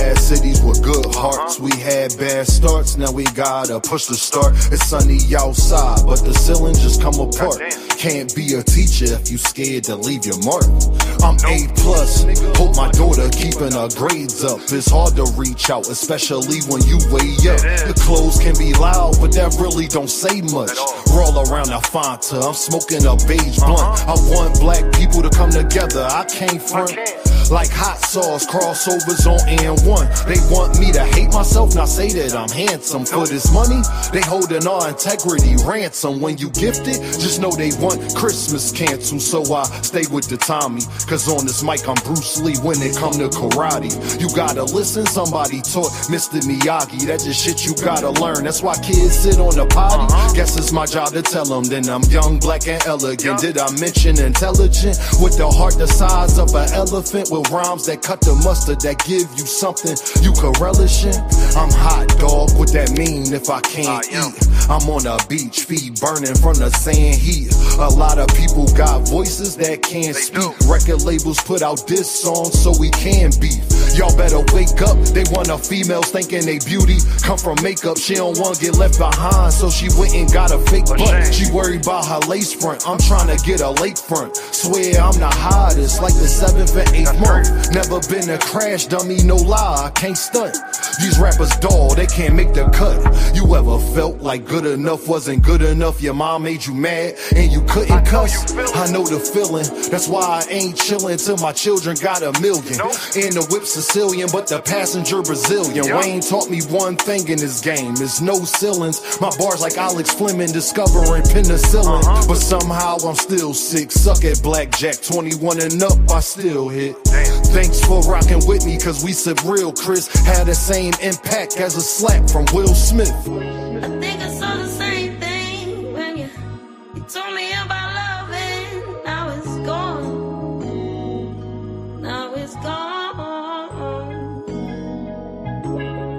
bad cities with good hearts. We had bad starts, now we gotta push the start. It's sunny outside, but the ceiling just come apart. Can't be a teacher if you scared to leave your mark. I'm A+, hope my daughter keeping her grades up. It's hard to reach out, especially when you way up. The clothes can be loud, but that really don't say much. Roll around the Fanta, I'm smoking a beige blunt. I want black people to come together, I can't front. Like hot sauce, crossovers on N1. They want me to hate myself, not say that I'm handsome. For this money, they holding our integrity ransom. When you gift it, just know they want Christmas canceled. So I stay with the Tommy, cause on this mic I'm Bruce Lee when it come to karate. You gotta listen, somebody taught Mr. Miyagi. That just shit you gotta learn, that's why kids sit on the potty. Guess it's my job to tell them, then I'm young, black and elegant. Did I mention intelligent? With the heart the size of an elephant, with rhymes that cut the mustard, that give you something you can relish in. I'm hot dog, what that mean if I can't eat? I'm on a beach, feet burning from the sand heat. A lot of people got voices that can't speak. Record labels put out diss songs so we can beef. Y'all better wake up, they want a female thinking they beauty come from makeup. She don't want to get left behind, so she went and got a fake butt. She worried about her lace front, I'm trying to get a lakefront. Swear I'm the hottest, like the 7th and 8th month. Never been a crash dummy, no lie, I can't stunt. These rappers dull, they can't make the cut. You ever felt like good enough wasn't good enough? Your mom made you mad and you couldn't cuss? I know the feeling, that's why I ain't chillin' till my children got $1 million. And the whip Sicilian, but the passenger Brazilian. Wayne taught me one thing in this game, is no ceilings. My bars like Alex Fleming discovering penicillin. But somehow I'm still sick, suck at blackjack. 21 and up, I still hit. Thanks for rocking with me, cause we sip real, Chris. Had the same impact as a slap from Will Smith. I think I saw the same thing when you told me about love, and now it's gone. Now it's gone.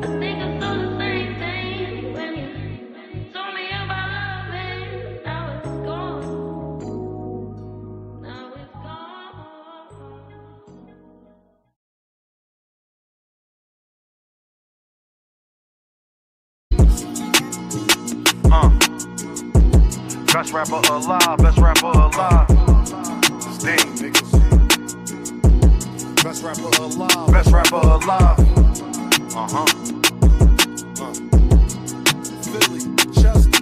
I think I saw the same thing when you told me about love, and now it's gone. Now it's gone. Best rapper alive, best rapper alive. Sting, niggas. Best rapper alive, best rapper alive. Philly, Chester.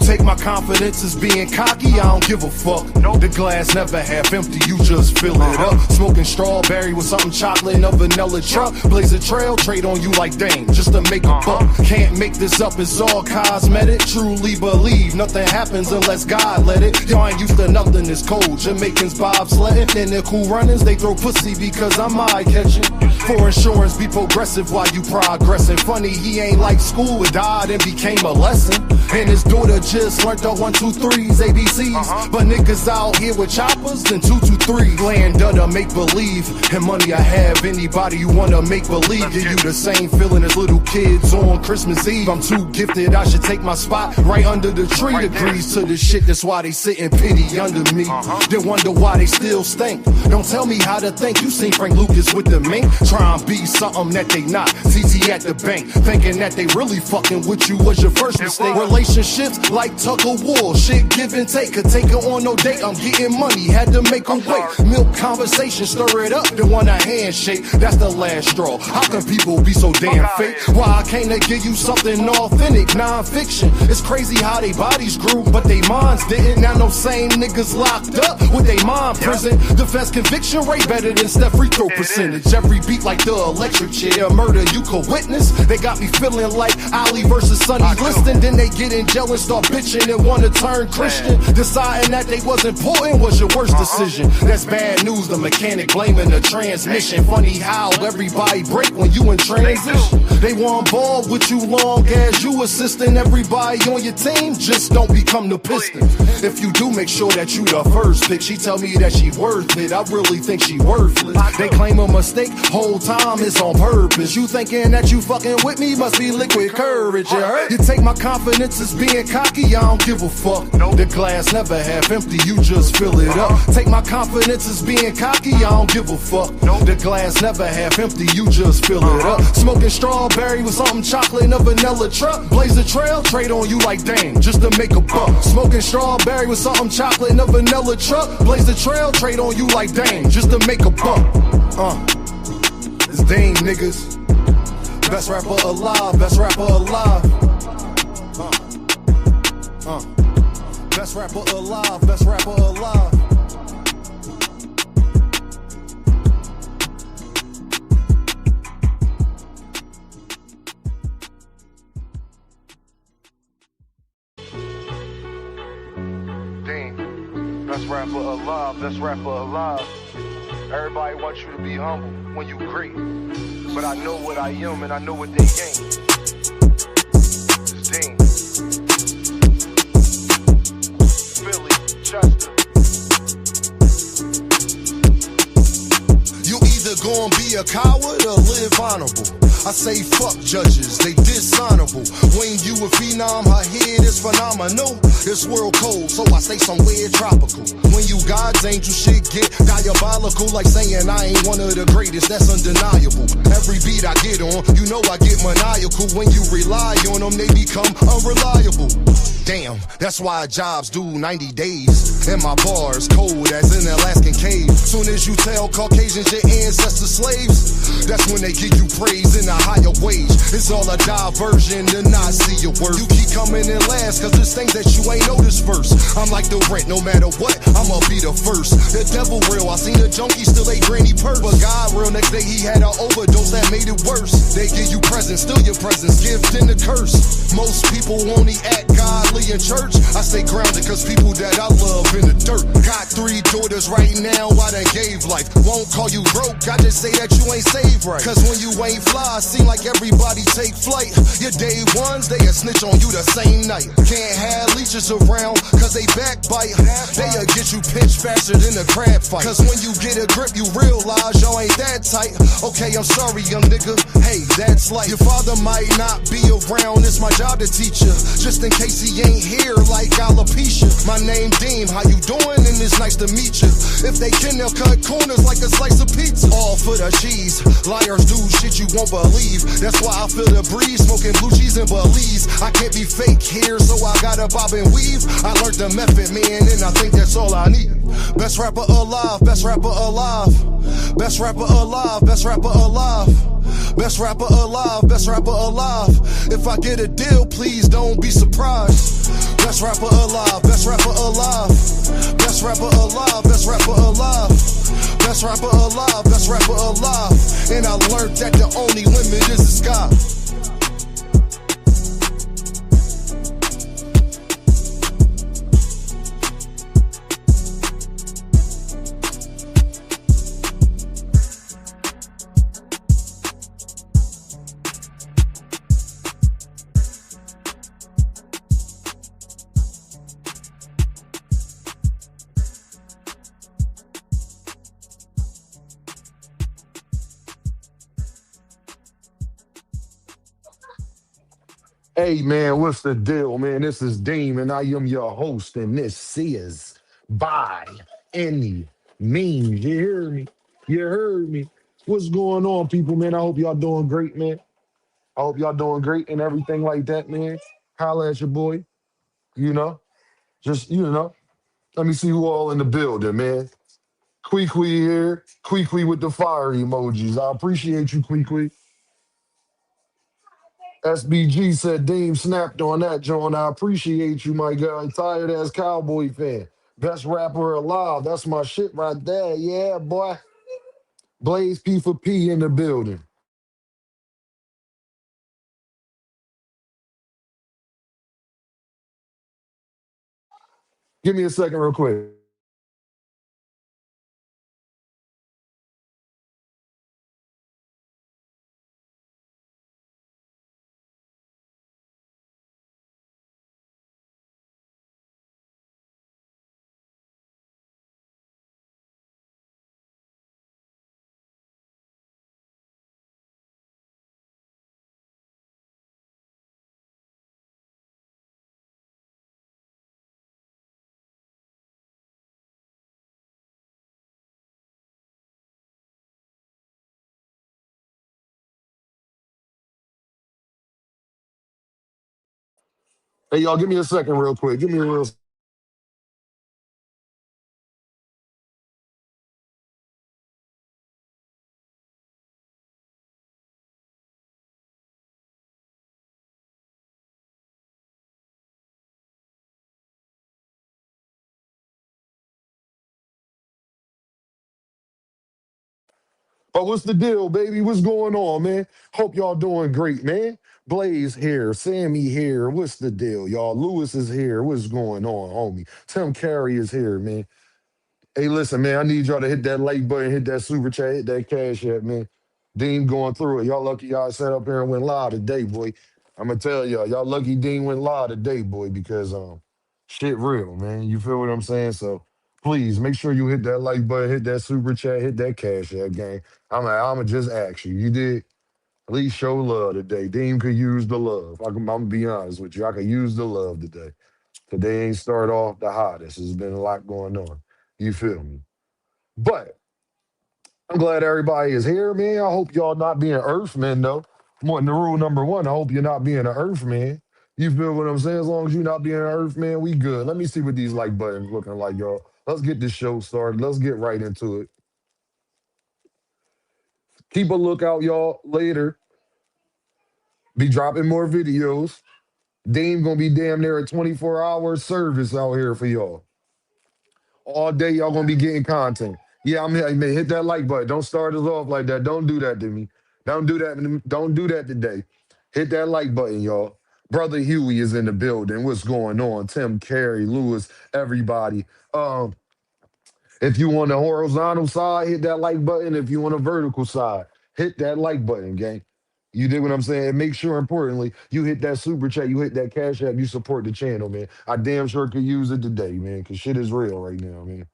Take my confidence as being cocky, I don't give a fuck. The glass never half empty, you just fill it up. Smoking strawberry with something chocolate in a vanilla truck. Blaze a trail, trade on you like Dame, just to make a buck. Can't make this up, it's all cosmetic. Truly believe nothing happens unless God let it. Y'all ain't used to nothing, it's cold. Jamaicans bobsledding, and the cool runnings, they throw pussy because I'm eye-catching. For insurance, be progressive while you progressing. Funny, he ain't like school, it died and became a lesson. And his daughter just learned the 1, 2, 3s, ABCs. But niggas out here with choppers and 2, 2, 3. Land under make believe, and money I have. Anybody you wanna make believe, give you the same feeling as little kids on Christmas Eve. I'm too gifted, I should take my spot right under the tree. Agrees to the shit, that's why they sit in pity under me. They wonder why they still stink. Don't tell me how to think, you seen Frank Lucas with the mink. Try and be something that they not. TT at the bank, thinking that they really fucking with you was your first mistake. Relationships like tug of war, shit give and take. Could take her on no date, I'm getting money, had to make her wait. Milk conversation, stir it up, then want a handshake. That's the last straw. How can people be so damn fake? Why I can't give you something authentic, non-fiction? It's crazy how they bodies grew, but they minds didn't. Now no same niggas locked up with they mind prison. Defense conviction rate better than Steph free throw percentage. Every beat like the electric chair, murder you could witness. They got me feeling like Ali versus Sonny Liston. Then they get in jail and start bitching and wanna turn Christian. Deciding that they was important was your worst decision. That's bad news, the mechanic blaming the transmission. Funny how everybody break when you in transition. They want ball with you long as you assisting everybody on your team. Just don't become the piston. If you do, make sure that you the first pick. She tell me that she worth it, I really think she worthless. They claim a mistake, whole time it's on purpose. You thinking that you fucking with me, must be liquid courage, you heard? You take my confidence as being cocky, I don't give a fuck. Nope. The glass never half empty, you just fill it up. Take my confidence as being cocky, I don't give a fuck. Nope. The glass never half empty, you just fill it up. Smoking strawberry with something chocolate in a vanilla truck. Blaze a trail, trade on you like dang, just to make a buck. Smoking strawberry with something chocolate in a vanilla truck. Blaze the trail, trade on you like dang, just to make a buck. It's Dame, niggas. Best rapper alive, best rapper alive. Best rapper alive, best rapper alive. Dang, best rapper alive, best rapper alive. Everybody wants you to be humble when you great. But I know what I am and I know what they ain't. It's Dean. Philly, Chester. You either gonna be a coward or live honorable. I say fuck judges, they dishonorable. When you a phenom, her head is phenomenal. This world cold, so I stay somewhere tropical. When you God's angel, shit get diabolical. Like saying I ain't one of the greatest, that's undeniable. Every beat I get on, you know I get maniacal. When you rely on them, they become unreliable. Damn, that's why jobs do 90 days. And my bars cold as an Alaskan cave. Soon as you tell Caucasians your ancestors slaves, that's when they give you praise in a higher wage. It's all a diversion to not see your worth. You keep coming in last, cause there's things that you ain't noticed first. I'm like the rent, no matter what, I'ma be the first. The devil real, I seen a junkie still ate granny purse. But God real, next day he had an overdose that made it worse. They give you presents, still your presents, gift and the curse. Most people only act godly in church. I stay grounded cause people that I love in the dirt. Got 3 daughters right now, I done gave life. Won't call you broke, I just say that you ain't saved right. Cause when you ain't fly, seem like everybody take flight. Your day ones, they a snitch on you the same night. Can't have leeches around cause they backbite. They'll get you pinched faster than a crab fight. Cause when you get a grip, you realize y'all ain't that tight. Okay, I'm sorry, young nigga, hey, that's life. Your father might not be around, it's my job to teach you. Just in case he ain't here like alopecia. My name Deem, how you doing? And it's nice to meet you. If they can, they'll cut corners like a slice of pizza. All for the cheese. Liars do shit you won't believe. That's why I feel the breeze, smoking blue cheese and Belize. I can't be fake here, so I gotta bob and weave. I learned the method, man, and I think that's all I need. Best rapper alive, best rapper alive. Best rapper alive, best rapper alive. Best rapper alive, best rapper alive. If I get a deal, please don't be surprised. Best rapper alive, best rapper alive. Best rapper alive, best rapper alive. Best rapper alive, best rapper alive. And I learned that the only limit is the sky. Hey man, what's the deal, man? This is Dean, and I am your host, and this is by any means. You hear me? You heard me. What's going on, people, man? I hope y'all doing great, man. I hope y'all doing great and everything like that, man. Holla at your boy, you know. Just, let me see who all in the building, man. Quee here. Quee with the fire emojis. I appreciate you, Quee. SBG said Dean snapped on that, John. I appreciate you, my guy. Tired ass cowboy fan. Best rapper alive. That's my shit right there. Yeah, boy. Blaze P for P in the building. Give me a second, real quick. Hey, y'all, give me a second real quick. Give me a real. But what's the deal, baby? What's going on, man? Hope y'all doing great, man. Blaze here, Sammy here. What's the deal, y'all? Lewis is here. What's going on, homie? Tim Carey is here, man. Hey, listen, man, I need y'all to hit that like button, hit that super chat, hit that cash app, man. Dean going through it. Y'all lucky y'all sat up here and went live today, boy. I'm gonna tell y'all, y'all lucky Dean went live today, boy, because shit real, man. You feel what I'm saying? So please make sure you hit that like button, hit that super chat, hit that cash app, gang. I'ma just ask you. You did at least show love today. Dean could use the love. I'm gonna be honest with you. I could use the love today. Today ain't start off the hottest. There's been a lot going on. You feel me? But I'm glad everybody is here, man. I hope y'all not being earthmen, though. More than the rule number one, I hope you're not being an earthman. You feel what I'm saying? As long as you're not being an earthman, we good. Let me see what these like buttons looking like, y'all. Let's get this show started. Let's get right into it. Keep a lookout, y'all. Later, be dropping more videos. Dame gonna be damn near a 24-hour service out here for y'all. All day y'all gonna be getting content. Yeah, I'm here. Man, hit that like button. Don't start us off like that. Don't do that to me. Don't do that. Don't do that today. Hit that like button, y'all. Brother Huey is in the building. What's going on? Tim, Carey, Lewis, everybody. If you on the horizontal side, hit that like button. If you on the vertical side, hit that like button, gang. You dig what I'm saying? And make sure, importantly, you hit that super chat, you hit that cash app, you support the channel, man. I damn sure could use it today, man, because shit is real right now, man.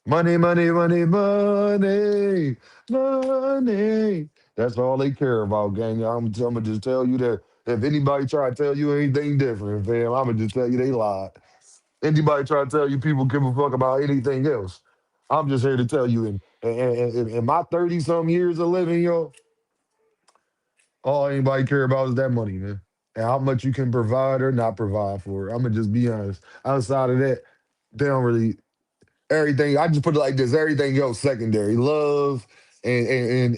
Money, money, money, money, money. That's all they care about, gang. I'm gonna just tell you that if anybody try to tell you anything different, fam, I'm gonna just tell you they lied. Anybody try to tell you people give a fuck about anything else, I'm just here to tell you in my 30 some years of living, yo, all anybody care about is that money, man. And how much you can provide or not provide for it. I'm gonna just be honest. Outside of that, they don't really everything. I just put it like this: everything else secondary. Love and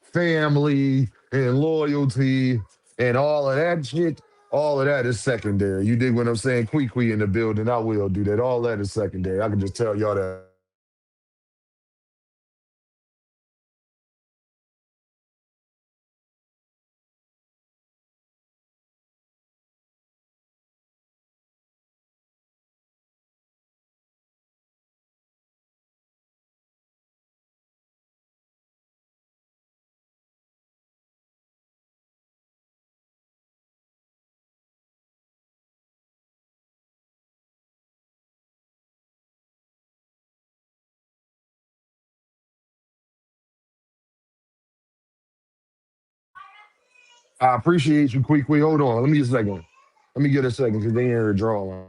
family and loyalty and all of that shit. All of that is secondary. You dig what I'm saying? Quee in the building. I will do that. All that is secondary. I can just tell y'all that. I appreciate you, Quee. Hold on. Let me get a second. Let me get a second because they ain't here drawing.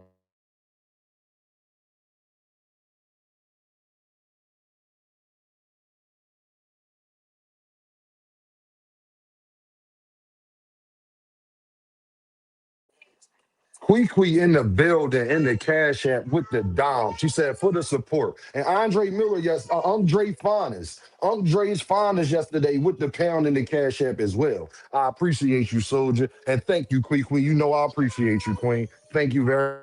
Quee in the building, in the cash app with the dom. She said for the support. And Andre Miller, yes, Andre's finest yesterday with the pound in the cash app as well. I appreciate you, soldier. And thank you, Quee. You know I appreciate you, Queen. Thank you very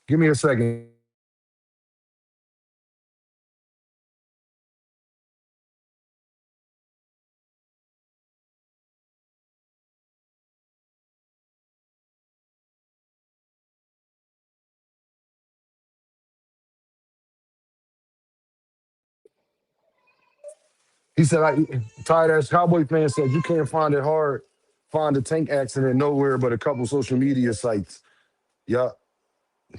Give me a second. He said, tired ass Cowboy fan said, you can't find it hard, find a tank accident nowhere but a couple social media sites. Yup.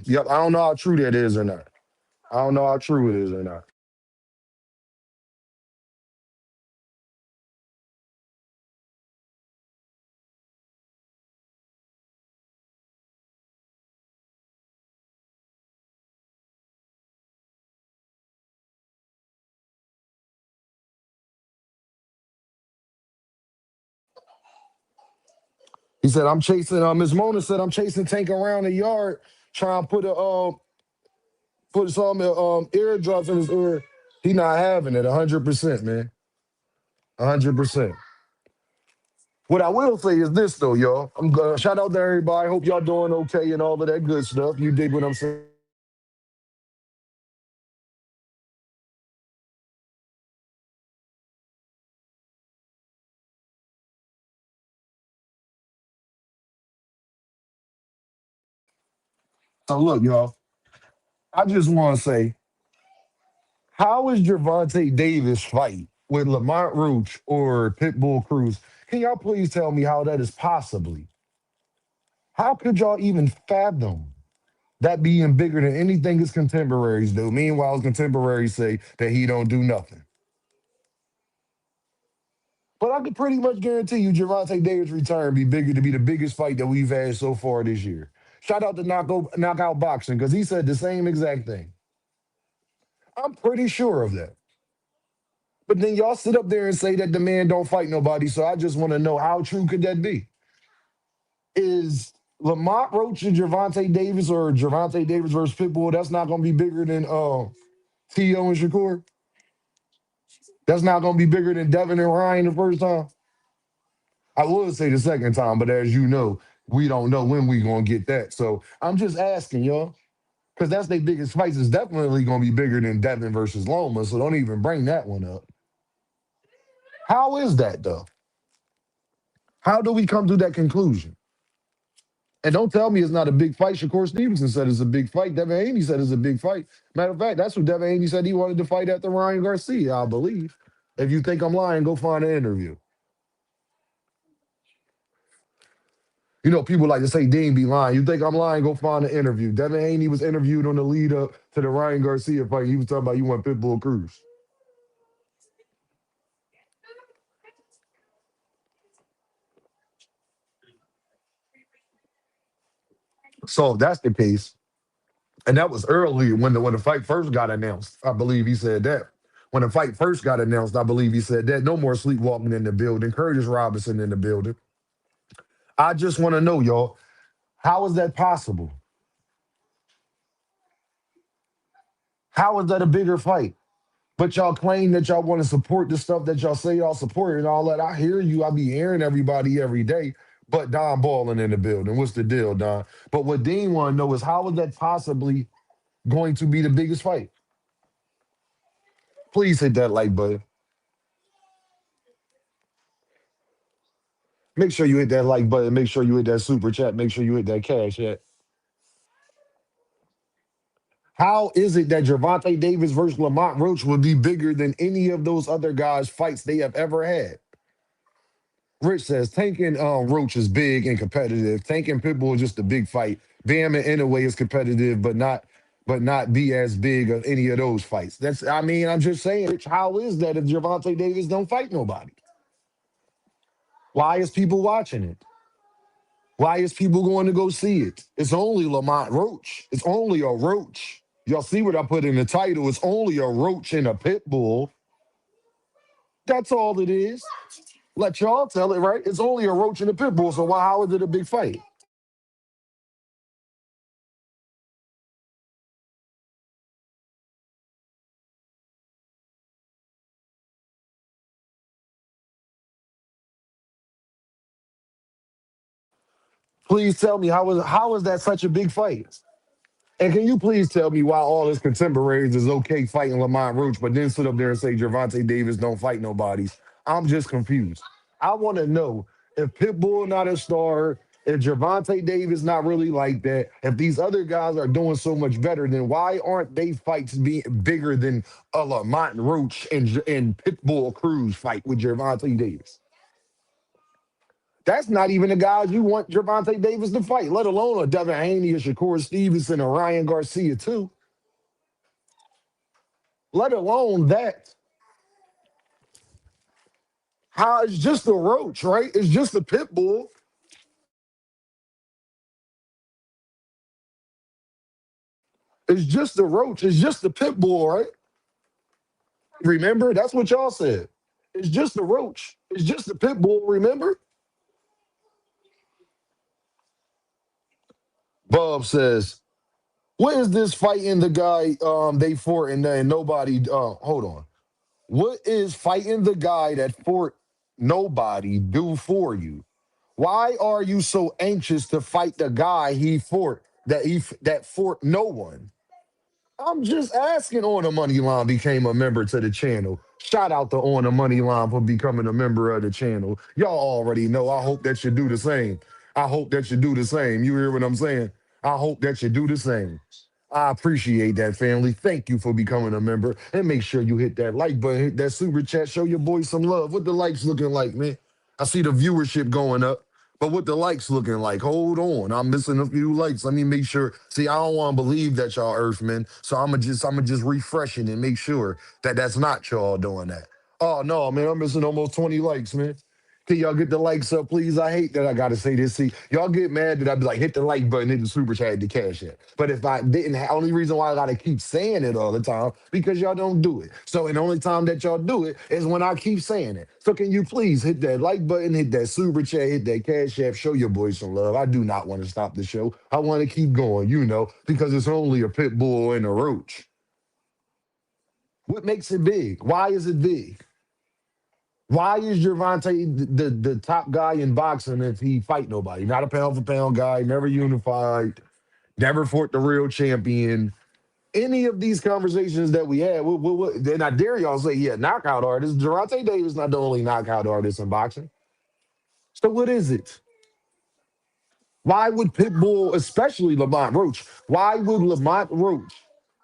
Yep. I don't know how true that is or not. I don't know how true it is or not. He said, I'm chasing, Miss Mona said, I'm chasing Tank around the yard, trying to put some eardrops in his ear. He not having it 100%, man. 100%. What I will say is this, though, y'all. I'm gonna shout out to everybody. Hope y'all doing okay and all of that good stuff. You dig what I'm saying? So, look, y'all, I just want to say, how is Gervonta Davis fight with Lamont Roach or Pitbull Cruz? Can y'all please tell me how that is possibly? How could y'all even fathom that being bigger than anything his contemporaries do? Meanwhile, his contemporaries say that he don't do nothing. But I could pretty much guarantee you Gervonta Davis' return be bigger to be the biggest fight that we've had so far this year. Shout out to knockout boxing because he said the same exact thing. I'm pretty sure of that. But then y'all sit up there and say that the man don't fight nobody. So I just want to know how true could that be? Is Lamont Roach and Gervonta Davis or Gervonta Davis versus Pitbull? That's not going to be bigger than T.O. and Shakur. That's not going to be bigger than Devin and Ryan the first time. I would say the second time, but as you know, we don't know when we going to get that. So I'm just asking y'all because that's their biggest fights. It's definitely going to be bigger than Devin versus Loma. So don't even bring that one up. How is that though? How do we come to that conclusion? And don't tell me it's not a big fight. Shakur Stevenson said it's a big fight. Devin Haney said it's a big fight. Matter of fact, that's what Devin Haney said he wanted to fight after Ryan Garcia, I believe. If you think I'm lying, go find an interview. You know, people like to say Dean be lying. You think I'm lying, go find an interview. Devin Haney was interviewed on the lead up to the Ryan Garcia fight. He was talking about you want Pitbull Cruz. So if that's the case, and that was early when the fight first got announced. I believe he said that. When the fight first got announced, I believe he said that. No more sleepwalking in the building. Curtis Robinson in the building. I just want to know, y'all, how is that possible? How is that a bigger fight? But y'all claim that y'all want to support the stuff that y'all say y'all support and all that. I hear you. I be hearing everybody every day. But Don balling in the building. What's the deal, Don? But what Dean want to know is how is that possibly going to be the biggest fight? Please hit that like button. Make sure you hit that like button. Make sure you hit that super chat. Make sure you hit that cash app. How is it that Gervonta Davis versus Lamont Roach would be bigger than any of those other guys' fights they have ever had? Rich says Tank and Roach is big and competitive. Tank and Pitbull is just a big fight. Bam and Inouye is competitive, but not be as big of any of those fights. I'm just saying, Rich, how is that if Gervonta Davis don't fight nobody? Why is people watching it? Why is people going to go see it? It's only Lamont Roach. It's only a Roach. Y'all see what I put in the title? It's only a Roach and a Pitbull. That's all it is. Let y'all tell it, right? It's only a Roach and a Pitbull. So how is it a big fight? Please tell me how is that such a big fight? And can you please tell me why all his contemporaries is okay fighting Lamont Roach, but then sit up there and say Gervonta Davis don't fight nobodies? I'm just confused. I want to know if Pitbull not a star, if Gervonta Davis not really like that, if these other guys are doing so much better, then why aren't they fights being bigger than a Lamont Roach and Pitbull Cruz fight with Gervonta Davis? That's not even the guys you want Gervonta Davis to fight, let alone a Devin Haney, a Shakur Stevenson, a Ryan Garcia, too. Let alone that. How it's just a Roach, right? It's just a pit bull. It's just a Roach. It's just a pit bull, right? Remember? That's what y'all said. It's just a Roach. It's just a pit bull, remember? Bub says, what is this fighting the guy they fought and then nobody hold on. What is fighting the guy that fought nobody do for you? Why are you so anxious to fight the guy he fought that fought no one? I'm just asking. On the Money Line became a member to the channel. Shout out to On the Money Line for becoming a member of the channel. Y'all already know. I hope that you do the same. I hope that you do the same. You hear what I'm saying? I hope that you do the same. I appreciate that, family. Thank you for becoming a member. And make sure you hit that like button, hit that super chat, show your boys some love. What the likes looking like, man? I see the viewership going up. But what the likes looking like? Hold on, I'm missing a few likes. Let me make sure. See, I don't want to believe that y'all Earthmen, so I'm gonna just refresh it and make sure that that's not y'all doing that. Oh no, man, I'm missing almost 20 likes, man. Can y'all get the likes up, please? I hate that I gotta say this. See, y'all get mad that I be like, hit the like button, hit the super chat, the cash app. But if I didn't, only reason why I gotta keep saying it all the time because y'all don't do it. So, and the only time that y'all do it is when I keep saying it. So, can you please hit that like button, hit that super chat, hit that cash app, show your boys some love. I do not want to stop the show. I want to keep going, because it's only a Pitbull and a Roach. What makes it big? Why is it big? Why is Gervonta the top guy in boxing if he fight nobody? Not a pound for pound guy, never unified, never fought the real champion. Any of these conversations that we had, then I dare y'all say, yeah, knockout artist. Gervonta Davis not the only knockout artist in boxing. So what is it? Why would Pitbull, especially Lamont Roach, why would Lamont Roach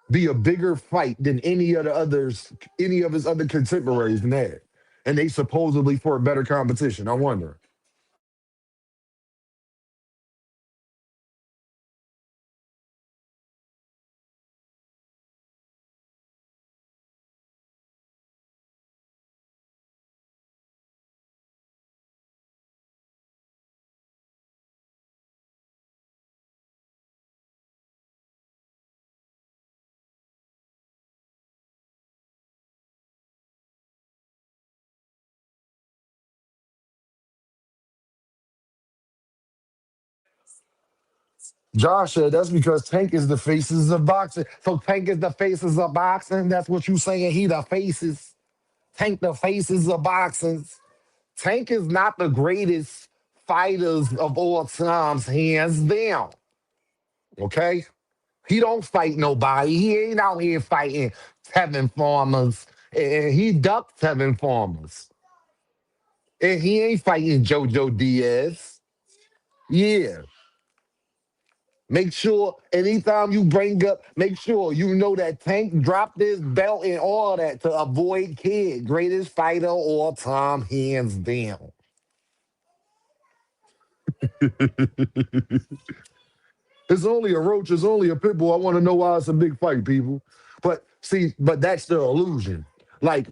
be a bigger fight than any of his other contemporaries in that? And they supposedly for a better competition. I wonder. Josh said that's because Tank is the faces of boxing. So Tank is the faces of boxing. That's what you saying. He the faces. Tank the faces of boxing. Tank is not the greatest fighters of all times, hands down. Okay? He don't fight nobody. He ain't out here fighting Tevin Farmers. And he ducked Tevin Farmers. And he ain't fighting JoJo Diaz. Yeah. Make sure anytime you bring up, make sure you know that Tank dropped his belt and all that to avoid Kid, greatest fighter of all time, hands down. It's only a Roach, it's only a Pitbull. I want to know why it's a big fight, people. But see, but that's the illusion. Like,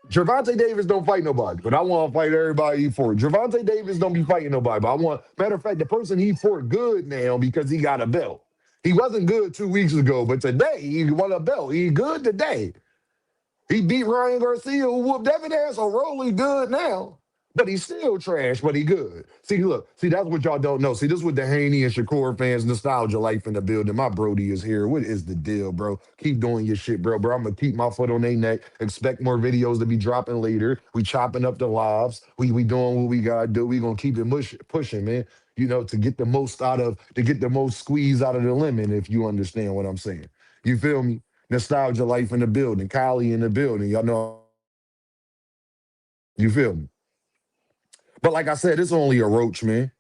Gervonta Davis don't fight nobody, but I want to fight everybody he fought. Gervonta Davis don't be fighting nobody, but matter of fact, the person he fought good now because he got a belt. He wasn't good 2 weeks ago, but today he won a belt. He good today. He beat Ryan Garcia, who whooped Devin ass, so Rolly good now. But he's still trash, but he good. See, look, see, that's what y'all don't know. See, this is what the Haney and Shakur fans nostalgia life in the building. My Brody is here. What is the deal, bro? Keep doing your shit, bro. I'm gonna keep my foot on their neck. Expect more videos to be dropping later. We chopping up the lives. We doing what we gotta do. We gonna keep it pushing, man. To get the most to get the most squeeze out of the lemon, if you understand what I'm saying. You feel me? Nostalgia life in the building. Kylie in the building. Y'all know. You feel me? But like I said, it's only a Roach, man.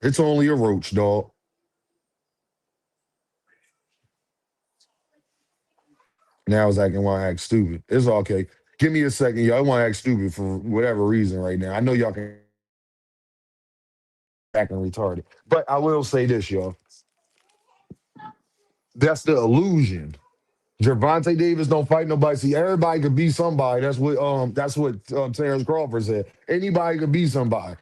It's only a Roach, dog. Now it's acting want to act stupid. It's okay. Give me a second, y'all. I want to act stupid for whatever reason right now. I know y'all can acting retarded. But I will say this, y'all. That's the illusion. Gervonta Davis don't fight nobody. See, everybody could be somebody. That's what Terrence Crawford said. Anybody could be somebody.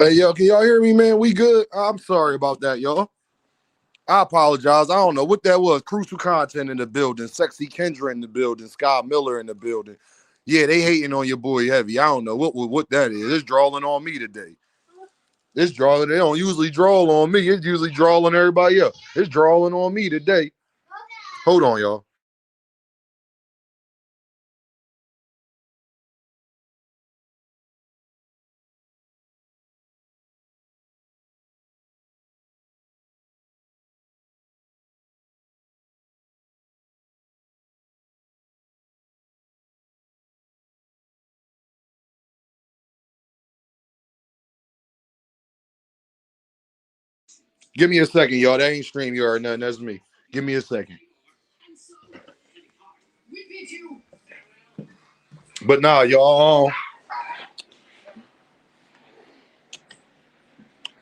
Hey, yo, can y'all hear me, man? We good? I'm sorry about that, y'all. I apologize. I don't know what that was. Crucial content in the building. Sexy Kendra in the building. Scott Miller in the building. Yeah, they hating on your boy heavy. I don't know what that is. It's drawing on me today. It's drawing. They don't usually draw on me. It's usually drawing on everybody else. It's drawing on me today. Hold on, y'all. Give me a second, y'all. That ain't stream you or nothing. That's me. Give me a second. But nah, y'all.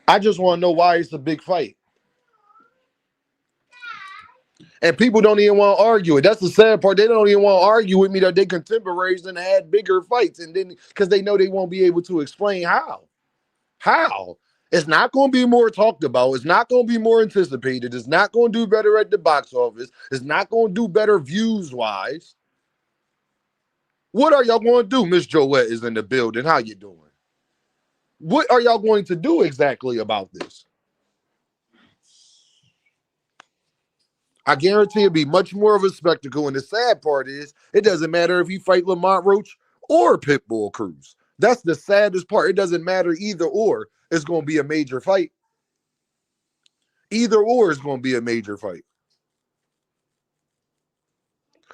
I just want to know why it's a big fight. And people don't even want to argue it. That's the sad part. They don't even want to argue with me that they contemporaries and had bigger fights, and then because they know they won't be able to explain how. How? It's not going to be more talked about. It's not going to be more anticipated. It's not going to do better at the box office. It's not going to do better views wise. What are y'all going to do? Miss Joette is in the building. How you doing? What are y'all going to do exactly about this? I guarantee it'll be much more of a spectacle. And the sad part is, it doesn't matter if he fight Lamont Roach or Pitbull Cruz. That's the saddest part. It doesn't matter either or. It's going to be a major fight. Either or is going to be a major fight.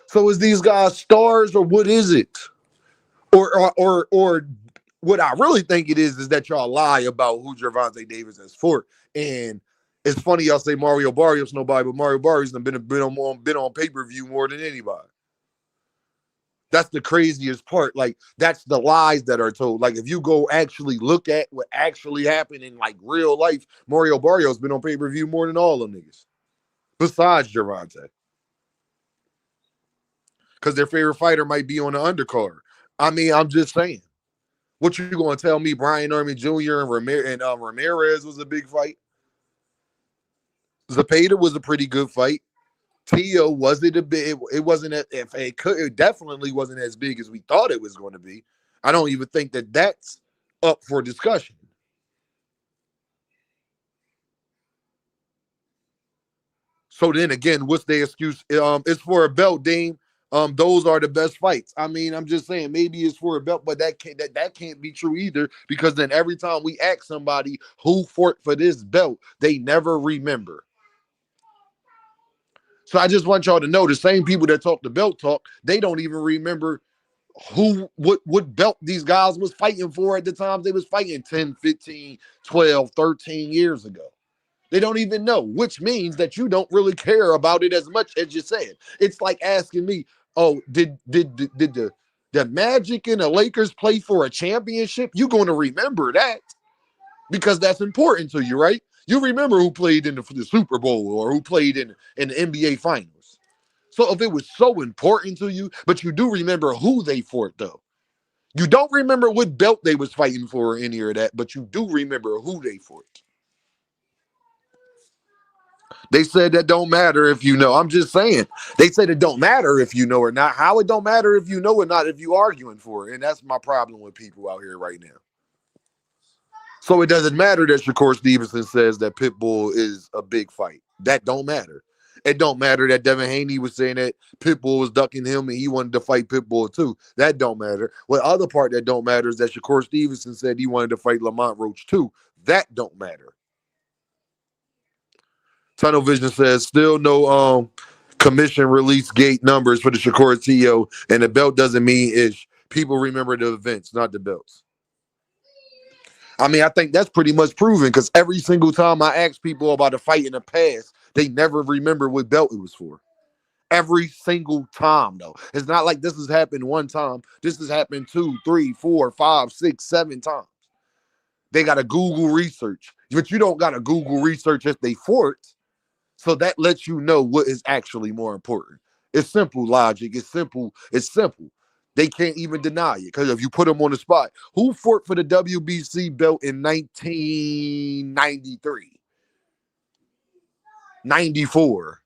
So is these guys stars or what is it? Or what I really think it is that y'all lie about who Gervonta Davis is for. And it's funny y'all say Mario Barrios nobody, but Mario Barrios has been on pay-per-view more than anybody. That's the craziest part. Like, that's the lies that are told. Like, if you go actually look at what actually happened in like real life, Mario Barrios been on pay-per-view more than all them niggas. Besides Gervonta. Because their favorite fighter might be on the undercard. I mean, I'm just saying. What you gonna tell me? Brian Norman Jr. and Ramirez was a big fight. Zapata was a pretty good fight. Tio was it a bit? It wasn't. If it could, it definitely wasn't as big as we thought it was going to be. I don't even think that that's up for discussion. So then again, what's the excuse? It's for a belt, Dame. Those are the best fights. I mean, I'm just saying maybe it's for a belt, but that can't be true either, because then every time we ask somebody who fought for this belt, they never remember. So I just want y'all to know the same people that talk the belt talk, they don't even remember what belt these guys was fighting for at the time they was fighting 10, 15, 12, 13 years ago. They don't even know, which means that you don't really care about it as much as you said. It's like asking me, oh, did the Magic and the Lakers play for a championship? You're going to remember that because that's important to you, right? You remember who played in the Super Bowl or who played in the NBA Finals. So if it was so important to you, but you do remember who they fought, though. You don't remember what belt they was fighting for or any of that, but you do remember who they fought. They said that don't matter if you know. I'm just saying. They said it don't matter if you know or not. How it don't matter if you know or not if you arguing for it. And that's my problem with people out here right now. So it doesn't matter that Shakur Stevenson says that Pitbull is a big fight. That don't matter. It don't matter that Devin Haney was saying that Pitbull was ducking him and he wanted to fight Pitbull too. That don't matter. Well, the other part that don't matter is that Shakur Stevenson said he wanted to fight Lamont Roach too. That don't matter. Tunnel Vision says still no commission release gate numbers for the Shakur TO, and the belt doesn't mean ish. People remember the events, not the belts. I mean, I think that's pretty much proven because every single time I ask people about a fight in the past, they never remember what belt it was for. Every single time, though. It's not like this has happened one time. This has happened 2, 3, 4, 5, 6, 7 times. They got to Google research, but you don't got to Google research if they fought. So that lets you know what is actually more important. It's simple logic. It's simple. It's simple. They can't even deny it because if you put them on the spot, who fought for the WBC belt in 1993, 94,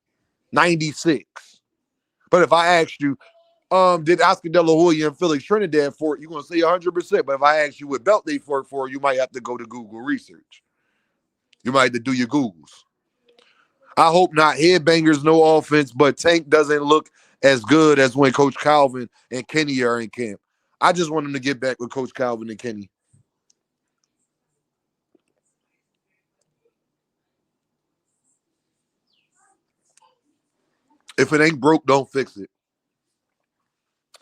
96? But if I asked you, did Oscar De La Hoya and Felix Trinidad for it, you're going to say 100%. But if I ask you what belt they fought for, you might have to go to Google research. You might have to do your Googles. I hope not. Headbangers, no offense, but Tank doesn't look as good as when Coach Calvin and Kenny are in camp. I just want him to get back with Coach Calvin and Kenny. If it ain't broke, don't fix it.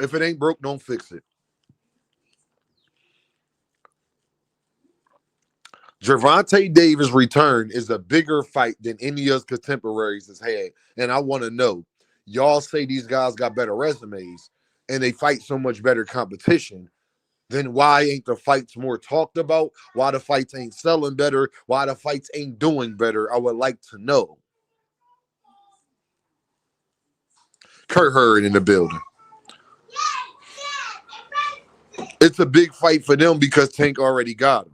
If it ain't broke, don't fix it. Gervonta Davis' return is a bigger fight than any of his contemporaries has had. And I want to know, y'all say these guys got better resumes and they fight so much better competition. Then why ain't the fights more talked about? Why the fights ain't selling better? Why the fights ain't doing better? I would like to know. Kurt Hurd in the building. It's a big fight for them because Tank already got him.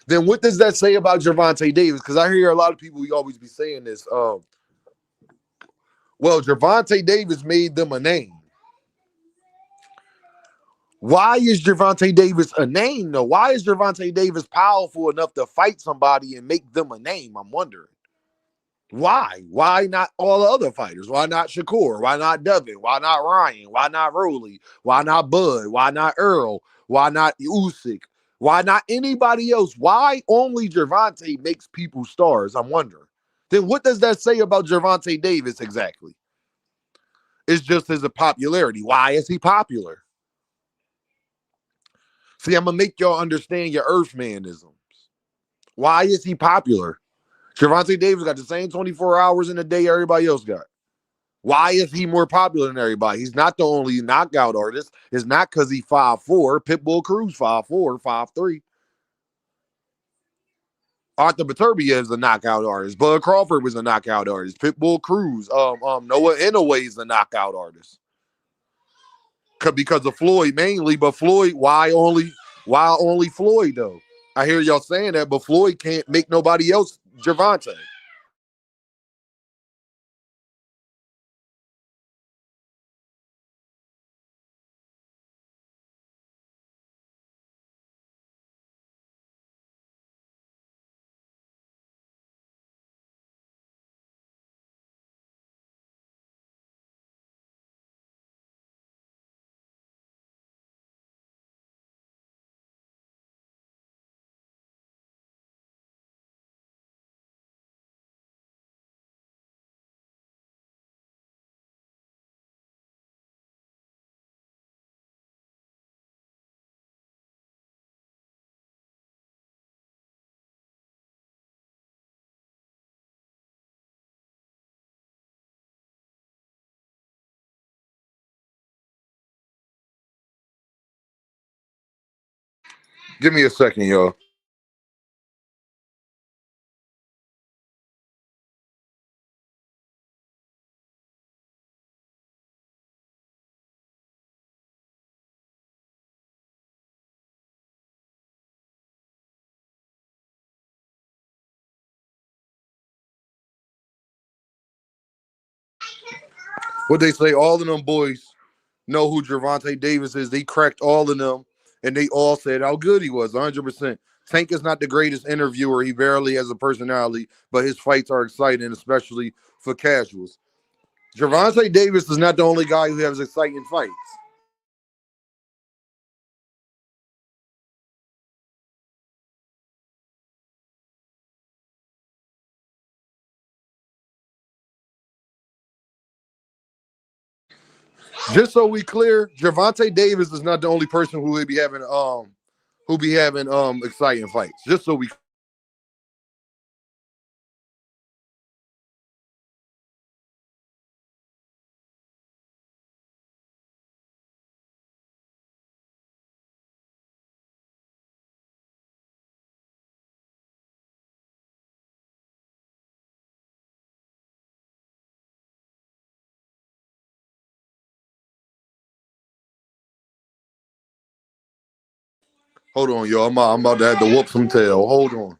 Then what does that say about Gervonta Davis? Because I hear a lot of people, we always be saying this. Well, Gervonta Davis made them a name. Why is Gervonta Davis a name, though? Why is Gervonta Davis powerful enough to fight somebody and make them a name? I'm wondering. Why? Why not all the other fighters? Why not Shakur? Why not Devin? Why not Ryan? Why not Roley? Why not Bud? Why not Earl? Why not Usyk? Why not anybody else? Why only Gervonta makes people stars? I'm wondering. Then what does that say about Gervonta Davis exactly? It's just his popularity. Why is he popular? See, I'm going to make y'all understand your Earthmanisms. Why is he popular? Gervonta Davis got the same 24 hours in a day everybody else got. Why is he more popular than everybody? He's not the only knockout artist. It's not because he's 5'4". Pitbull Cruz 5'4", 5'3". Arthur Beterbiev is a knockout artist. Bud Crawford was a knockout artist. Pitbull Cruz. Noah Inoue is a knockout artist. Because of Floyd mainly, but Floyd, why only Floyd though? I hear y'all saying that, but Floyd can't make nobody else Gervonta. Give me a second, y'all. What they say, all of them boys know who Gervonta Davis is. They cracked all of them, and they all said how good he was, 100%. Tank is not the greatest interviewer. He barely has a personality, but his fights are exciting, especially for casuals. Gervonta Davis is not the only guy who has exciting fights. Just so we clear, Gervonta Davis is not the only person who be having exciting fights. Just so we Hold on, yo. I'm about to have to whoop some tail. Hold on.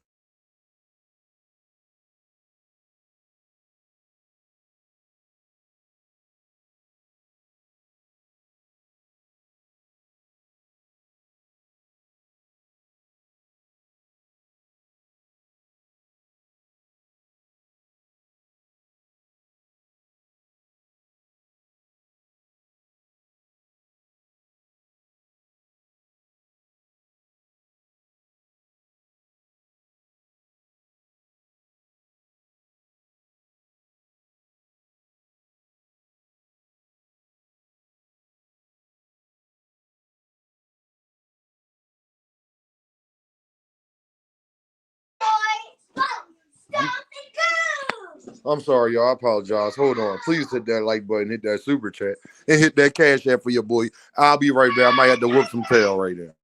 I'm sorry, y'all. I apologize. Hold on. Please hit that like button, hit that super chat, and hit that cash app for your boy. I'll be right back. I might have to whoop some tail right there.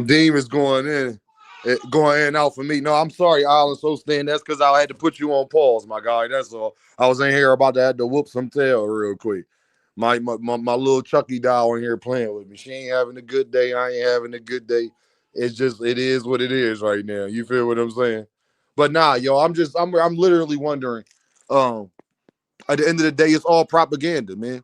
Deem is going in and out for me. No, I'm sorry, Island So Stan. That's because I had to put you on pause, my guy. That's all. I was in here about to have to whoop some tail real quick. My little Chucky doll in here playing with me. She ain't having a good day. I ain't having a good day. It's just it is what it is right now. You feel what I'm saying? But nah, yo, I'm literally wondering. Um, at the end of the day, it's all propaganda, man.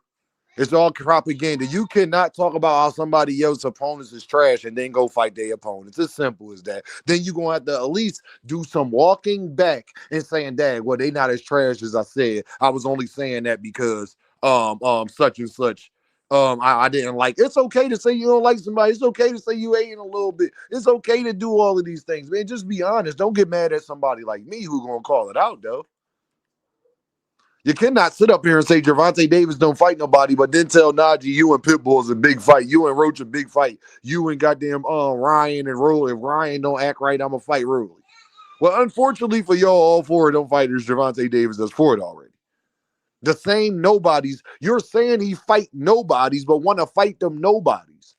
It's all propaganda. You cannot talk about how somebody else's opponents is trash and then go fight their opponents. It's simple as that. Then you're gonna have to at least do some walking back and saying, "Dad, well, they not as trash as I said. I was only saying that because such and such. I didn't like." It's okay to say you don't like somebody. It's okay to say you hating a little bit. It's okay to do all of these things, man. Just be honest. Don't get mad at somebody like me who gonna call it out though. You cannot sit up here and say Gervonta Davis don't fight nobody, but then tell Najee you and Pitbull is a big fight. You and Roach a big fight. You and goddamn Ryan and Roll. If Ryan don't act right, I'm gonna fight Rolly. Well, unfortunately for y'all, all four of them fighters, Gervonta Davis does for it already. The same nobodies. You're saying he fight nobodies, but want to fight them nobodies.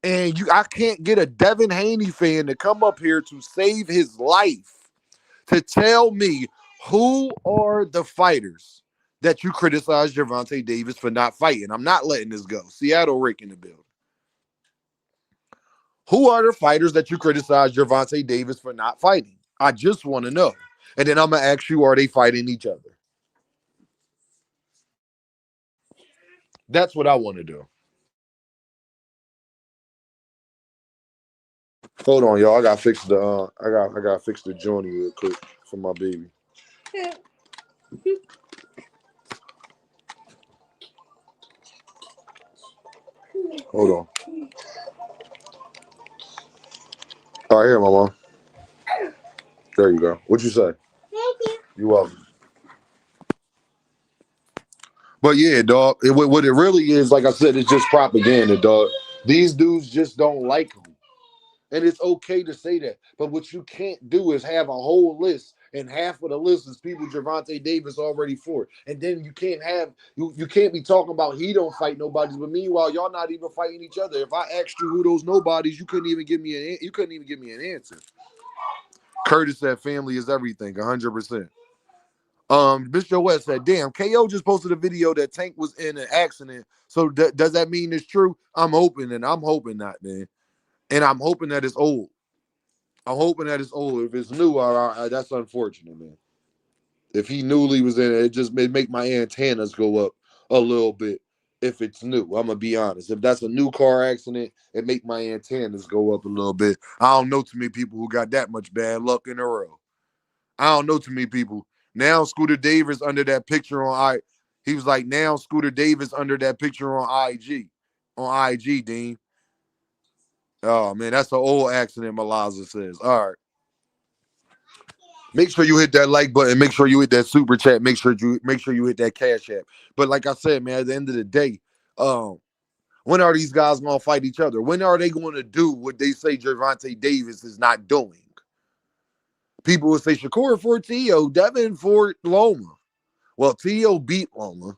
And I can't get a Devin Haney fan to come up here to save his life to tell me who are the fighters that you criticize Gervonta Davis for not fighting. I'm not letting this go. Seattle Rick in the building. Who are the fighters that you criticize Gervonta Davis for not fighting? I just want to know. And then I'm going to ask you, are they fighting each other? That's what I want to do. Hold on, y'all. I got to fix the I got to fix the joint real quick for my baby. Hold on. All right, here, Mama. There you go. What you say? Thank you. You're welcome. But yeah, dog, what it really is, like I said, it's just propaganda, dog. These dudes just don't like him. And it's okay to say that. But what you can't do is have a whole list, and half of the list is people Gervonta Davis already for. And then you can't be talking about he don't fight nobodies, but meanwhile, y'all not even fighting each other. If I asked you who those nobodies, you couldn't even give me an answer. Curtis said family is everything, 100%. Mr. West said, damn, KO just posted a video that Tank was in an accident. So does that mean it's true? I'm hoping not, man. And I'm hoping that it's old. I'm hoping that it's old. If it's new, that's unfortunate, man. If he newly was in it, it make my antennas go up a little bit. If it's new, I'm gonna be honest. If that's a new car accident, it make my antennas go up a little bit. I don't know too many people who got that much bad luck in a row. I don't know too many people. Now Scooter Davis under that picture he was like, now Scooter Davis under that picture on IG, Dean. Oh man, that's an old accident, Malaza says. All right. Make sure you hit that like button. Make sure you hit that super chat. Make sure you hit that cash app. But like I said, man, at the end of the day, when are these guys gonna fight each other? When are they going to do what they say Gervonta Davis is not doing? People will say Shakur for T.O., Devin for Loma. Well, T.O. beat Loma,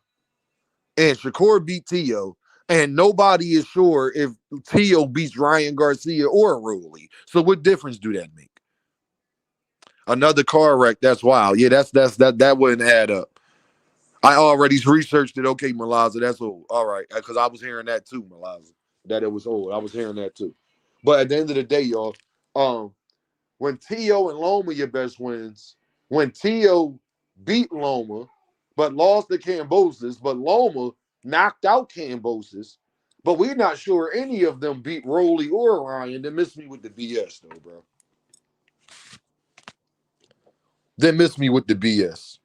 and Shakur beat T.O., and nobody is sure if T.O. beats Ryan Garcia or Rowley. So what difference do that make? Another car wreck. That's wild. Yeah, that wouldn't add up. I already researched it. Okay, Malaza, that's old. All right, because I was hearing that too, Malaza, that it was old. I was hearing that too. But at the end of the day, y'all, when T.O. and Loma your best wins, when T.O. beat Loma, but lost to Cambosis, but Loma knocked out Cambosis, but we're not sure any of them beat Rowley or Ryan, then miss me with the BS, though, bro. Then miss me with the BS.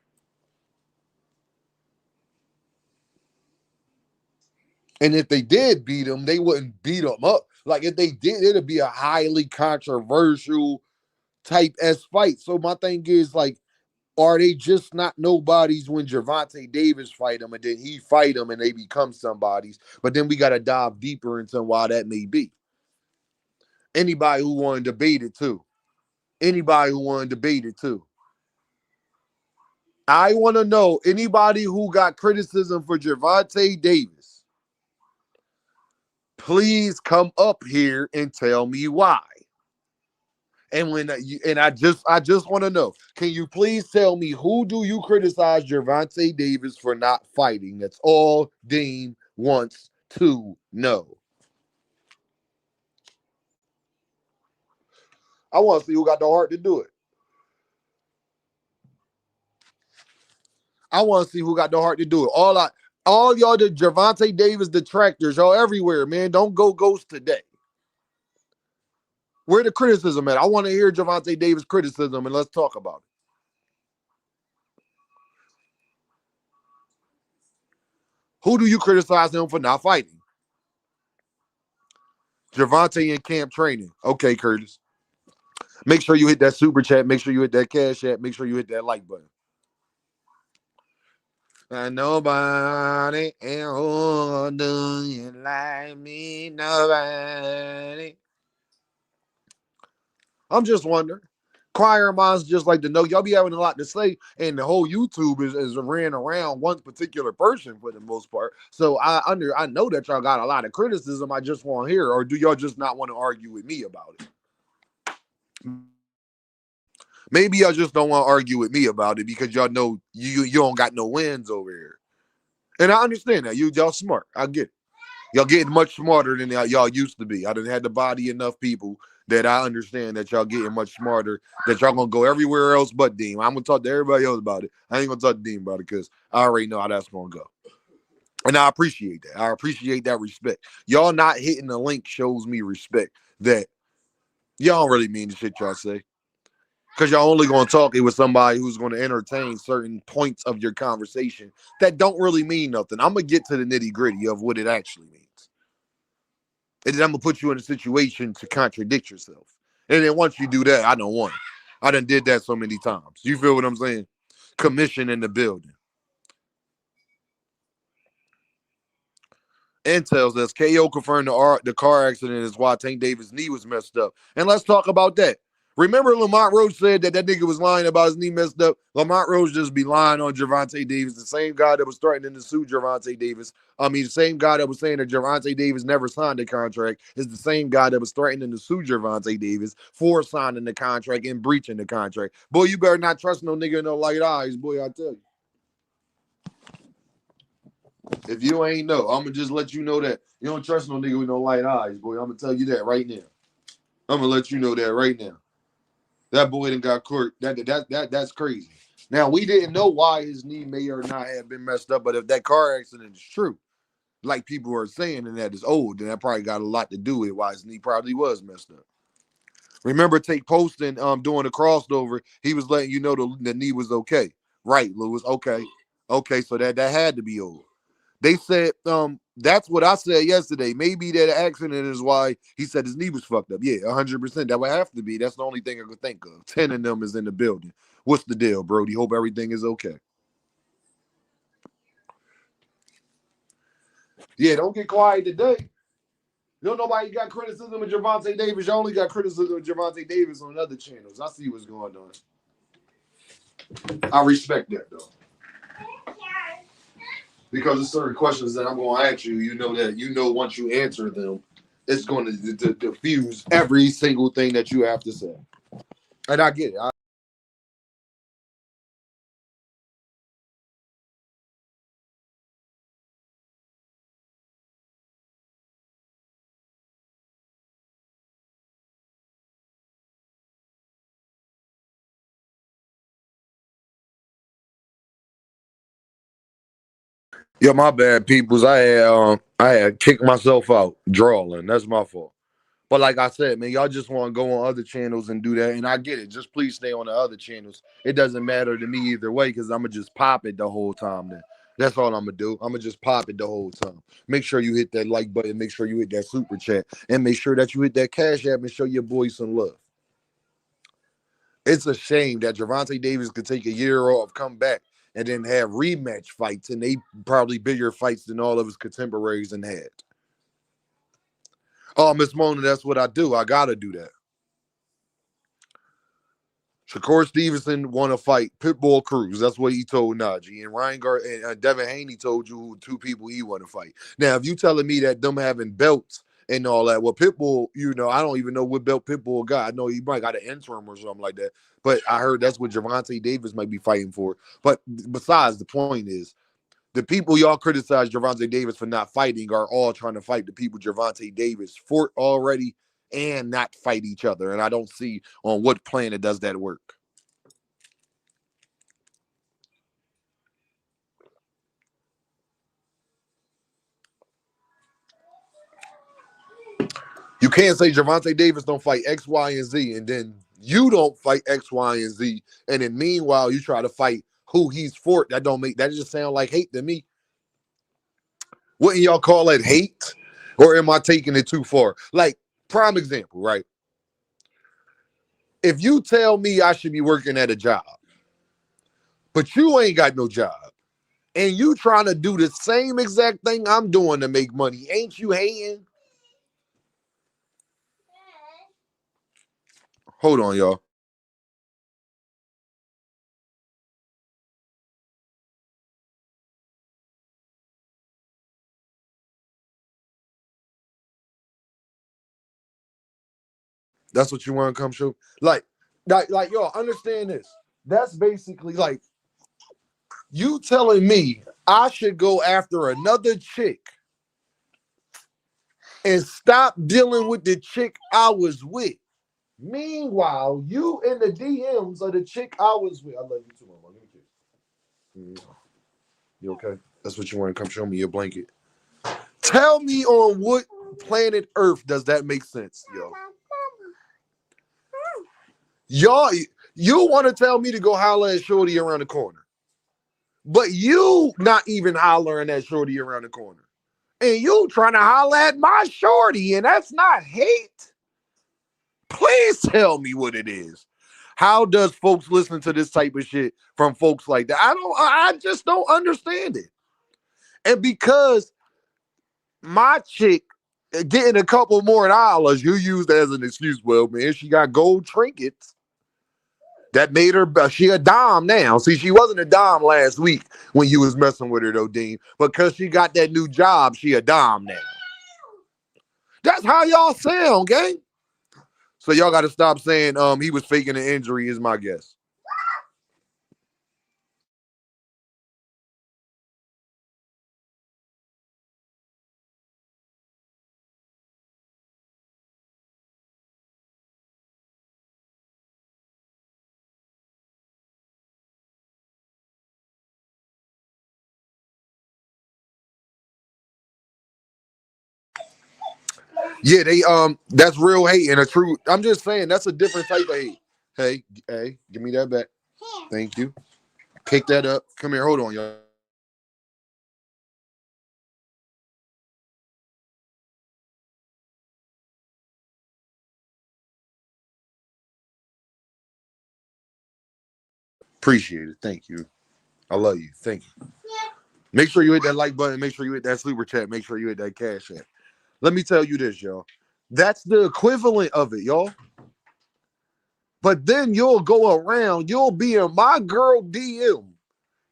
And if they did beat him, they wouldn't beat him up. Like if they did, it'd be a highly controversial type S fight. So my thing is like, are they just not nobodies when Gervonta Davis fight them and then he fight them and they become somebodies? But then we got to dive deeper into why that may be. Anybody who want to debate it too. Anybody who want to debate it too. I want to know anybody who got criticism for Gervonta Davis. Please come up here and tell me why. And I just want to know, can you please tell me who do you criticize Gervonta Davis for not fighting? That's all Dean wants to know. I want to see who got the heart to do it. I want to see who got the heart to do it. All y'all the Gervonta Davis detractors, y'all everywhere, man. Don't go ghost today. Where the criticism at? I want to hear Gervonta Davis criticism and let's talk about it. Who do you criticize him for not fighting? Gervonta in camp training. Okay, Curtis. Make sure you hit that super chat. Make sure you hit that cash app. Make sure you hit that like button. And nobody else do you like me. Nobody. I'm just wondering. Choir minds just like to know. Y'all be having a lot to say, and the whole YouTube is ran around one particular person for the most part. So I know that y'all got a lot of criticism. I just want to hear, or do y'all just not want to argue with me about it? Maybe y'all just don't want to argue with me about it because y'all know you don't got no wins over here. And I understand that. Y'all smart. I get it. Y'all getting much smarter than y'all used to be. I done had to body enough people that I understand that y'all getting much smarter, that y'all gonna go everywhere else but Dean. I'm gonna talk to everybody else about it. I ain't gonna talk to Dean about it because I already know how that's gonna go. And I appreciate that. I appreciate that respect. Y'all not hitting the link shows me respect that y'all don't really mean the shit y'all say. Because y'all only going to talk it with somebody who's going to entertain certain points of your conversation that don't really mean nothing. I'm going to get to the nitty gritty of what it actually means. And then I'm going to put you in a situation to contradict yourself. And then once you do that, I don't want it. I done did that so many times. You feel what I'm saying? Commission in the building. Intel says KO confirmed the car accident is why Tank Davis' knee was messed up. And let's talk about that. Remember Lamont Roach said that nigga was lying about his knee messed up? Lamont Roach just be lying on Gervonta Davis, the same guy that was threatening to sue Gervonta Davis. The same guy that was saying that Gervonta Davis never signed the contract is the same guy that was threatening to sue Gervonta Davis for signing the contract and breaching the contract. Boy, you better not trust no nigga in no light eyes, boy, I tell you. If you ain't know, I'm going to just let you know that. You don't trust no nigga with no light eyes, boy. I'm going to tell you that right now. I'm going to let you know that right now. That boy done got court. That's crazy. Now, we didn't know why his knee may or not have been messed up, but if that car accident is true, like people are saying, and that is old, then that probably got a lot to do with why his knee probably was messed up. Remember Tate Poston doing the crossover, he was letting you know the knee was okay. Right, Lewis. Okay. Okay, so that had to be old. They said That's what I said yesterday. Maybe that accident is why he said his knee was fucked up. Yeah, 100%. That would have to be. That's the only thing I could think of. 10 of them is in the building. What's the deal, Brody? Hope everything is okay. Yeah, don't get quiet today. Nobody got criticism of Gervonta Davis. You only got criticism of Gervonta Davis on other channels. I see what's going on. I respect that, though. Because there's certain questions that I'm going to ask you, once you answer them, it's going to diffuse every single thing that you have to say. And I get it. Yeah, my bad, peoples. I had kicked myself out drawing. That's my fault. But like I said, man, y'all just want to go on other channels and do that, and I get it. Just please stay on the other channels. It doesn't matter to me either way because I'm gonna just pop it the whole time. Then that's all I'm gonna do. I'm gonna just pop it the whole time. Make sure you hit that like button. Make sure you hit that super chat, and make sure that you hit that cash app and show your boys some love. It's a shame that Gervonta Davis could take a year off, come back, and then have rematch fights, and they probably bigger fights than all of his contemporaries and had. Oh, Miss Mona, that's what I do. I gotta do that. Shakur Stevenson want to fight Pitbull Cruz. That's what he told Najee. And Ryan and Devin Haney told you who two people he want to fight. Now, if you telling me that them having belts and all that, well, Pitbull, I don't even know what belt Pitbull got. I know he might got an interim or something like that. But I heard that's what Gervonta Davis might be fighting for. But besides, the point is, the people y'all criticize Gervonta Davis for not fighting are all trying to fight the people Gervonta Davis fought already and not fight each other. And I don't see on what planet does that work. You can't say Gervonta Davis don't fight X, Y, and Z, and then you don't fight X, Y, and Z, and then meanwhile you try to fight who he's fought. That just sound like hate to me. Wouldn't y'all call it hate? Or am I taking it too far? Like, prime example, right? If you tell me I should be working at a job, but you ain't got no job, and you trying to do the same exact thing I'm doing to make money, ain't you hating? Hold on, y'all. That's what you want to come show? Like, y'all, understand this. That's basically like you telling me I should go after another chick and stop dealing with the chick I was with. Meanwhile, you in the DMs of the chick I was with. I love you too, mama. Let me kiss. You okay? That's what you want to come show me your blanket. Tell me on what planet Earth does that make sense, yo? Y'all, you want to tell me to go holler at Shorty around the corner, but you not even hollering at Shorty around the corner. And you trying to holler at my Shorty, and that's not hate? Please tell me what it is. How does folks listen to this type of shit from folks like that? I just don't understand it. And because my chick getting a couple more dollars, you used as an excuse, well, man, she got gold trinkets. That made her, she a dime now. See, she wasn't a dime last week when you was messing with her, though, Dean. Because she got that new job, she a dime now. That's how y'all sound, gang. So y'all got to stop saying he was faking an injury is my guess. Yeah, that's real hate and a true. I'm just saying that's a different type of hate. Hey, give me that back. Thank you. Pick that up. Come here, hold on, y'all. Appreciate it. Thank you. I love you. Thank you. Make sure you hit that like button. Make sure you hit that super chat. Make sure you hit that cash app. Let me tell you this, y'all. That's the equivalent of it, y'all. But then you'll go around, you'll be in my girl DM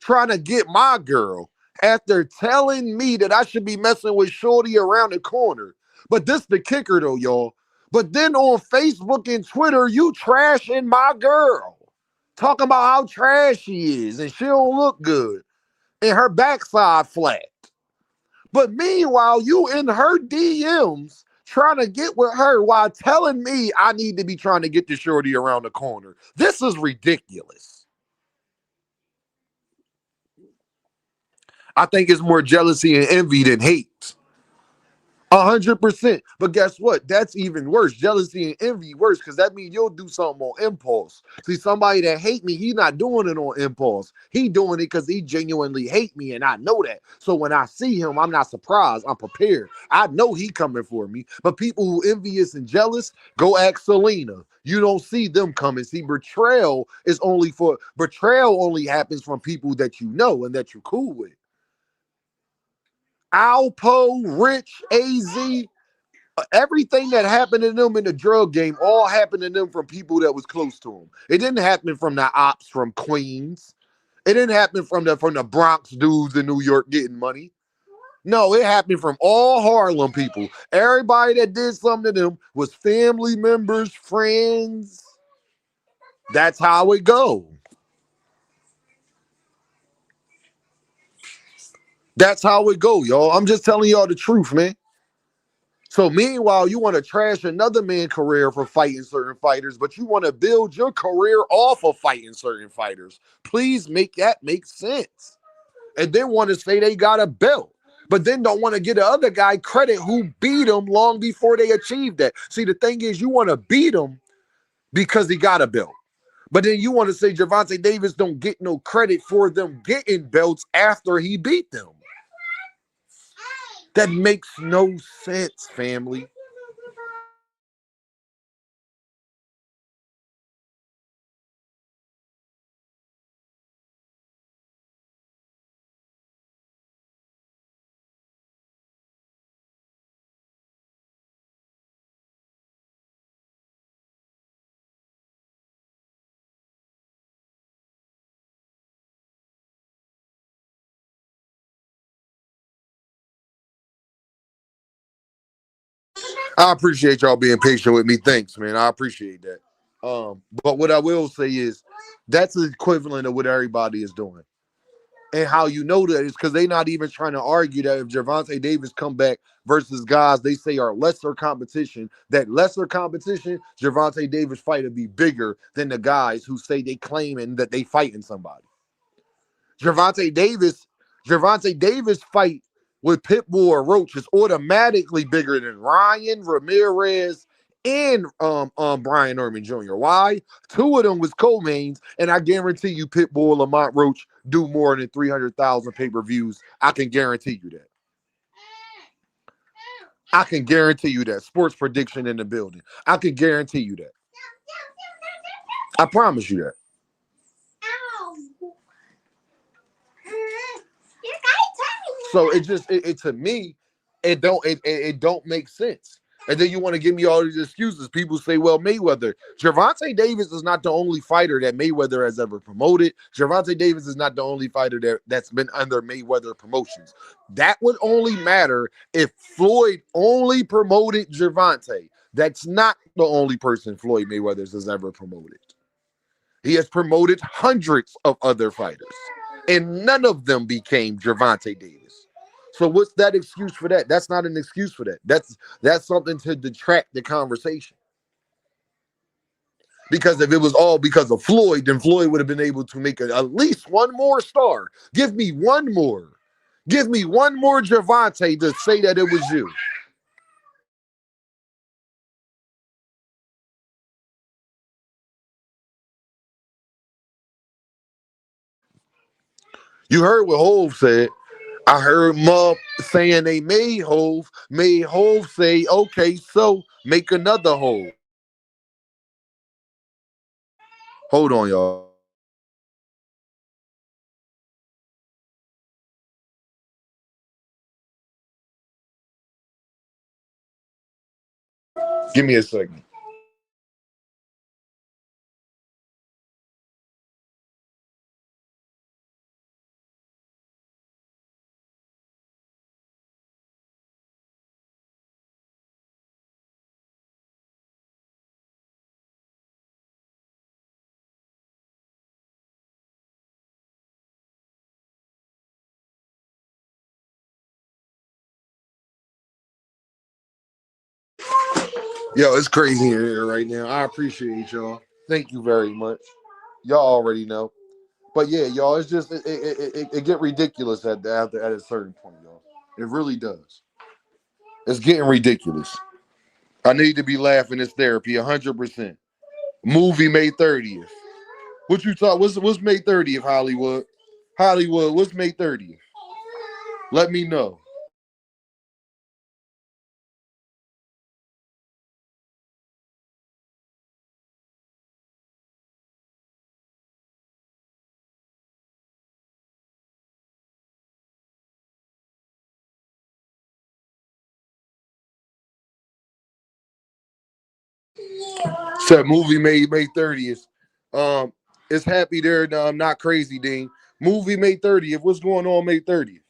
trying to get my girl after telling me that I should be messing with Shorty around the corner. But this the kicker though, y'all. But then on Facebook and Twitter, you trashing my girl. Talking about how trash she is and she don't look good. And her backside flat. But meanwhile, you in her DMs trying to get with her while telling me I need to be trying to get the Shorty around the corner. This is ridiculous. I think it's more jealousy and envy than hate. 100%. But guess what? That's even worse. Jealousy and envy worse because that means you'll do something on impulse. See, somebody that hate me, he not doing it on impulse. He doing it because he genuinely hate me, and I know that. So when I see him, I'm not surprised. I'm prepared. I know he coming for me. But people who envious and jealous, go ask Selena. You don't see them coming. See, betrayal only happens from people that you know and that you're cool with. Alpo, Rich, AZ, everything that happened to them in the drug game all happened to them from people that was close to them. It didn't happen from the ops from Queens. It didn't happen from the Bronx dudes in New York getting money. No, it happened from all Harlem people. Everybody that did something to them was family members, friends. That's how it go. That's how it go, y'all. I'm just telling y'all the truth, man. So meanwhile, you want to trash another man's career for fighting certain fighters, but you want to build your career off of fighting certain fighters. Please make that make sense. And then want to say they got a belt, but then don't want to give the other guy credit who beat him long before they achieved that. See, the thing is, you want to beat him because he got a belt. But then you want to say Gervonta Davis don't get no credit for them getting belts after he beat them. That makes no sense, family. I appreciate y'all being patient with me. Thanks, man. I appreciate that. But what I will say is that's the equivalent of what everybody is doing. And how you know that is because they're not even trying to argue that if Gervonta Davis come back versus guys they say are lesser competition, that lesser competition, Gervonta Davis fight will be bigger than the guys who say they claiming that they fighting somebody. Gervonta Davis fight with Pitbull or Roach is automatically bigger than Ryan Ramirez and Brian Norman Jr. Why? Two of them was co-mains, and I guarantee you Pitbull and Lamont Roach do more than 300,000 pay-per-views. I can guarantee you that. I can guarantee you that. Sports prediction in the building. I can guarantee you that. I promise you that. So it to me, it don't make sense. And then you want to give me all these excuses. People say, well, Mayweather. Gervonta Davis is not the only fighter that Mayweather has ever promoted. Gervonta Davis is not the only fighter that's been under Mayweather promotions. That would only matter if Floyd only promoted Gervonta. That's not the only person Floyd Mayweather has ever promoted. He has promoted hundreds of other fighters, and none of them became Gervonta Davis. So what's that excuse for that? That's not an excuse for that. That's something to detract the conversation. Because if it was all because of Floyd, then Floyd would have been able to make at least one more star. Give me one more. Give me one more Gervonta to say that it was you. You heard what Hove said. I heard Mub saying they made Hove say, okay, so make another Hove. Hold on, y'all. Give me a second. Yo, it's crazy in here right now. I appreciate y'all. Thank you very much. Y'all already know. But yeah, y'all, it's just it get ridiculous at a certain point, y'all. It really does. It's getting ridiculous. I need to be laughing. It's therapy, 100%. Movie May 30th. What you thought? What's May 30th, Hollywood? Hollywood, what's May 30th? Let me know. Said movie May 30th. Um, it's happy there. No, I'm not crazy, Dean. Movie May 30th. What's going on May 30th?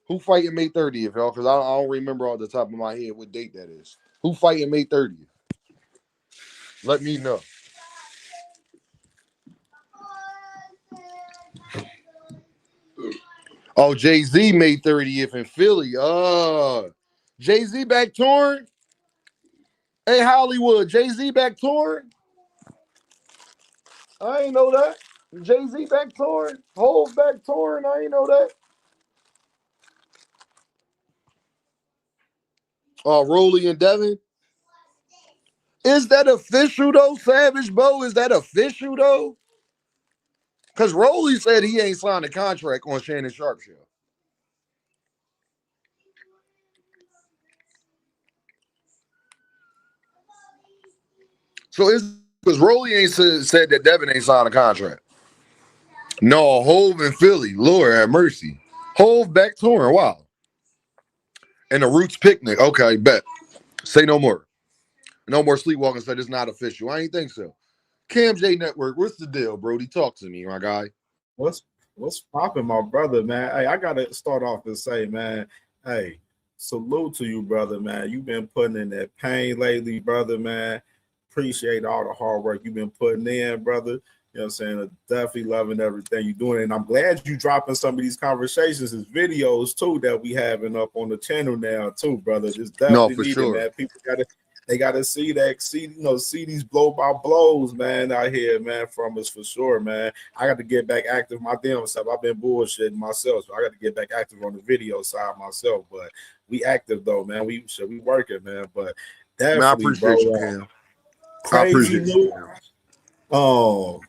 Who fighting May 30th, y'all? Because I don't remember off the top of my head what date that is. Who fighting May 30th? Let me know. Oh, Jay-Z May 30th in Philly. Jay-Z back touring? Hey, Hollywood, Jay-Z back touring? I ain't know that. Jay-Z back touring? Hov back touring? I ain't know that. Rolly and Devin? Is that official, though, Savage Bo? Is that official, though? Because Rolly said he ain't signed a contract on Shannon Sharp show. So it's because Rolly ain't said that Devin ain't signed a contract. No, Hove in Philly. Lord have mercy. Hove back touring. Wow. And the Roots picnic. Okay, bet. Say no more. No more sleepwalking. Said it's not official. I ain't think so. Cam J Network. What's the deal, Brody? Talk to me, my guy. What's popping, my brother, man? Hey, I gotta start off and say, man, hey, salute to you, brother, man. You've been putting in that pain lately, brother, man. Appreciate all the hard work you've been putting in, brother. You know what I'm saying? Definitely loving everything you're doing. And I'm glad you dropping some of these conversations as videos too that we having up on the channel now, too, brother. It's No, definitely for needed, sure. man. People gotta see these blow by blows, man, out here, man, from us for sure, man. I got to get back active my damn self. I've been bullshitting myself, so I got to get back active on the video side myself. But we active though, man. We working, man. But Man, I definitely, appreciate you, bro. Cam. I Crazy appreciate you, news. Cam.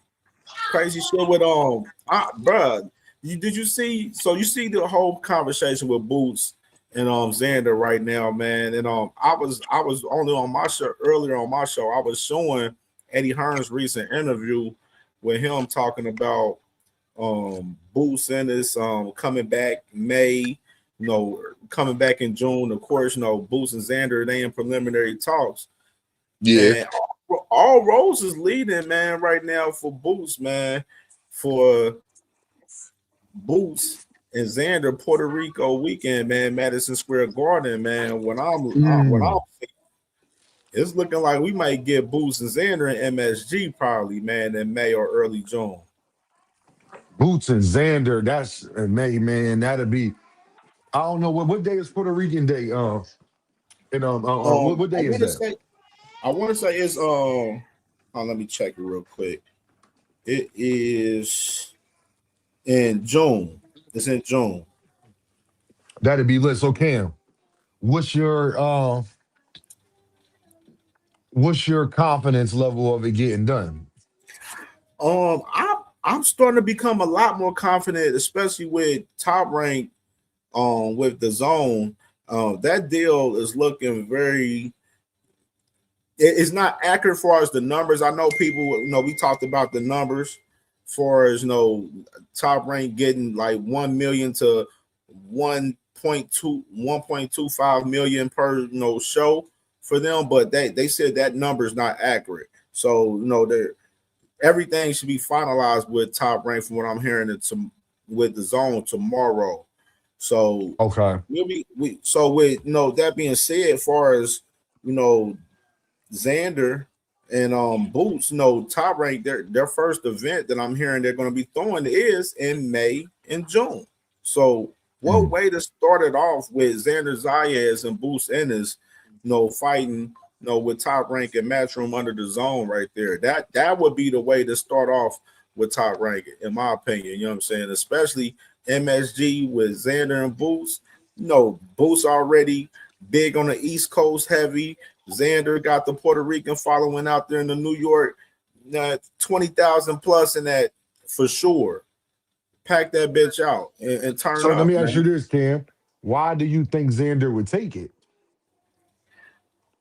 Crazy shit with bruh. Did you see? So you see the whole conversation with Boots and Xander right now, man. And I was only on my show earlier on my show. I was showing Eddie Hearn's recent interview with him talking about Boots and this coming back May, coming back in June. Of course, Boots and Xander, they in preliminary talks. Yeah. And all roads is leading, man, right now for Boots, man, for Boots and Xander Puerto Rico weekend, man, Madison Square Garden, man. It's looking like we might get Boots and Xander and MSG probably, man, in May or early June. Boots and Xander, that's May, man. That'd be. I don't know what day is Puerto Rican Day. And what I day is want to that? say, it's let me check it real quick. It is in June. It's in June. That'd be lit. So Cam, what's your confidence level of it getting done? I'm starting to become a lot more confident, especially with Top Rank, with the zone. That deal is looking very. It's not accurate as far as the numbers. I know people, we talked about the numbers, for as Top Rank getting like 1 million to 1.25 million per show for them, but they said that number is not accurate. So everything should be finalized with Top Rank from what I'm hearing with the zone tomorrow. So Okay. so with that being said, as far as Xander and Boots, Top Rank, their first event that I'm hearing they're going to be throwing is in May and June. So what way to start it off with Xander Zayas and Boots Ennis, fighting, with Top Rank and Matchroom under the zone right there. That would be the way to start off with Top Rank, in my opinion. You know what I'm saying? Especially MSG with Xander and Boots. Boots already big on the East Coast heavy. Xander got the Puerto Rican following out there in the New York, 20,000 plus in that for sure. Pack that bitch out and turn So up. let me ask you Man. this, Cam. Why do you think Xander would take it?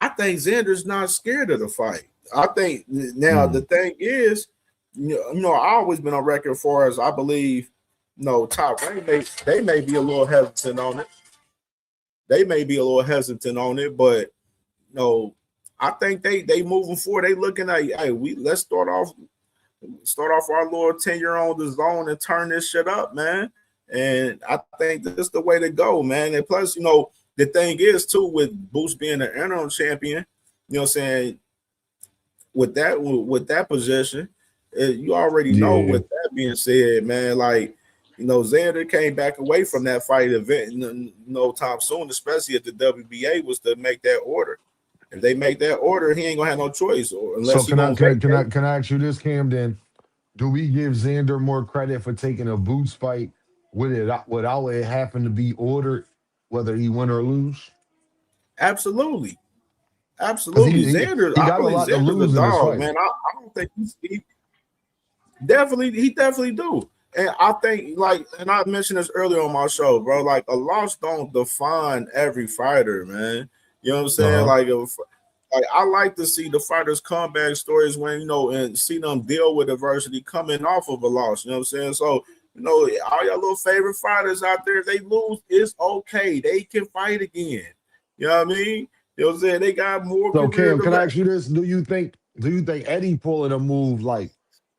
I think Xander's not scared of the fight. I think now the thing is, I always been on record for as I believe, Top Rank they may be a little hesitant on it. But I think they moving forward. They looking at, hey, let's start off our little 10-year on the zone and turn this shit up, man. And I think this is the way to go, man. And plus, the thing is too, with Boots being an interim champion, you know what I'm saying, with that position, you already know. With that being said, man, like, Xander came back away from that fight event no time soon, especially if the WBA was to make that order. If they make that order, he ain't gonna have no choice. Or unless Can I ask you this, Cam? Then, do we give Xander more credit for taking a Boots fight without it having to be ordered, whether he win or lose? Absolutely. He Xander, I got a believe lot to Xander's lose a in this dog, fight. man. I don't think he definitely do. And I think, and I mentioned this earlier on my show, bro, like a loss don't define every fighter, man. You know what I'm saying? Like I like to see the fighters' comeback stories when, and see them deal with adversity coming off of a loss. You know what I'm saying? So, all your little favorite fighters out there, they lose, it's okay. They can fight again. You know what I mean? You know what I'm saying? They got more So, career Cam, to can I let. ask you this? Do you think Eddie pulling a move like,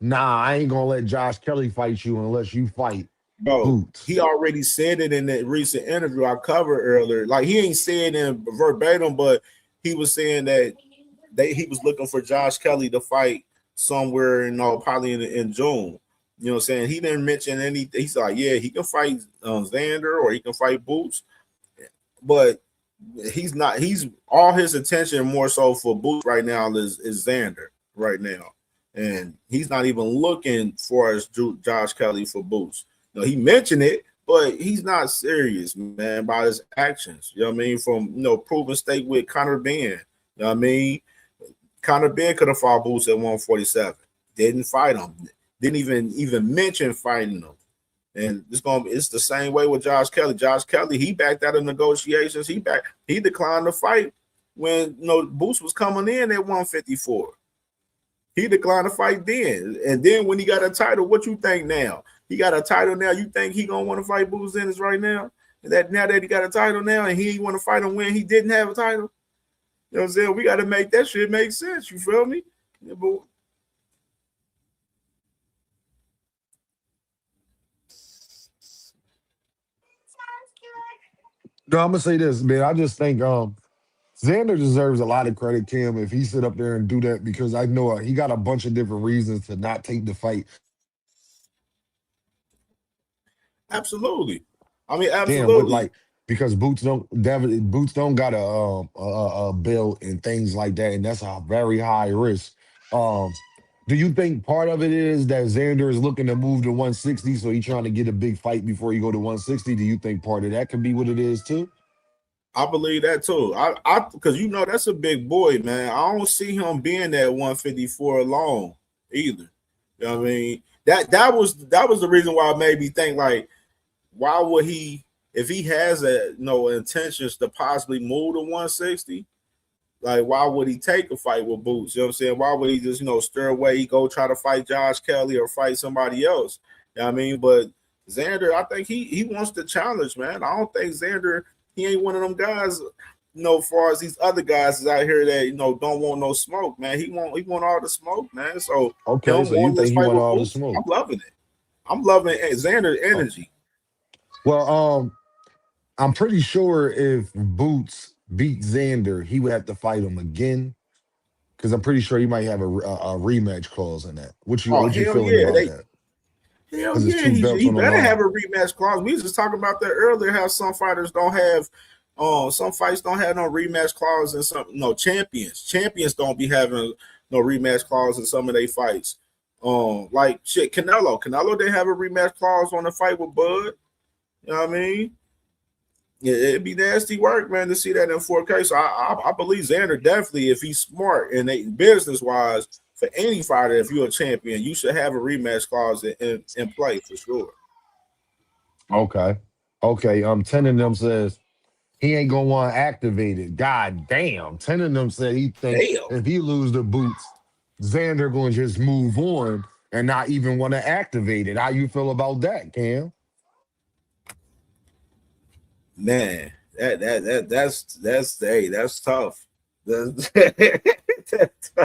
nah, I ain't gonna let Josh Kelly fight you unless you fight Bro, Boots? he already said it in that recent interview I covered earlier. Like, he ain't saying it verbatim, but he was saying that he was looking for Josh Kelly to fight somewhere, probably in June. You know what I'm saying? He didn't mention anything. He's like, yeah, he can fight Xander or he can fight Boots, but he's not. He's all his attention more so for Boots right now is Xander right now, and he's not even looking for as Josh Kelly for Boots. He mentioned it, but he's not serious, man, about his actions. You know what I mean? From proven state with Conor Benn. You know what I mean? Conor Benn could have fought Boots at 147. Didn't fight him. Didn't even mention fighting him. And it's the same way with Josh Kelly. Josh Kelly, he backed out of negotiations. He declined the fight when Boots was coming in at 154. He declined the fight then. And then when he got a title, what you think now? He got a title now. You think he gonna want to fight Boots Ennis right now? Now that he got a title now and he want to fight him when he didn't have a title? You know what I'm saying? We got to make that shit make sense. You feel me? Yeah, but No, I'm gonna say this, man. I just think Xander deserves a lot of credit, Cam, if he sit up there and do that, because I know he got a bunch of different reasons to not take the fight. absolutely. I mean, Damn, what absolutely. because Boots don't got a bill and things like that, and that's a very high risk. Um, do you think part of it is that Xander is looking to move to 160, so he's trying to get a big fight before he go to 160? Do you think part of that could be what it is too? I believe that too. I because that's a big boy, man. I don't see him being that 154 long either. You know what I mean? That was the reason why it made me think, like, why would he, if he has intentions to possibly move to 160, like, why would he take a fight with Boots? You know what I'm saying? Why would he just, stir away, he go try to fight Josh Kelly or fight somebody else? You know what I mean? But Xander, I think he wants to challenge, man. I don't think Xander, he ain't one of them guys. far as these other guys is out here that don't want no smoke, man. He want all the smoke, man. So Okay, him so you wanting this think he fight want with all the Boots, smoke? I'm loving it. I'm loving Xander's Oh, energy. well, I'm pretty sure if Boots beat Xander, he would have to fight him again because I'm pretty sure he might have a rematch clause in that. Oh What you hell feeling yeah, about that? hell Because it's yeah, two belts he on the better have line. a rematch clause. We was just talking about that earlier. How some fighters don't have, some fights don't have no rematch clause, and some champions don't be having no rematch clause in some of their fights. Like shit, Canelo didn't have a rematch clause on the fight with Bud. You know what I mean? Yeah, it'd be nasty work, man, to see that in 4K. So I believe Xander definitely, if he's smart and they business wise, for any fighter, if you're a champion, you should have a rematch clause in play for sure. Okay. Okay. 10 of them says he ain't gonna want to activate it. God damn. 10 of them said he think Damn, if he lose the boots, Xander gonna just move on and not even want to activate it. How you feel about that, Cam? man, that's tough. That's tough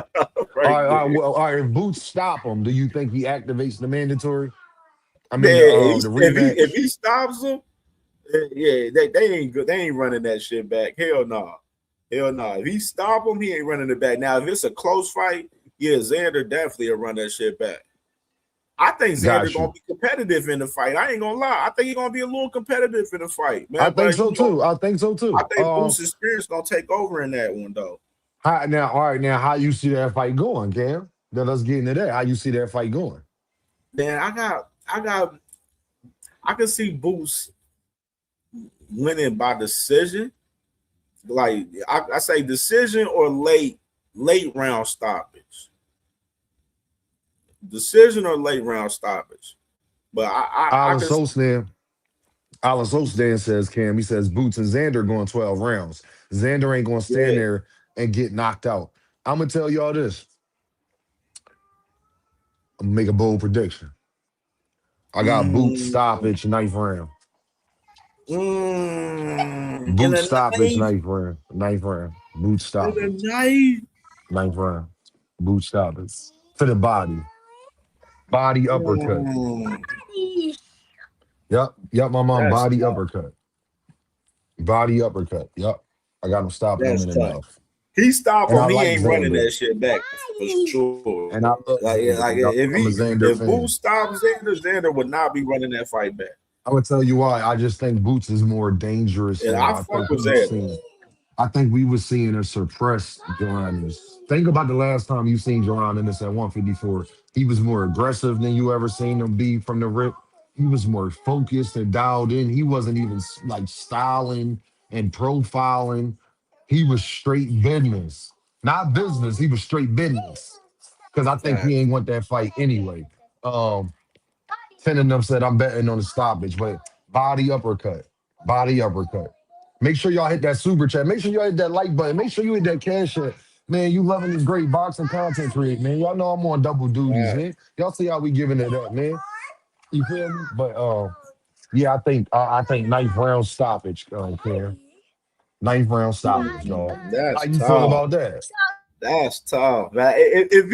All right right, all right, there. well, all right. If Boots stop him, do you think he activates the mandatory? I Man, mean the if rematch. he stops him, yeah, they ain't good. They ain't running that shit back. Hell no. Hell no. If he stop him, he ain't running it back. Now, if it's a close fight, yeah, Xander definitely will run that shit back. I think Xander Got gonna you. be competitive in the fight. I ain't gonna lie. I think he's gonna be a little competitive in the fight, I man. think But so too. I think so I too. think Boost experience gonna take over in that one though. All right, now how you see that fight going, Cam? Now let's get into that. How you see that fight going? Man, I can see Boost winning by decision. Like I say decision or late round stoppage. Decision or late round stoppage. But I Alan can Sosnan, Alan Sosnan says, Cam, he says Boots and Xander going 12 rounds. Xander ain't gonna stand yeah. there and get knocked out. I'm gonna tell y'all this. I'm gonna make a bold prediction. I got Boots Mm, stoppage ninth round. in Boots the stoppage night, ninth round. Ninth round. Boots in the stoppage. night. Ninth round. Boots stoppage. To the body. Body uppercut. Mm, Yep. Yep, my mom. that's Body tough. uppercut. Body uppercut. Yep. I got him stopping him That's in the tough. mouth. He stop And I him, he like ain't running Xander. that shit back for sure. And I love Xander. Like Yep. I'm a Xander if Boo fan. stops Xander would not be running that fight back. I'm gonna tell you why. I just think Boots is more dangerous And now. I fuck with Xander. I think we were seeing a suppressed Duran. Think about the last time you seen Duran in this at 154. He was more aggressive than you ever seen him be from the rip. He was more focused and dialed in. He wasn't even like styling and profiling. He was straight business, not business. He was straight business because I think he Facts. ain't want that fight anyway. Um, 10 of them said I'm betting on the stoppage, but body uppercut, body uppercut. Make sure y'all hit that super chat. Make sure y'all hit that like button. Make sure you hit that cash app. Man, you loving this great boxing content create, man. Y'all know I'm on double duties, Facts. man. Y'all see how we giving it up, man. You feel me? But yeah, I think ninth round stoppage, Cam. Ninth round stoppage, dog. How That's you feel tough. about that? That's tough, man. If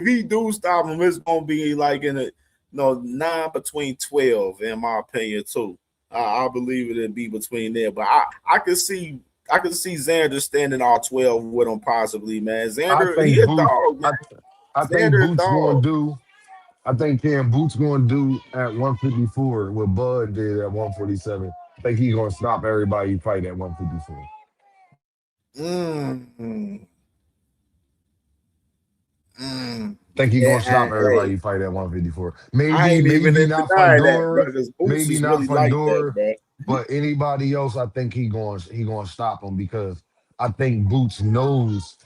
he do stop him, it's gonna be like in a nine between 12, in my opinion, too. I believe it'd be between there. But I could see Xander standing all 12 with him possibly, man. I Xander, he think a Boots. dog, man. I think Xander a Boots going dog. to do. I think Cam Boots going to do at 154 what Bud did at 147. I think he's going to stop everybody he fight at 154. Mm, I think he's going to stop yeah, everybody he hey, fight at 154. I ain't even Maybe in not denying that, bro, Fundora, because Boots maybe is not really like that, Fundora, bro. but anybody else, I think he going to stop him because I think Boots knows.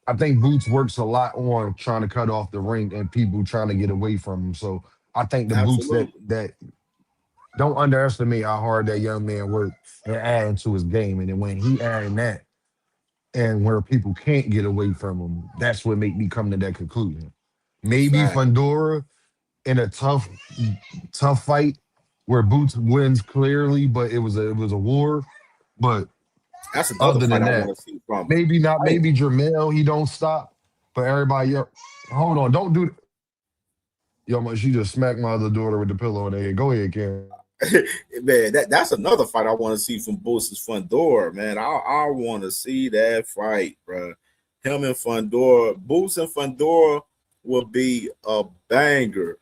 I think Boots works a lot on trying to cut off the ring and people trying to get away from him. So I think the Boots Absolutely. that don't underestimate how hard that young man worked and adding to his game. And then when he adding that and where people can't get away from him, that's what made me come to that conclusion. Maybe Fact. Fundora in a tough fight where Boots wins clearly, but it was a war. But That's another Other fight than I that, want to see from him. maybe not. Hey, Maybe Jermel, he don't stop, but everybody else. Hold on, don't do. Yo, she just smacked my other daughter with the pillow in the head. Go ahead, Cam. man, that's another fight I want to see from Boots is Fundora, man. I want to see that fight, bro. Him and Fundora, Boots and Fundora will be a banger.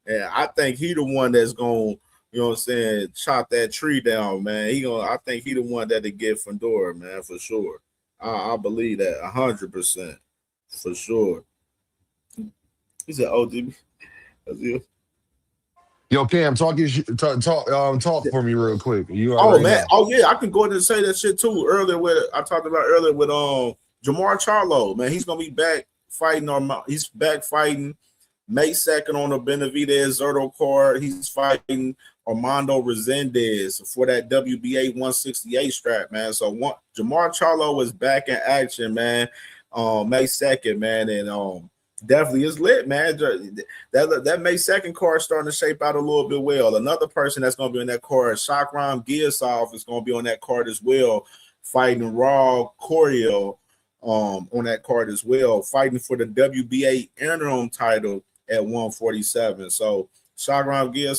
And I think he the one that's going, you know what I'm saying, chop that tree down, man. I think he the one that'll get Fundora, man, for sure. I believe that 100% for sure. He said, "Oh, DB, that's it." Yo, Cam, talk for me real quick. You Oh already man, know. oh yeah, I can go ahead and say that shit too. I talked about earlier with Jamar Charlo, man. He's gonna be back fighting he's back fighting May 2nd on the Benavidez Zerto card. He's fighting Armando Resendez for that WBA 168 strap, man. So Jamar Charlo is back in action, man. May 2nd, man, and definitely is lit, man. That May 2nd card starting to shape out a little bit well. Another person that's going to be on that card, Shakur Devin, is going to be on that card as well, fighting Raw Coriel on that card as well, fighting for the WBA interim title at 147. So Shakur Devin,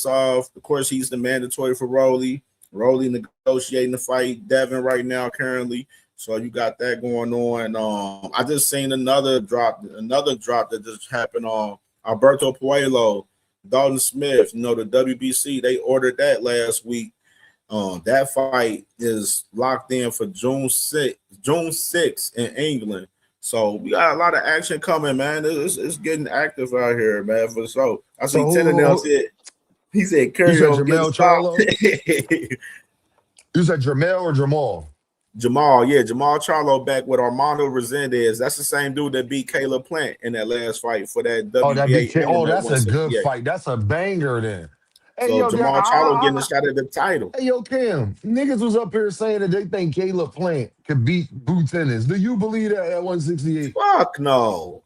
of course, he's the mandatory for Rolly. Rolly negotiating the fight Devin right now currently. So you got that going on. I just seen another drop that just happened on Alberto Puello, Dalton Smith. You know, the WBC, they ordered that last week. That fight is locked in for June 6th in England. So we got a lot of action coming, man. It's getting active out here, man. For so I see Tennant said he said You carry said on getting Jermel stopped. Charlo? You said Jermel or Jamal? Jamal Charlo back with Armando Resendez. That's the same dude that beat Caleb Plant in that last fight for that WBA interim at That's a good 168. fight. That's a banger then. Hey, So yo, Jamal Charlo getting a shot at the title. hey, yo, Cam. Niggas was up here saying that they think Caleb Plant could beat Boots Ennis. Do you believe that at 168? Fuck no.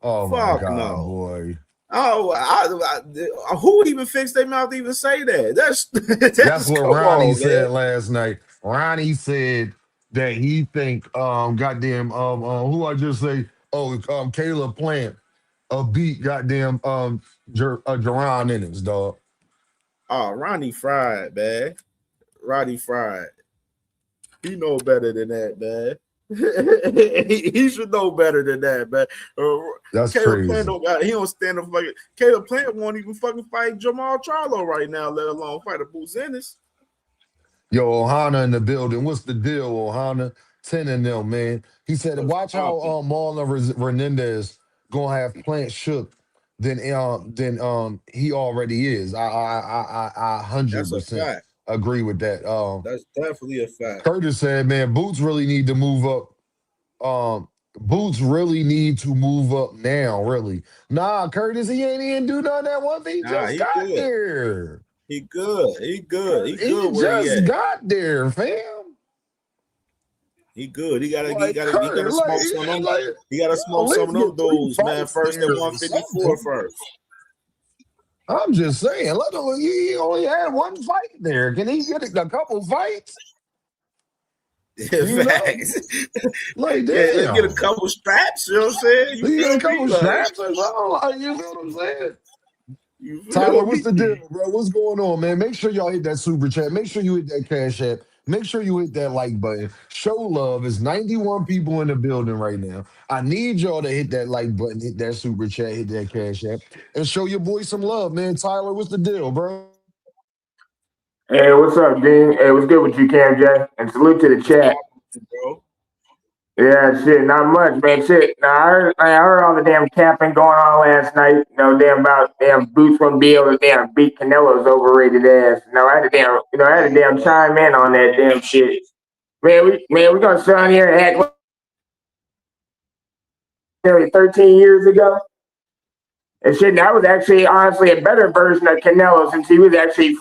Oh, my Fuck God, no. boy. Who would even fix their mouth to even say that? That's what Come Ronnie on, said man. last night. Ronnie said that he think goddamn who I just say Caleb Plant beat goddamn Jerron Ennis, dog. Oh, Ronnie Fried, man. Ronnie Fried. He know better than that, man. He should know better than that, man. That's Caleb Plant crazy. he don't stand up like Caleb Plant won't even fucking fight Jamal Charlo right now, let alone fight a Boots Ennis. Yo, Ohana in the building. What's the deal, Ohana? 10 and them, man. He said, What's watch how popping? Marlon Renendez gonna have Plant shook than he already is. I That's a 100% fact. agree with that. That's definitely a fact. Curtis said, man, Boots really need to move up. Boots really need to move up now, really. Nah, Curtis, he ain't even do none of that one thing. He Nah, just he got good. there. He good. He good. He He good where he just at. got there, fam. He good. He gotta Like Curtis, smoke some of them. He gotta yo, smoke some let's of them get 3 dudes, man. fights First at there or 154 something. first. I'm just saying, let him. He only had 1 fight there. Can he get a couple fights? You know, Facts. like Yeah, let's get a damn. couple straps, you know what I'm saying? You He get a feel couple me? Like, snaps or something. Like, you feel what I'm saying? you Tyler, feel what's the me? deal, bro? What's going on, man? Make sure y'all hit that super chat. Make sure you hit that cash app. Make sure you hit that like button. Show love. It's 91 people in the building right now. I need y'all to hit that like button, hit that super chat, hit that cash app, and show your boy some love, man. Tyler, what's the deal, bro? Hey, what's up, Dean? Hey, what's good with you, Cam J? And salute to the What's chat. poppin', bro? Yeah, shit, not much, man. Shit. Now, I heard all the damn capping going on last night. Damn about damn Boots gonna be able to damn beat Canelo's overrated ass. I had to damn Bro. chime in on that damn shit. We gonna sit on here and act like nearly 13 years ago. And shit, that was actually honestly a better version of Canelo since he was actually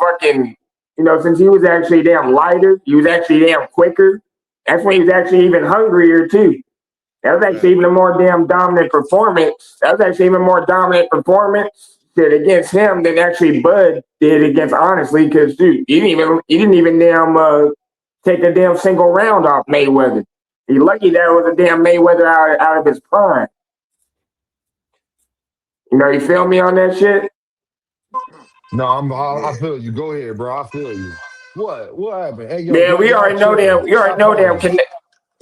since he was actually damn lighter, he was actually damn quicker. That's when he was actually even hungrier too. That was actually even a more damn dominant performance. That was actually even more dominant performance shit against him than actually Bud did against honestly, because dude, he didn't even damn take a damn single round off Mayweather. He lucky that was a damn Mayweather out of his prime. You know, you feel me on that shit? No, I Yeah. feel you. Go ahead, bro. I feel you. What happened? Hey, yo, Man, we y'all already know tripping. damn. We already Stop know damn. calling.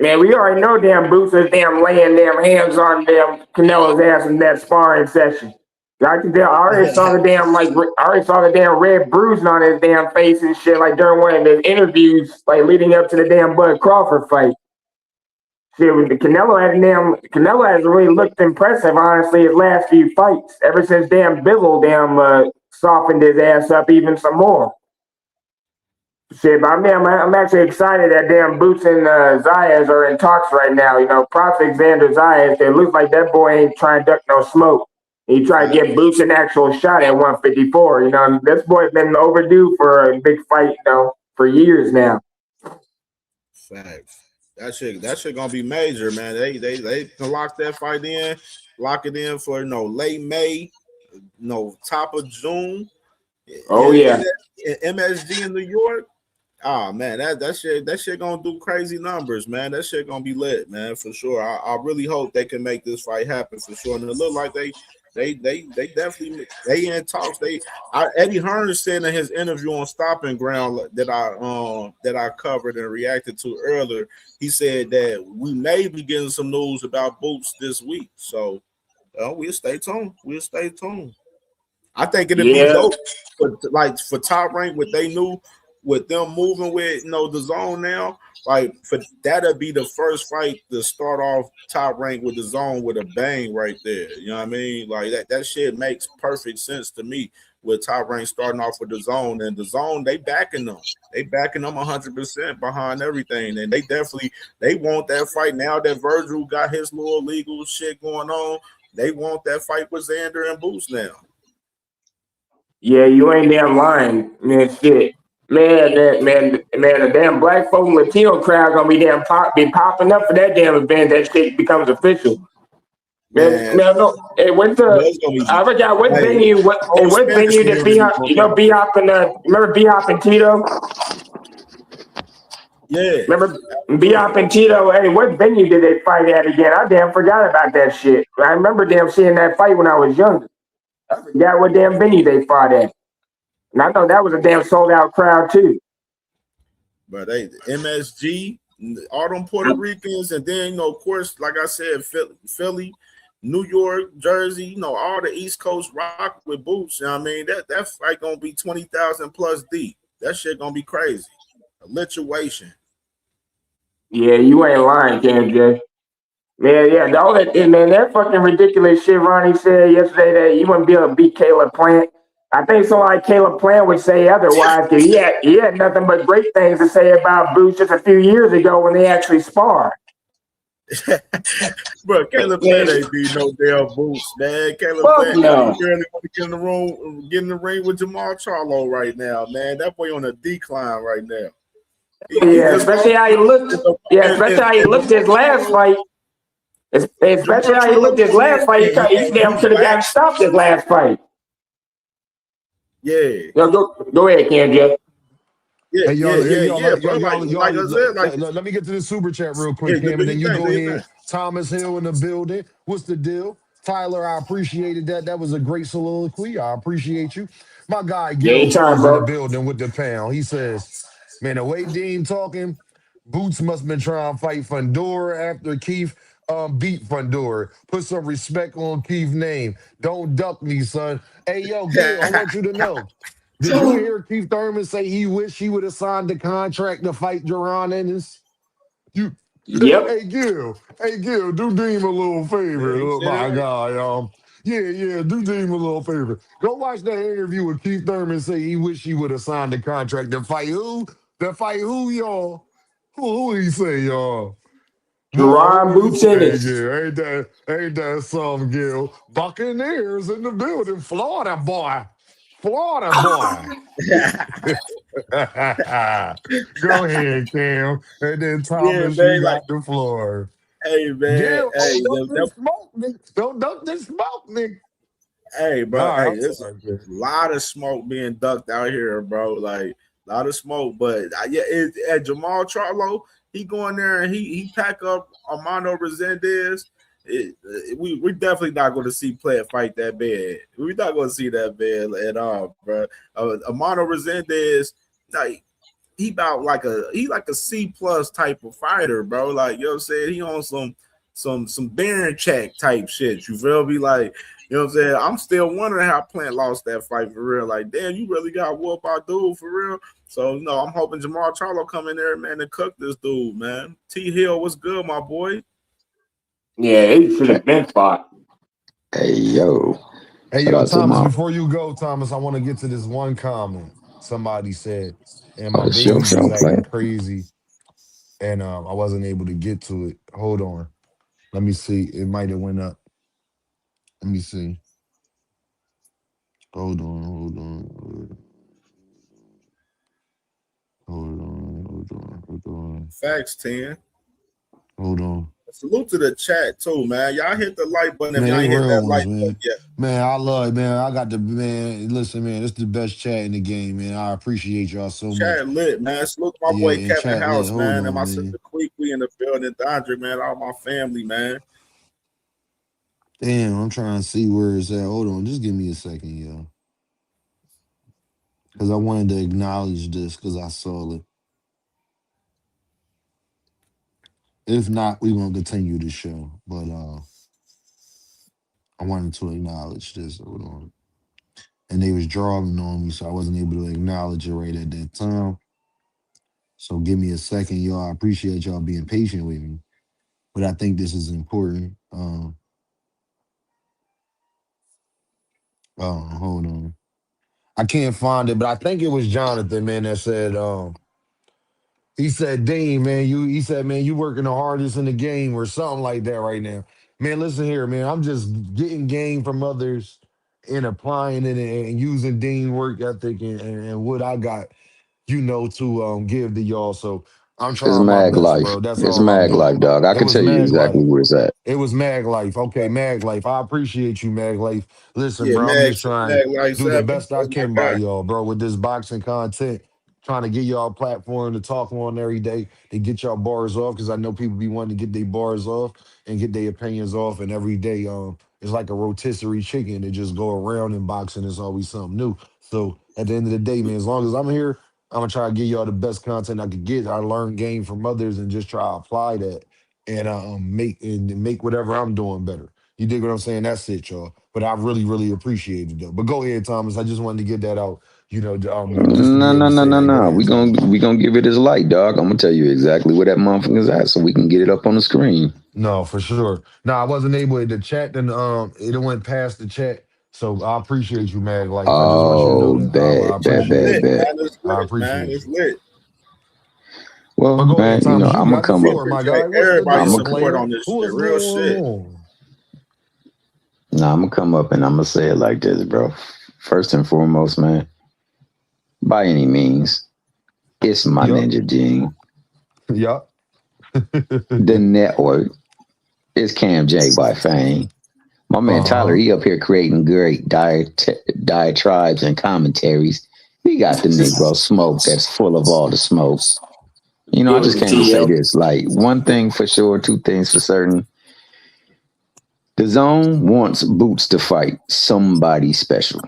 Man, we already know damn Boots is damn laying damn hands on damn Canelo's ass in that sparring session. I can tell. I already saw the damn I already saw the damn red bruising on his damn face and shit. Like during one of his interviews, like leading up to the damn Bud Crawford fight. Shit, with the Canelo hasn't really looked impressive, honestly, his last few fights. Ever since damn Bizzle softened his ass up even some more. Shit, but I'm actually excited that damn Boots and Zayas are in talks right now. You know, props to Xander Zayas. It looks like that boy ain't trying to duck no smoke. He tried to get Boots an actual shot at 154. You know, this boy's been overdue for a big fight, you know, for years now. Facts. That shit gonna be major, man. They can lock that fight in, lock it in for late May, top of June. Oh yeah. In MSG in New York. Oh man, that shit gonna do crazy numbers, man. That shit gonna be lit, man, for sure. I really hope they can make this fight happen for sure. And it look like they definitely in talks. Eddie Hearn said in his interview on Stopping Ground that I covered and reacted to earlier. He said that we may be getting some news about Boots this week. So we'll stay tuned. I think it'd be dope for Top Rank what they knew with them moving with the zone now. Like for that'd be the first fight to start off Top Rank with the zone with a bang right there. You know what I mean? Like that shit makes perfect sense to me with Top Rank starting off with the zone, and the zone they backing them 100% behind everything, and they want that fight now that Virgil got his little legal shit going on. They want that fight with Xander and Boots now. Yeah, you ain't damn lying, man. Shit. Man, the damn black folk and Latino crowd gonna be popping up for that damn event. That shit becomes official. Man, no. Hey, I forgot what venue. What venue did B-Hop and remember B-Hop and Tito? Yeah. Remember B-Hop and Tito? Hey, what venue did they fight at again? I damn forgot about that shit. I remember damn seeing that fight when I was younger. I forgot what damn venue they fought at. And I know that was a damn sold out crowd too. But hey, MSG, all them Puerto Ricans, and then of course, like I said, Philly, New York, Jersey, all the East Coast rock with Boots. You know what I mean? That fight gonna be 20,000 plus deep. That shit gonna be crazy. A lituation. Yeah, you ain't lying, KJ. Man, yeah, that fucking ridiculous shit Ronnie said yesterday that you wouldn't be able to beat Caleb Plant. I think someone like Caleb Plant would say otherwise because he had nothing but great things to say about Boots just a few years ago when they actually sparred. Bro, Caleb Plant ain't beat no damn Boots, man. Caleb Plant barely want to get in the ring with Jamal Charlo right now, man. That boy on a decline right now. Especially how he looked. Yeah, especially how he looked his last fight. Especially how he looked his last fight. He damn could have gotten stopped his last fight. Yeah. Go ahead, Ken. Let me get to the super chat real quick, Cam, and then you go ahead. Thomas Hill in the building. What's the deal? Tyler, I appreciated that. That was a great soliloquy. I appreciate you. My guy Gil is in the building with the pound. He says, man, the way Dean talking, Boots must have been trying to fight Fundora after Keith beat Fundora. Put some respect on Keith's name. Don't duck me, son. Hey, yo, Gil, I want you to know. Did you hear Keith Thurman say he wished he would have signed the contract to fight Gervonta Ennis? Yep. Hey, Gil, do Dean a little favor. My God, Yeah, do Dean a little favor. Go watch that interview with Keith Thurman say he wished he would have signed the contract to fight who? To fight who, y'all? Who he say, y'all? Gerard Boots Ennis. Ain't that something, Gil? Buccaneers in the building. Florida boy. Go ahead, Cam. And then Thomas, you got the floor. Hey, man. Gil, don't duck this smoke, nigga. Hey, bro. There's a lot of smoke being ducked out here, bro. Like A lot of smoke. But at Jamal Charlo, he go in there and he pack up Armando Resendez. We're definitely not going to see Player fight that bad. We're not going to see that bad at all, bro. Armando Resendez, like he like a C+ type of fighter, bro. Like, you know what I'm saying? He on some Baron check type shit. You feel me? Like, you know what I'm saying? I'm still wondering how Plant lost that fight for real. Like, damn, you really got whooped by dude for real. So, you know, I'm hoping Jamal Charlo come in there, man, and cook this dude, man. T Hill, what's good, my boy? Yeah, he should have been fought. Hey yo, Hey, shout yo, out to Thomas, my before you go, Thomas, I want to get to this one comment somebody said, and my oh, baby was show acting play. crazy, and I wasn't able to get to it. Hold on. Let me see. It might have went up. Let me see. Hold on, hold on. Hold on, hold on, hold on. Facts, 10. Hold on. Salute to the chat, too, man. Y'all hit the like button if Man, y'all they ain't hit real that ones, like button man. yet. Man, I love it, man. I got the man. Listen, man, it's the best chat in the game, man. I appreciate y'all so much. Chat lit, man. Salute to my Yeah, boy and Kevin chat lit. House, Hold man, and my on, sister man. Queequeg in the building, Dondre, man, all my family, man. Damn, I'm trying to see where it's at. Hold on, just give me a second, yo. Because I wanted to acknowledge this because I saw it. If not, we gonna continue the show. But I wanted to acknowledge this. Hold on. And they was drawing on me, so I wasn't able to acknowledge it right at that time. So give me a second, y'all. I appreciate y'all being patient with me. But I think this is important. Hold on. I can't find it, but I think it was Jonathan, man, that said, he said, Dean, man, he said, man, you working the hardest in the game or something like that right now. Man, listen here, man. I'm just getting game from others and applying it and using Dean work ethic and what I got, to give to y'all. So I'm It's trying my mag best, life. bro. That's It's all I'm mag doing. life, dog. I It can was tell you Mag exactly Life. where it's at. It was Mag Life. Okay, Mag Life. I appreciate you, Mag Life. Listen, Yeah, bro, I'm just trying to Mag like do the 7. best I That's my can by guy. y'all, bro, with this boxing content. Trying to get y'all a platform to talk on every day to get y'all bars off because I know people be wanting to get their bars off and get their opinions off. And every day, it's like a rotisserie chicken that just go around in boxing. It's always something new. So at the end of the day, man, as long as I'm here, I'm gonna try to give y'all the best content I could get. I learn game from others and just try to apply that and make whatever I'm doing better. You dig what I'm saying? That's it, y'all. But I really, really appreciate it though. But go ahead, Thomas. I just wanted to get that out. Just to No, be able no, to no, say no, that. Go no. ahead, Thomas. We gonna give it his light, dog. I'm gonna tell you exactly where that motherfucker is at, so we can get it up on the screen. No, for sure. No, I wasn't able to chat, and it went past the chat. So I appreciate you, Mag Life. I just want you to know Oh, that I bad, appreciate bad, you. Lit, bad. man. It's I lit, man. appreciate It's you. lit. Well, But go ahead, man, Thomas. You I'm gonna got the come We up. floor, my appreciate guy. What's the everybody's I'm deal, gonna, support player? on this shit. What's Real going shit. on? nah, I'm gonna come up and I'm gonna say it like this, bro. First and foremost, man, by any means, it's my Yup. ninja gene. Yup. The network is Cam J by Fame. My man Tyler, Uh-huh. he up here creating great diatribes and commentaries. We got the Negro smoke that's full of all the smoke. I Get with just the came to say TL. this. Like, one thing for sure, two things for certain. The zone wants Boots to fight somebody special.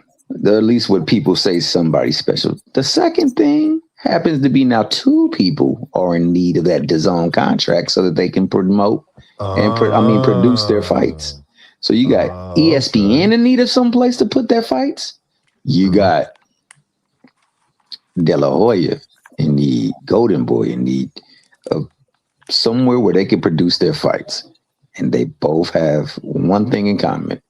At least what people say, somebody special. The second thing happens to be now two people are in need of that DAZN contract so that they can promote and produce their fights. So you got Okay. ESPN in need of some place to put their fights. You Mhm. got De La Hoya in need, Golden Boy in need of somewhere where they can produce their fights. And they both have one thing in common.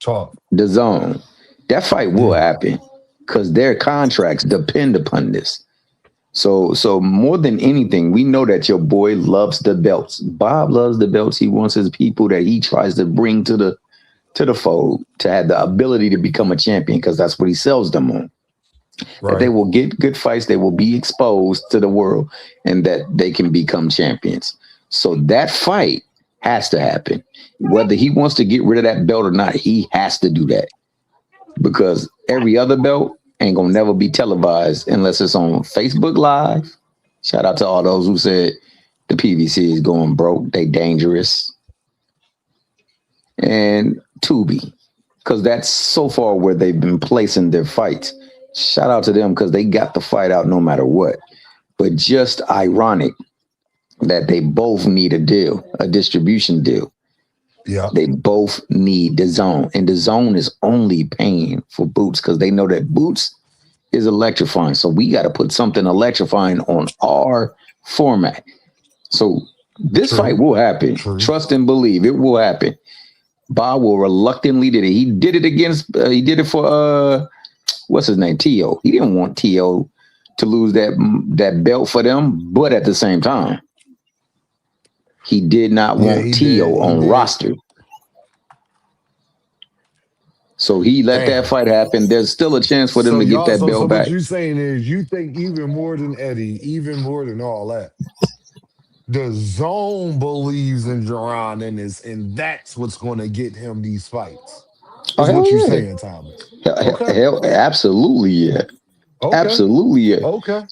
Talk. The zone. That fight will Yeah. happen because their contracts depend upon this. So more than anything, we know that your boy loves the belts. Bob loves the belts. He wants his people that he tries to bring to the fold to have the ability to become a champion because that's what he sells them on. That they Right. will get good fights, they will be exposed to the world, and that they can become champions. So that fight has to happen. Whether he wants to get rid of that belt or not, he has to do that because every other belt ain't gonna never be televised unless it's on Facebook Live. Shout out to all those who said the PVC is going broke. They dangerous. And Tubi, because that's so far where they've been placing their fights. Shout out to them because they got the fight out no matter what. But just ironic that they both need a deal, a distribution deal. Yeah. They both need DAZN, and DAZN is only paying for Boots because they know that Boots is electrifying. So we got to put something electrifying on our format. So this fight will happen. Trust and believe it will happen. Bob will reluctantly did it. He did it against. He did it for what's his name? T.O. He didn't want T.O. to lose that belt for them, but at the same time, he did not want T.O. on roster. So he let that fight happen. There's still a chance for them to get that belt back. What you're saying is you think even more than Eddie, even more than all that, the zone believes in Jerron Ennis, and that's what's going to get him these fights. Is what you're saying, Thomas. Hell, absolutely, yeah. Okay. Absolutely, yeah. Okay.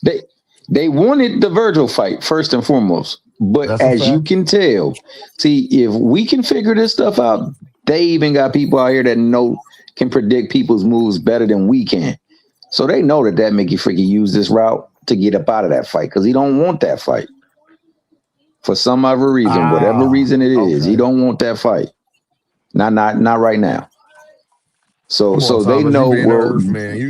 They wanted the Virgil fight first and foremost. But as you can tell, see, if we can figure this stuff out, they even got people out here that can predict people's moves better than we can. So they know that Mickey freaking used this route to get up out of that fight because he don't want that fight. For some other reason, whatever reason it is, he don't want that fight. Not right now. So they know you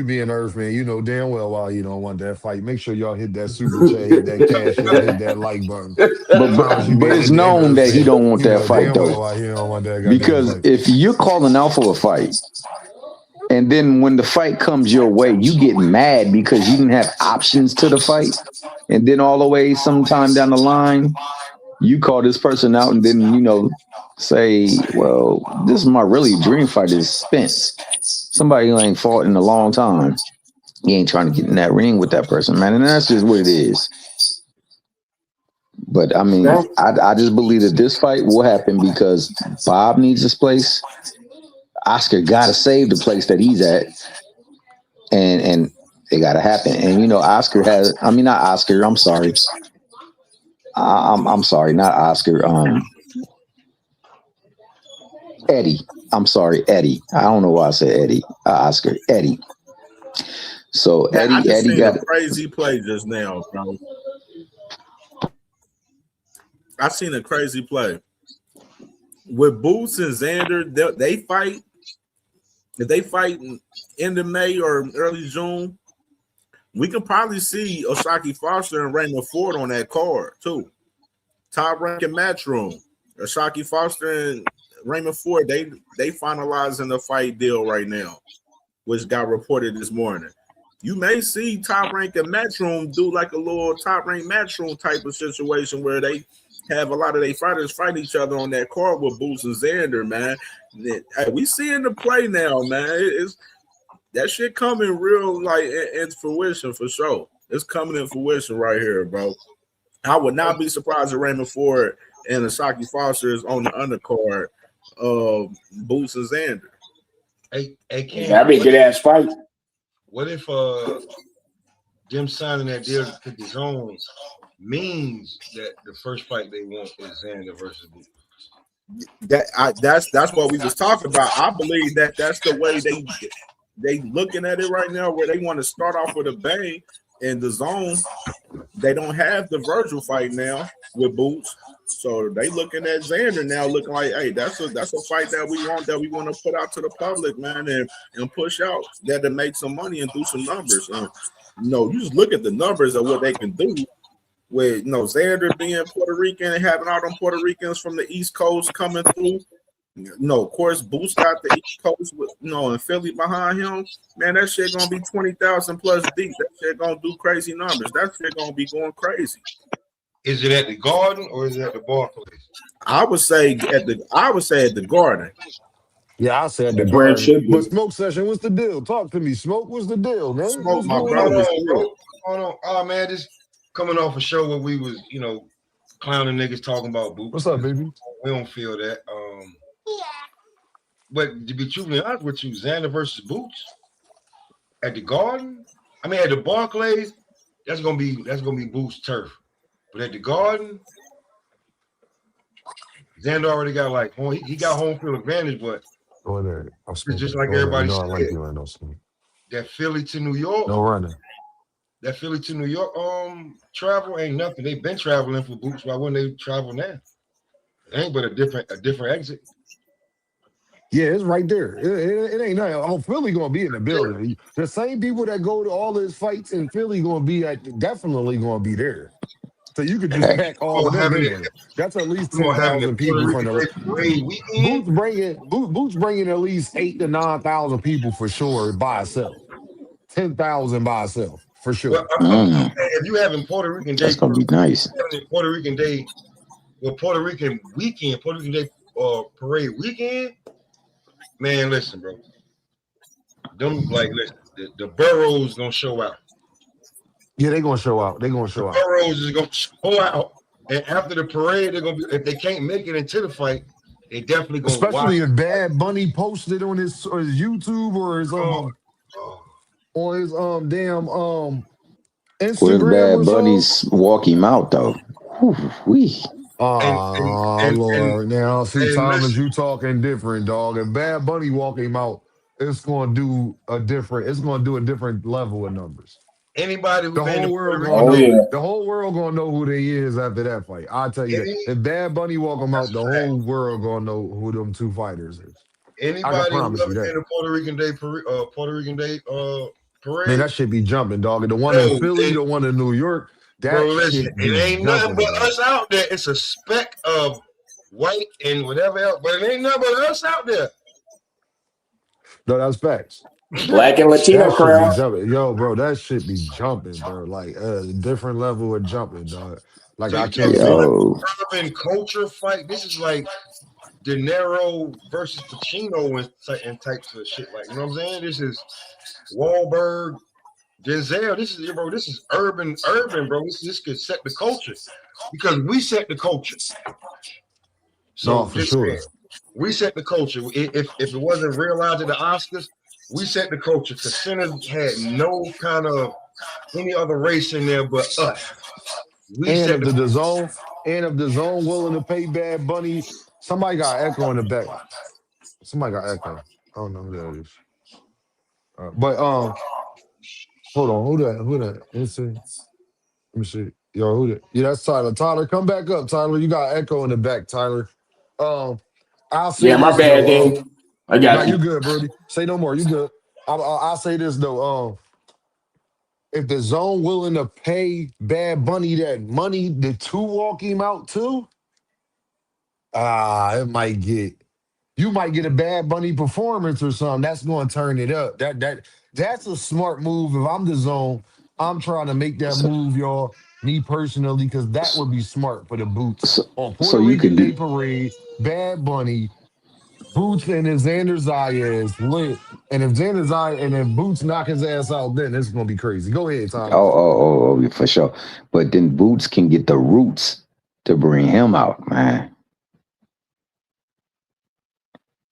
be an Earth man. You know damn well why you don't want that fight. Make sure y'all hit that super chat, hit that cash, hit that like button. But it's known that he don't want that fight though. Because if you're calling out for a fight, and then when the fight comes your way, you get mad because you didn't have options to the fight, and then all the way sometime down the line, you call this person out, and then say, well, this is my really dream fight is Spence. Somebody who ain't fought in a long time. He ain't trying to get in that ring with that person, man. And that's just what it is. But I mean, I just believe that this fight will happen because Bob needs this place. Oscar got to save the place that he's at. And it got to happen. And, Oscar has, not Oscar. I'm sorry. I'm sorry, not Oscar. Eddie. I'm sorry, Eddie. I don't know why I said Eddie. Oscar. Eddie. So Eddie got a crazy play just now, bro. I seen a crazy play with Boots and Xander. They fight. If they fight in end of May or early June, we can probably see O'Shaquie Foster and Raymond Ford on that card too. Top ranking match room. O'Shaquie Foster and Raymond Ford, they finalizing the fight deal right now, which got reported this morning. You may see Top Rank and Matchroom do like a little Top Rank Matchroom type of situation where they have a lot of their fighters fight each other on that card with Boots and Xander, man. Hey, we seeing the play now, man. It's that shit coming real like in fruition for sure. It's coming in fruition right here, bro. I would not be surprised if Raymond Ford and O'Shaquie Foster is on the undercard of Boots and Xander. Hey, Ken, that'd be a good ass fight. What if them signing that deal to pick his own means that the first fight they want is Xander versus Boots? That's what we was talking about. I believe that that's the way they looking at it right now, where they want to start off with a bang in the zone. They don't have the Virgil fight now with Boots, so they looking at Xander now, looking like, hey, that's a fight that we want to put out to the public, man, and push out that to make some money and do some numbers. You just look at the numbers of what they can do with Xander being Puerto Rican and having all them Puerto Ricans from the East Coast coming through. Of course, Boots got the East Coast with and Philly behind him. Man, that shit gonna be 20,000 plus deep. That shit gonna do crazy numbers. That shit gonna be going crazy. Is it at the Garden or is it at the Barclays? I would say at the Garden. Yeah, I said the Garden. But Smoke Session, what's the deal? Talk to me, Smoke. What's the deal, man? Smoke, my brother. Hold on. Oh man, this coming off a show where we was, clowning niggas talking about Boots. What's up, baby? We don't feel that. But to be truthfully honest with you, Xander versus Boots, at the Garden, I mean at the Barclays, that's gonna be Boots turf. But at the Garden, Xander already got like he got home field advantage, but Go in there. I'm it's smoking. just like Go in there. everybody You know I like said. you. I know smoking. That Philly to New York, No running. that Philly to New York travel ain't nothing. They've been traveling for Boots. Why wouldn't they travel now? It ain't but a different exit. Yeah, it's right there. It ain't nothing. Oh, Philly gonna be in the building. The same people that go to all his fights in Philly gonna be definitely gonna be there. So you could just pack all of them in there. That's at least We're gonna have 10,000 the Puerto people from Rican the Day Parade weekend. Boots bringing at least 8,000 to 9,000 people for sure by itself. 10,000 by itself for sure. Well, I'm saying if you having Puerto Rican Day, That's gonna be nice. Puerto Rican Day, Puerto Rican weekend, Puerto Rican Day parade weekend. Man, listen, bro. Listen, the Burrows gonna show out. Yeah, they're gonna show out. They're gonna show out. Burrows is gonna show out, and after the parade, they're gonna be. If they can't make it into the fight, they definitely gonna. Especially watch if Bad Bunny posted on his YouTube or his on his damn Instagram. What if Bad or Bunnies walk him out though? Wee. Oh Lord! Now see, Thomas, listen, you talking different, dog. If Bad Bunny walk him out, it's gonna do a different. It's gonna do a different level of numbers. Anybody who The been whole to world Puerto gonna Rico, know. The whole world gonna know who they is after that fight. I'll tell you that. If Bad Bunny walk him out, the whole world gonna know who them two fighters is. anybody who ever been to Puerto Rican Day parade, man, that shit be jumping, dog. The one in Philly, the one in New York, that bro, listen, shit it ain't nothing but dog. us out there. It's a speck of white and whatever else, but it ain't nothing but us out there. No, that's facts. Black and Latino crowd. Yo, bro, that shit be jumping, bro. Like different level of jumping, dog. Like So I you can't talking say about urban culture fight. This is like De Niro versus Pacino and types of shit. Like, you know what I'm saying? This is Wahlberg, Denzel. This is urban, bro. This could set the culture because we set the culture. So no, for sure. We set the culture. If it wasn't realized at the Oscars, we set the culture because Sinners had no kind of any other race in there but us. If the zone willing to pay Bad Bunny, somebody got echo in the back. Somebody got echo. I don't know who that is. But hold on, who that? Let me see. Yo, who that? Yeah, that's Tyler. Tyler, come back up, Tyler. You got echo in the back, Tyler. I'll say my bad, Dave. I got you. You good, Brody. Say no more. You good. I'll say this though. If the zone willing to pay Bad Bunny that money to walk him out too, you might get a Bad Bunny performance or something. That's going to turn it up. That's a smart move. If I'm the zone, I'm trying to make that move, y'all. Me personally, because that would be smart for the Boots on Puerto Rican Day Parade. Bad Bunny, Boots and his Xander Zayas lit. And if Boots knock his ass out, then it's gonna be crazy. Go ahead, Tom. Oh, for sure. But then Boots can get the roots to bring him out, man.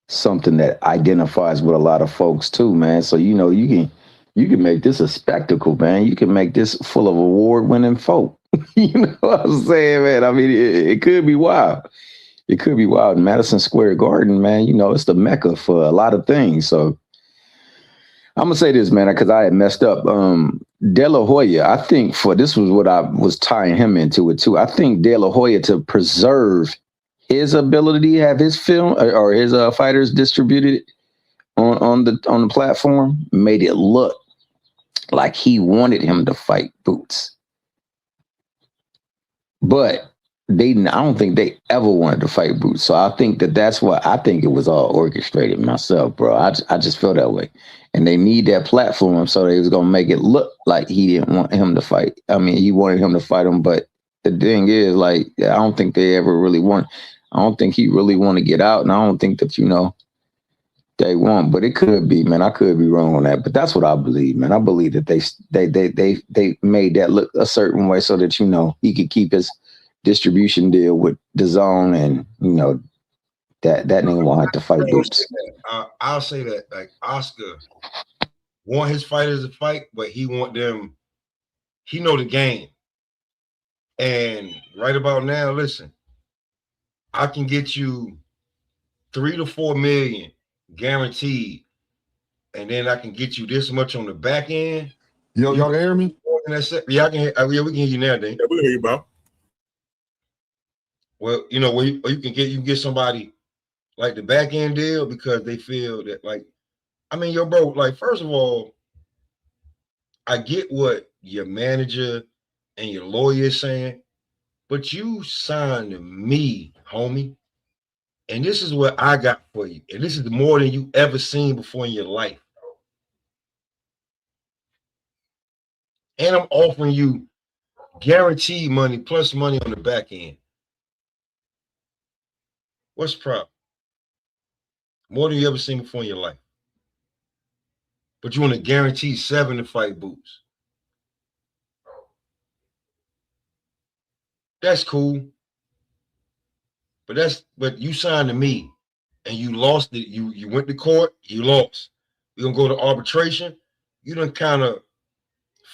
Something that identifies with a lot of folks too, man. So you can make this a spectacle, man. You can make this full of award-winning folk. You know what I'm saying, man? I mean, it could be wild. It could be wild. Madison Square Garden, man, it's the mecca for a lot of things. So I'm going to say this, man, because I had messed up. De La Hoya, I think this was what I was tying him into it, too. I think De La Hoya, to preserve his ability to have his film or his fighters distributed on the platform, made it look like he wanted him to fight Boots. But I don't think they ever wanted to fight Boots. So I think that's what I think it was all orchestrated myself, bro. I just feel that way. And they need that platform, so they was going to make it look like he didn't want him to fight. I mean, he wanted him to fight him, but the thing is, like, I don't think they ever really want. I don't think he really want to get out, and I don't think that, they won't. But it could be, man. I could be wrong on that, but that's what I believe, man. I believe that they made that look a certain way so that, he could keep his distribution deal with DAZN, and that nigga won't have to fight Boots. I'll say that, like Oscar want his fighters to fight, but he want them. He know the game. And right about now, listen, I can get you 3 to 4 million guaranteed, and then I can get you this much on the back end. Yo, y'all can hear me? Yeah, I can hear. Yeah, we can hear you now, Dane. Yeah, we hear you, bro. Well, you know, you can get somebody like the back end deal because they feel that, like, I mean, yo, bro, like, first of all, I get what your manager and your lawyer is saying, but you signed to me, homie. And this is what I got for you. And this is more than you ever seen before in your life. And I'm offering you guaranteed money plus money on the back end. What's the problem? More than you ever seen before in your life. But you want to guarantee 7 to fight Boots. That's cool. But you signed to me and you lost it. You went to court, you lost. We're gonna go to arbitration. You done kind of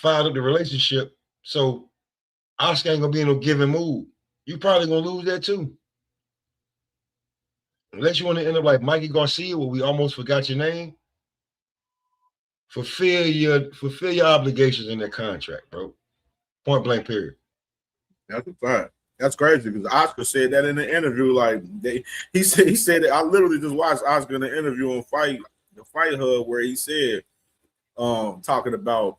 filed up the relationship. So Oscar ain't gonna be in no giving mood. You probably gonna lose that too. Unless you want to end up like Mikey Garcia, where we almost forgot your name. Fulfill your obligations in that contract, bro. Point blank, period. That's a fact. That's crazy because Oscar said that in the interview. Like he said that I literally just watched Oscar in the interview on the Fight Hub where he said, talking about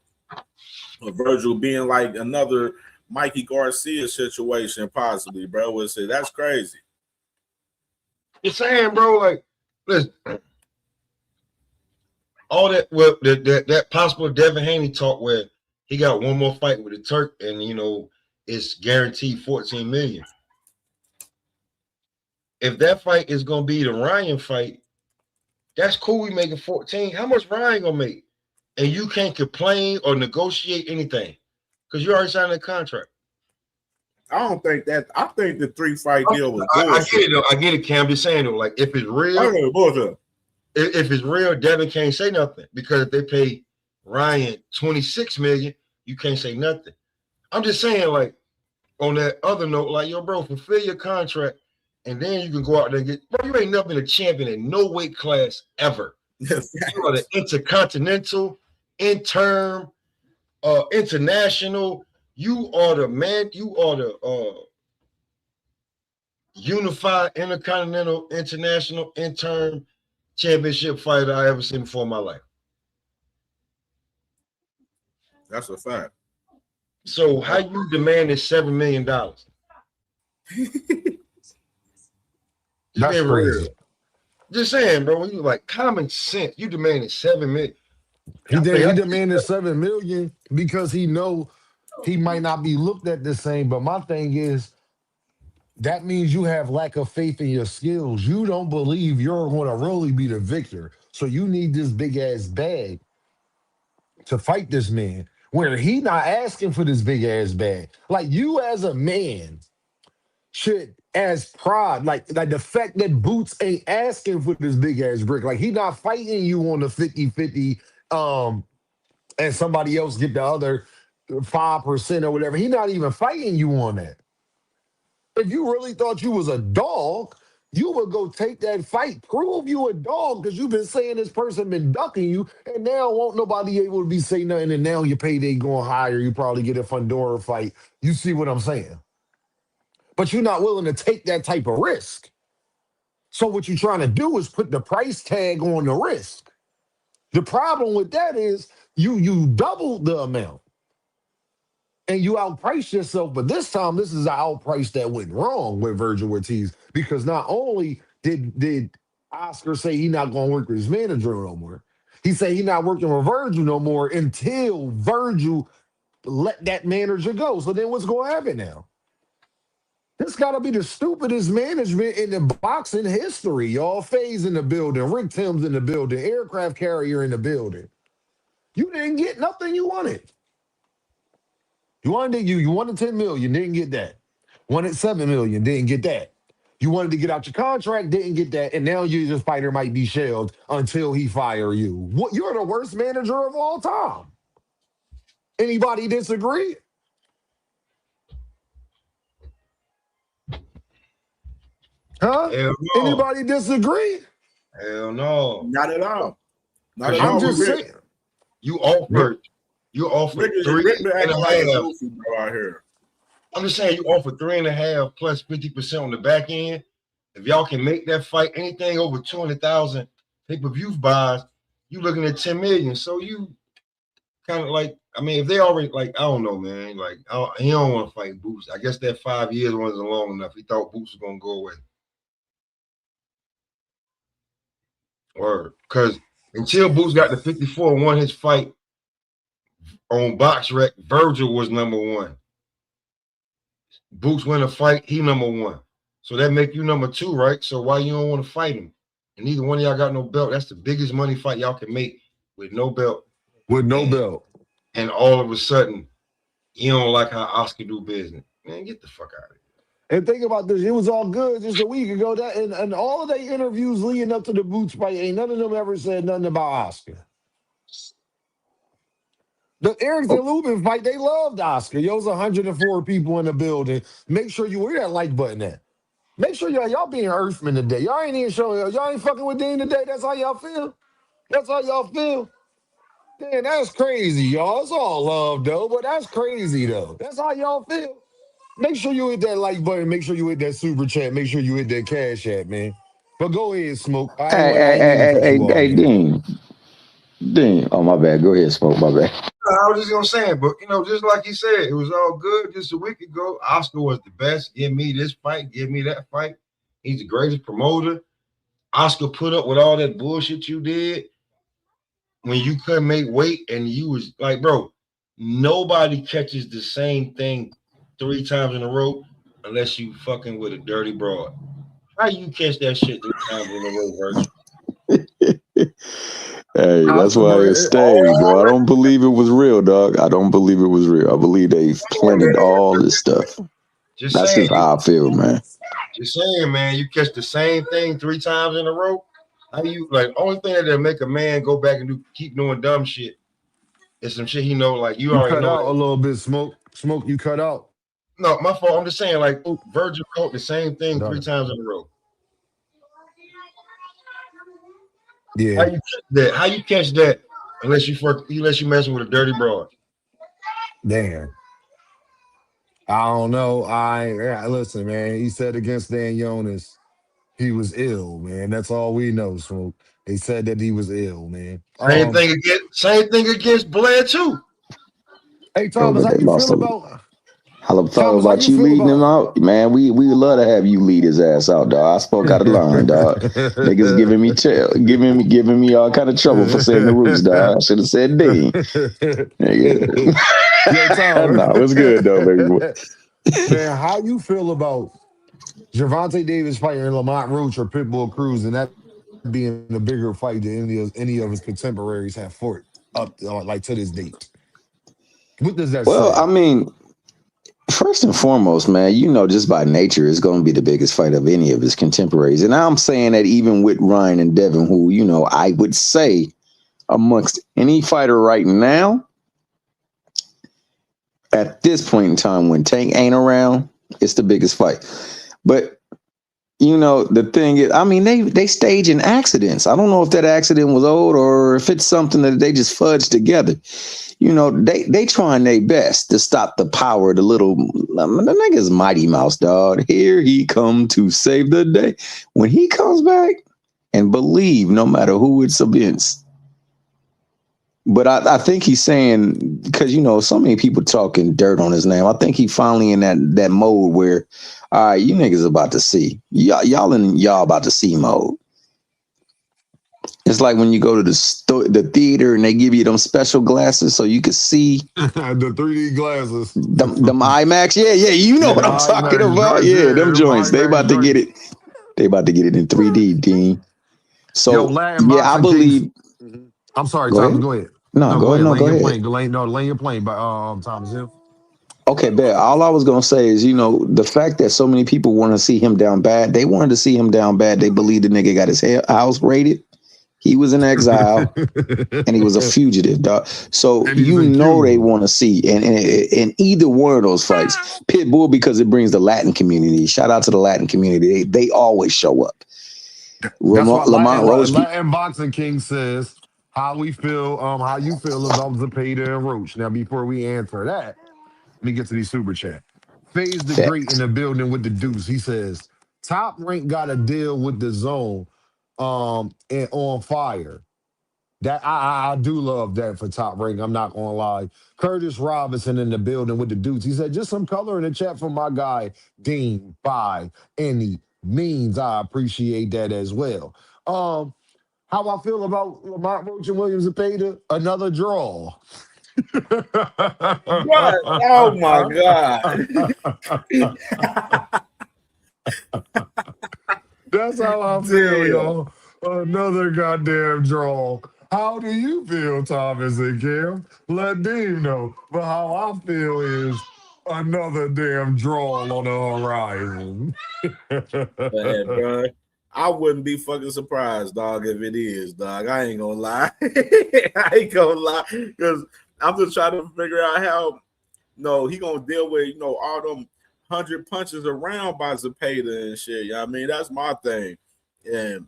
Virgil being like another Mikey Garcia situation, possibly, bro. Would say that's crazy. You're saying, bro, like, listen, all that possible Devin Haney talk where he got one more fight with the Turk and, you know, it's guaranteed 14 million. If that fight is going to be the Ryan fight, that's cool. We making 14. How much Ryan going to make? And you can't complain or negotiate anything because you already signed that contract. I don't think that. I think the 3-fight deal was I bullshit. get it, though. I get it, Cam. Just saying, though, like, if it's real, if it's real, Devin can't say nothing because if they pay Ryan 26 million, you can't say nothing. I'm just saying, like, on that other note, like, yo, bro, fulfill your contract, and then you can go out there and get, bro, you ain't never been a champion in no weight class ever. You are the intercontinental, interim, international. You are the man, you are the unified, intercontinental, international, interim championship fighter I ever seen before in my life. That's a fact. So how you demanded $7 million? That's crazy. Just saying, bro. When you like common sense, you demanded $7 million. He demanded $7 million because he know he might not be looked at the same. But my thing is, that means you have lack of faith in your skills. You don't believe you're going to really be the victor. So you need this big ass bag to fight this man. Where he not asking for this big ass bag. Like you as a man should, as pride, like the fact that Boots ain't asking for this big ass brick. Like he not fighting you on the 50-50 and somebody else get the other 5% or whatever. He not even fighting you on that. If you really thought you was a dog, you would go take that fight, prove you a dog, because you've been saying this person been ducking you, and now won't nobody able to be saying nothing, and now your payday going higher. You probably get a Fundora fight. You see what I'm saying? But you're not willing to take that type of risk. So what you're trying to do is put the price tag on the risk. The problem with that is you doubled the amount. And you outpriced yourself, but this time this is an outprice that went wrong with Virgil Ortiz because not only did Oscar say he not going to work with his manager no more, he said he not working with Virgil no more until Virgil let that manager go. So then what's going to happen now? This got to be the stupidest management in the boxing history. Y'all Faye's in the building, Rick Tim's in the building, aircraft carrier in the building. You didn't get nothing you wanted. You wanted 10 million, didn't get that. Wanted 7 million, didn't get that. You wanted to get out your contract, didn't get that, and now your fighter might be shelved until he fire you. What? You're the worst manager of all time. Anybody disagree? Huh? Hell no. Anybody disagree? Hell no. Not at all. Not at I'm all. just Rick- saying. You offered Rick is 3.5. acting like a goofy, bro, out here. I'm just saying you offered 3.5 plus 50% on the back end. If y'all can make that fight anything over 200,000 pay-per-view buys, you looking at 10 million. So you kind of like, I mean, if they already like, I don't know, man. Like, he don't want to fight Boots. I guess that 5 years wasn't long enough. He thought Boots was gonna go away. Or because until Boots got to 54 and won his fight on BoxRec, Virgil was number one. Boots win a fight, he number one. So that make you number two, right? So why you don't want to fight him? And neither one of y'all got no belt. That's the biggest money fight y'all can make with no belt. With no belt. And all of a sudden, you don't like how Oscar do business. Man, get the fuck out of here. And think about this, it was all good just a week ago. That and all of their interviews leading up to the Boots fight, ain't none of them ever said nothing about Oscar. The Erickson Lubin fight, they loved Oscar. Yo, it was 104 people in the building. Make sure you wear that like button at. Make sure y'all being Earthman today. Y'all ain't even showing, y'all ain't fucking with Dean today. That's how y'all feel? That's how y'all feel? Damn, that's crazy, y'all. It's all love, though, but that's crazy, though. That's how y'all feel? Make sure you hit that like button. Make sure you hit that super chat. Make sure you hit that cash app, man. But go ahead, Smoke. Hey, Dean. Oh, my bad. Go ahead, Smoke. My bad. I was just gonna say it, but just like he said, it was all good just a week ago. Oscar was the best. Give me this fight, give me that fight. He's the greatest promoter. Oscar put up with all that bullshit you did when you couldn't make weight, and you was like, bro, nobody catches the same thing 3 times in a row unless you fucking with a dirty broad. How you catch that shit 3 times in a row, Virgil? Hey, that's why it stayed, bro. I don't believe it was real, dog. I don't believe it was real. I believe they planted all this stuff. That's just how I feel, man. Just saying, man, you catch the same thing 3 times in a row. How you like? Only thing that'll make a man go back and keep doing dumb shit is some shit he know. Like you already cut know out a little bit, Smoke. Smoke, you cut out. No, my fault. I'm just saying, like Virgil caught the same thing 3 times in a row. Yeah. How you catch that unless you messing with a dirty broad? Damn. I don't know. Listen, man. He said against Dan Jonas, he was ill, man. That's all we know, Smoke. They said that he was ill, man. Same thing against Blair too. Hey Thomas, how you feel about? I thought about you leading him out, man. We would love to have you lead his ass out, dog. I spoke out of line, dog. Niggas giving me all kind of trouble for saying the Roots, dog. I should have said Dean. Yo, Tom. No, it's good though, baby. Man, how you feel about Gervonta Davis fighting Lamont Roach or Pitbull Cruz, and that being a bigger fight than any of his contemporaries have fought up like to this date? What does that say? Well, I mean, first and foremost, man, just by nature, it's going to be the biggest fight of any of his contemporaries. And I'm saying that even with Ryan and Devin, who, I would say amongst any fighter right now, at this point in time when Tank ain't around, it's the biggest fight. But, the thing is, I mean, they staging accidents. I don't know if that accident was old or if it's something that they just fudged together. They trying their best to stop the power of the nigga's Mighty Mouse, dog. Here he come to save the day. When he comes back, and believe no matter who it's against. But I think he's saying, because, so many people talking dirt on his name. I think he finally in that mode where, all right, you niggas about to see. Y'all about to see mode. It's like when you go to the theater and they give you them special glasses so you can see the 3D glasses. Them IMAX. Yeah. You know what I'm talking about. Yeah, them joints. They about to get it. They about to get it in 3D, Dean. So I believe. I'm sorry, Thomas. Go ahead. No, go ahead. Land your plane by Thomas Hill. Okay, bet. All I was gonna say is, the fact that so many people want to see him down bad, they wanted to see him down bad. They believe the nigga got his house raided. He was in exile and he was a fugitive, dog. So And he's in they Cuba. want to see, and in either one of those fights, Pitbull because it brings the Latin community. Shout out to the Latin community. They always show up. That's what Lamont Roach. Latin Boxing King says. How you feel about Zepeda and Roach? Now, before we answer that, let me get to these super chat. Phase the Great in Facts. the building with the deuce. He says, Top Rank got a deal with the zone and on fire. That I do love that for Top Rank. I'm not gonna lie. Curtis Robinson in the building with the dudes. He said, just some color in the chat from my guy, Dean by any means. I appreciate that as well. How I feel about Lamont Roach and Williams and Zepeda? Another draw. What? Oh my god. That's how I feel, Damn. y'all. Another goddamn draw. How do you feel, Thomas and Kim? Let Dean know. But how I feel is another damn draw on the horizon. Man, bro. I wouldn't be fucking surprised, dog, if it is, dog. I ain't gonna lie. I ain't gonna lie. Because I'm just trying to figure out how he gonna deal with all them 100 punches around by Zepeda and shit. You know what I mean? That's my thing. And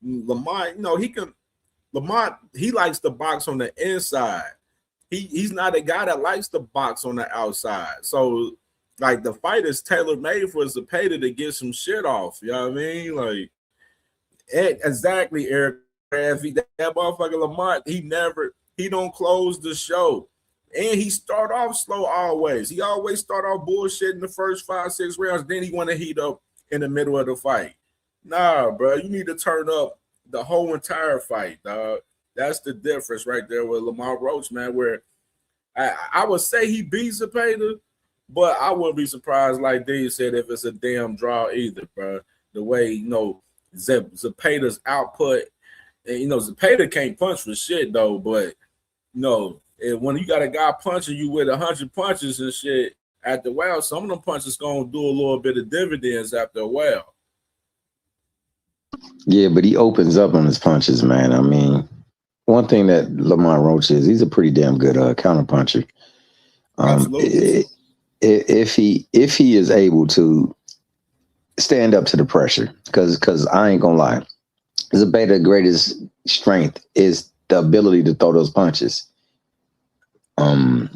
Lamont, he likes to box on the inside. He's not a guy that likes to box on the outside. So like the fight is tailor made for Zepeda to get some shit off. You know what I mean? Like exactly, Eric. That motherfucker Lamont, he don't close the show. And he start off slow always. He always start off bullshit in the first 5-6 rounds. Then he want to heat up in the middle of the fight. Nah, bro, you need to turn up the whole entire fight, dog. That's the difference right there with Lamont Roach, man. Where I would say he beats Zepeda, but I wouldn't be surprised, like Dave said, if it's a damn draw either, bro. The way Zepeda's output, and Zepeda can't punch for shit though, but when you got a guy punching you with 100 punches and shit after a while, some of them punches gonna do a little bit of dividends after a while. Yeah, but he opens up on his punches, man. I mean, one thing that Lamont Roach is, he's a pretty damn good counter puncher. Absolutely. If he is able to stand up to the pressure, because I ain't gonna lie, Zepeda's greatest strength is the ability to throw those punches. I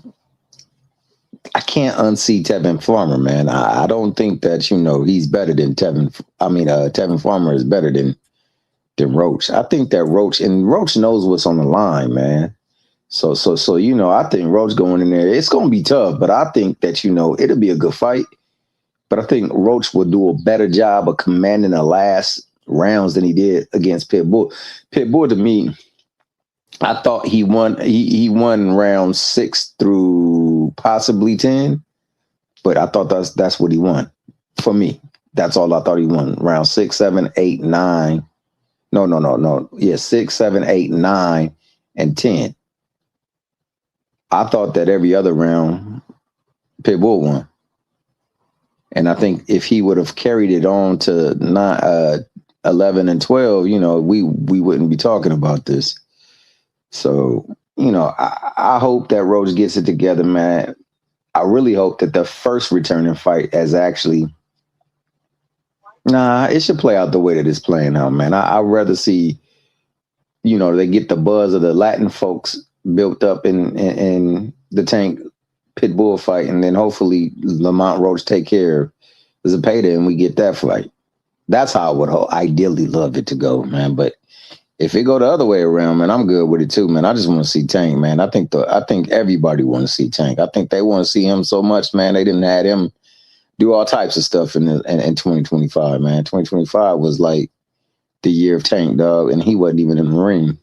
can't unsee Tevin Farmer, man. I don't think that he's better than Tevin. I mean, Tevin Farmer is better than Roach. I think that Roach knows what's on the line, man. So I think Roach going in there, it's gonna be tough, but I think that it'll be a good fight. But I think Roach will do a better job of commanding the last rounds than he did against Pitbull. Pitbull, to me, I thought he won. He won round 6 through possibly 10, but I thought that's what he won for me. That's all I thought he won. Round 6, 7, 8, 9. No. Yeah, 6, 7, 8, 9, and 10. I thought that every other round Pitbull won, and I think if he would have carried it on to 11 and 12, we wouldn't be talking about this. So, I hope that Roach gets it together, man. I really hope that the first returning fight is actually, it should play out the way that it's playing out, man. I'd rather see, they get the buzz of the Latin folks built up in the Tank Pitbull fight, and then hopefully Lamont Roach take care of Zepeda and we get that fight. That's how I would ideally love it to go, man. But if it go the other way around, man, I'm good with it too, man. I just want to see Tank, man. I think everybody want to see Tank. I think they want to see him so much, man. They didn't have him do all types of stuff in 2025, man. 2025 was like the year of Tank, dog, and he wasn't even in the ring.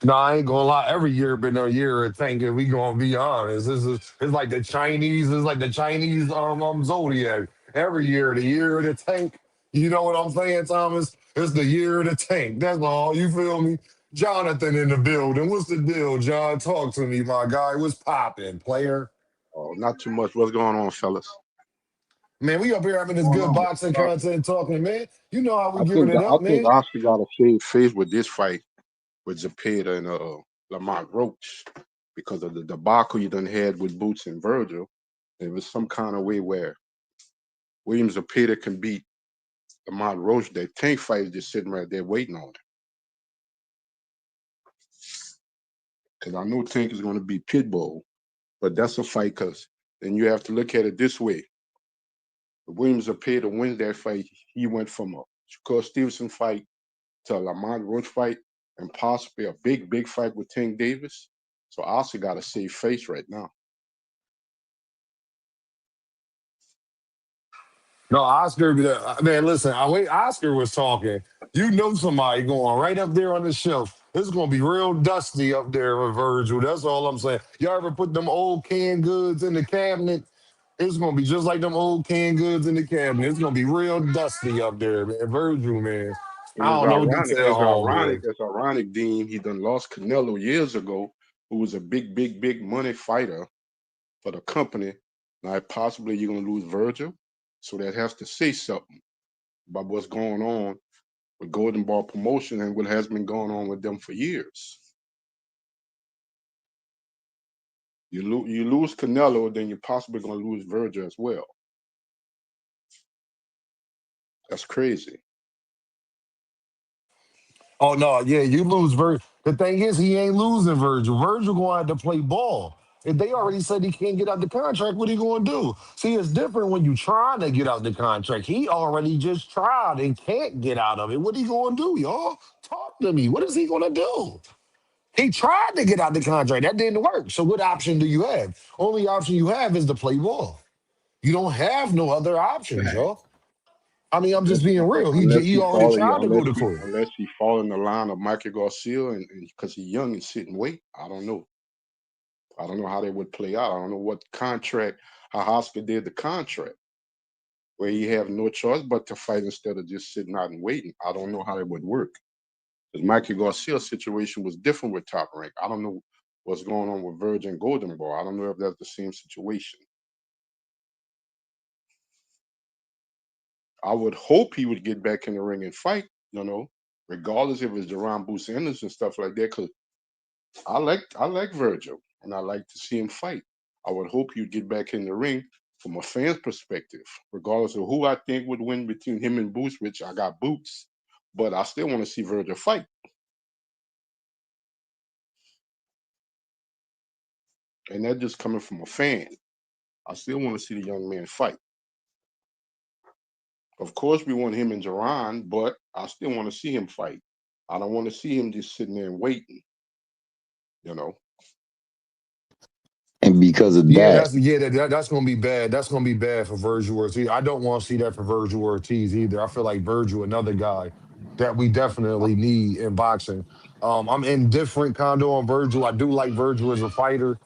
No, I ain't gonna lie. Every year been a year of Tank. If we gonna be honest, it's like the Chinese. It's like the Chinese zodiac. Every year, the year of the Tank. You know what I'm saying, Thomas? It's the year of the Tank. That's all. You feel me? Jonathan in the building. What's the deal, John? Talk to me, my guy. What's popping, player? Oh, not too much. What's going on, fellas? Man, we up here having this What's going good on? boxing content talking, man. You know how we I giving think it I up, think man. Oscar got a shade face with this fight with Zepeda and Lamont Roach because of the debacle you done had with Boots and Virgil. There was some kind of way where William Zepeda can beat Lamont Roach. That Tank fight is just sitting right there waiting on it. Because I know Tank is going to beat Pitbull, but that's a fight because then you have to look at it this way. If William Zepeda wins that fight, he went from a Shakur Stevenson fight to a Lamont Roach fight and possibly a big fight with Tank Davis. So Oscar got a safe face right now. No, Oscar, man, listen, Oscar was talking. You know somebody going right up there on the shelf. It's going to be real dusty up there with Virgil. That's all I'm saying. Y'all ever put them old canned goods in the cabinet? It's going to be just like them old canned goods in the cabinet. It's going to be real dusty up there, man. Virgil, man. And I don't know what to tell homeboy. it's ironic, Dean. He done lost Canelo years ago, who was a big money fighter for the company. Now possibly you're gonna lose Virgil. So that has to say something about what's going on with Golden Ball Promotion and what has been going on with them for years. You lose Canelo, then you're possibly gonna lose Virgil as well. That's crazy. Oh, no, yeah, you lose Virgil. The thing is, he ain't losing Virgil. Virgil going to have to play ball. If they already said he can't get out the contract, what he going to do? See, it's different when you trying to get out the contract. He already just tried and can't get out of it. What he going to do, y'all? Talk to me. What is he going to do? He tried to get out the contract. That didn't work. So what option do you have? Only option you have is to play ball. You don't have no other options, Fact. y'all. I mean, I'm just being real. He already tried to go to court. Unless he fall in the line of Michael Garcia and because he's young and sitting weight. I don't know. I don't know how they would play out. I don't know what contract, how Oscar did the contract, where he have no choice but to fight instead of just sitting out and waiting. I don't know how it would work. Because Michael Garcia's situation was different with Top Rank. I don't know what's going on with Virgin Golden Ball. I don't know if that's the same situation. I would hope he would get back in the ring and fight, regardless if it's Jerron Boots Ennis and stuff like that, because I like Virgil and I like to see him fight. I would hope he'd get back in the ring from a fan's perspective, regardless of who I think would win between him and Boots, which I got Boots, but I still want to see Virgil fight. And that's just coming from a fan. I still want to see the young man fight. Of course, we want him and Jerron, but I still want to see him fight. I don't want to see him just sitting there and waiting, you know. And because of Yeah, that, that's gonna be bad. That's gonna be bad for Virgil Ortiz. I don't want to see that for Virgil Ortiz either. I feel like Virgil, another guy that we definitely need in boxing. I'm indifferent condo on Virgil. I do like Virgil as a fighter.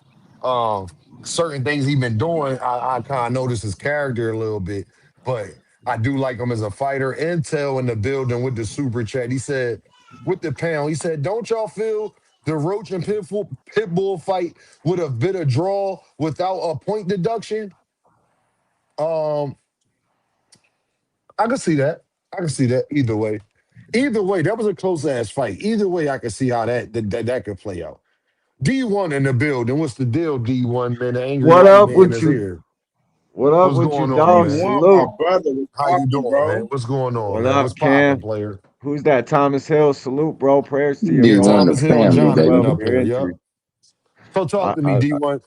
Um, Certain things he's been doing, I kind of notice his character a little bit, but I do like him as a fighter. Intel in the building with the super chat. He said, with the pound, he said, don't y'all feel the Roach and Pitbull fight would have been a draw without a point deduction? Um, I can see that. I can see that either way. Either way, that was a close ass fight. Either way, I can see how that could play out. D1 in the building. What's the deal, D1, man? The angry What white up man with is you? here. What up What's with you, going on, dog? man? D1, my Salute. brother, was How you popping, doing, man? bro. What's going on, What man? What's up, popping, Cam? player? Who's that? Thomas Hill. Salute, bro. Prayers to you, Yeah, bro. D1 the Thomas Hill and family, Doing Jonathan well baby. for up your here. Yep. injury. So talk I, to me, I, D1.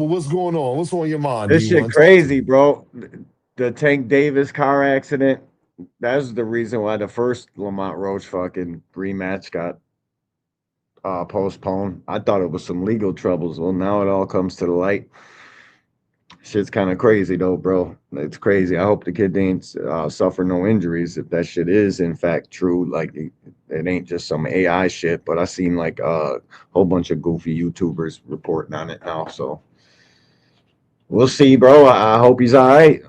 What's going on? What's on your mind, this shit D1? Talk to crazy, me. bro. The Tank Davis car accident. That's the reason why the first Lamont Roach fucking rematch got postponed. I thought it was some legal troubles. Well, now it all comes to the light. Shit's kind of crazy though, bro. It's crazy. I hope the kid didn't suffer no injuries. If that shit is in fact true, like it ain't just some AI shit. But I seen like a whole bunch of goofy YouTubers reporting on it now. So we'll see, bro. I hope he's all right.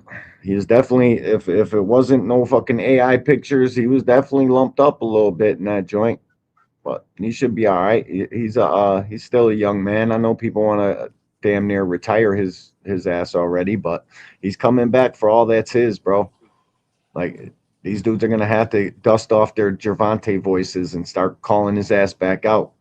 He's definitely, if it wasn't no fucking AI pictures, he was definitely lumped up a little bit in that joint. but he should be all right. He's still a young man. I know people want to damn near retire his ass already, but he's coming back for all that's his, bro. Like these dudes are gonna have to dust off their Gervonta voices and start calling his ass back out.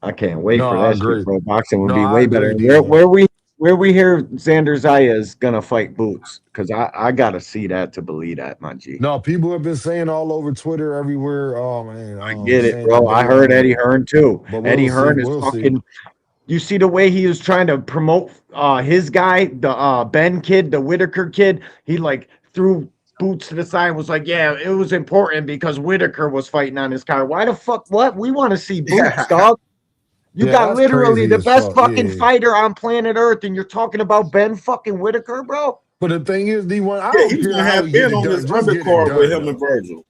I can't wait No, for I that shit, agree. bro. Boxing would No, be I way better. agree, And D1. where we hear Xander Zayas gonna fight Boots? Because I gotta see that to believe that, my G. No, people have been saying all over Twitter, everywhere. Oh man, I get it, saying that bro. I they heard Eddie Hearn too. but Eddie we'll see. Hearn is We'll see. fucking. You see the way he was trying to promote his guy, the Ben kid, the Whitaker kid. He like threw Boots to the side and was like, "Yeah, it was important because Whitaker was fighting on his car." Why the fuck? What? We want to see Boots, dog. You Yeah, got that's literally crazy the as best fuck. fucking Yeah. fighter on planet Earth, and you're talking about Ben fucking Whitaker, bro. But the thing is, D1, I Yeah, don't he's care gonna how have he get Ben it on done. this Just get it undercard with done him and though. Virgil.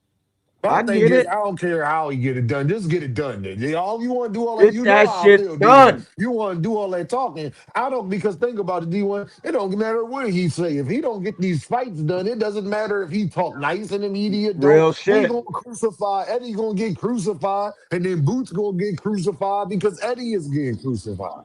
My I thing get is, it. I don't care how he get it done. Just get it done. Then. All you want to do all that. Get You know that how I shit feel, D1. done. You want to do all that talking. I don't because think about it, D1. It don't matter what he say. If he don't get these fights done, it doesn't matter if he talk nice in the media. Don't Real we shit. gonna crucify Eddie? Gonna get crucified, and then Boots gonna get crucified because Eddie is getting crucified.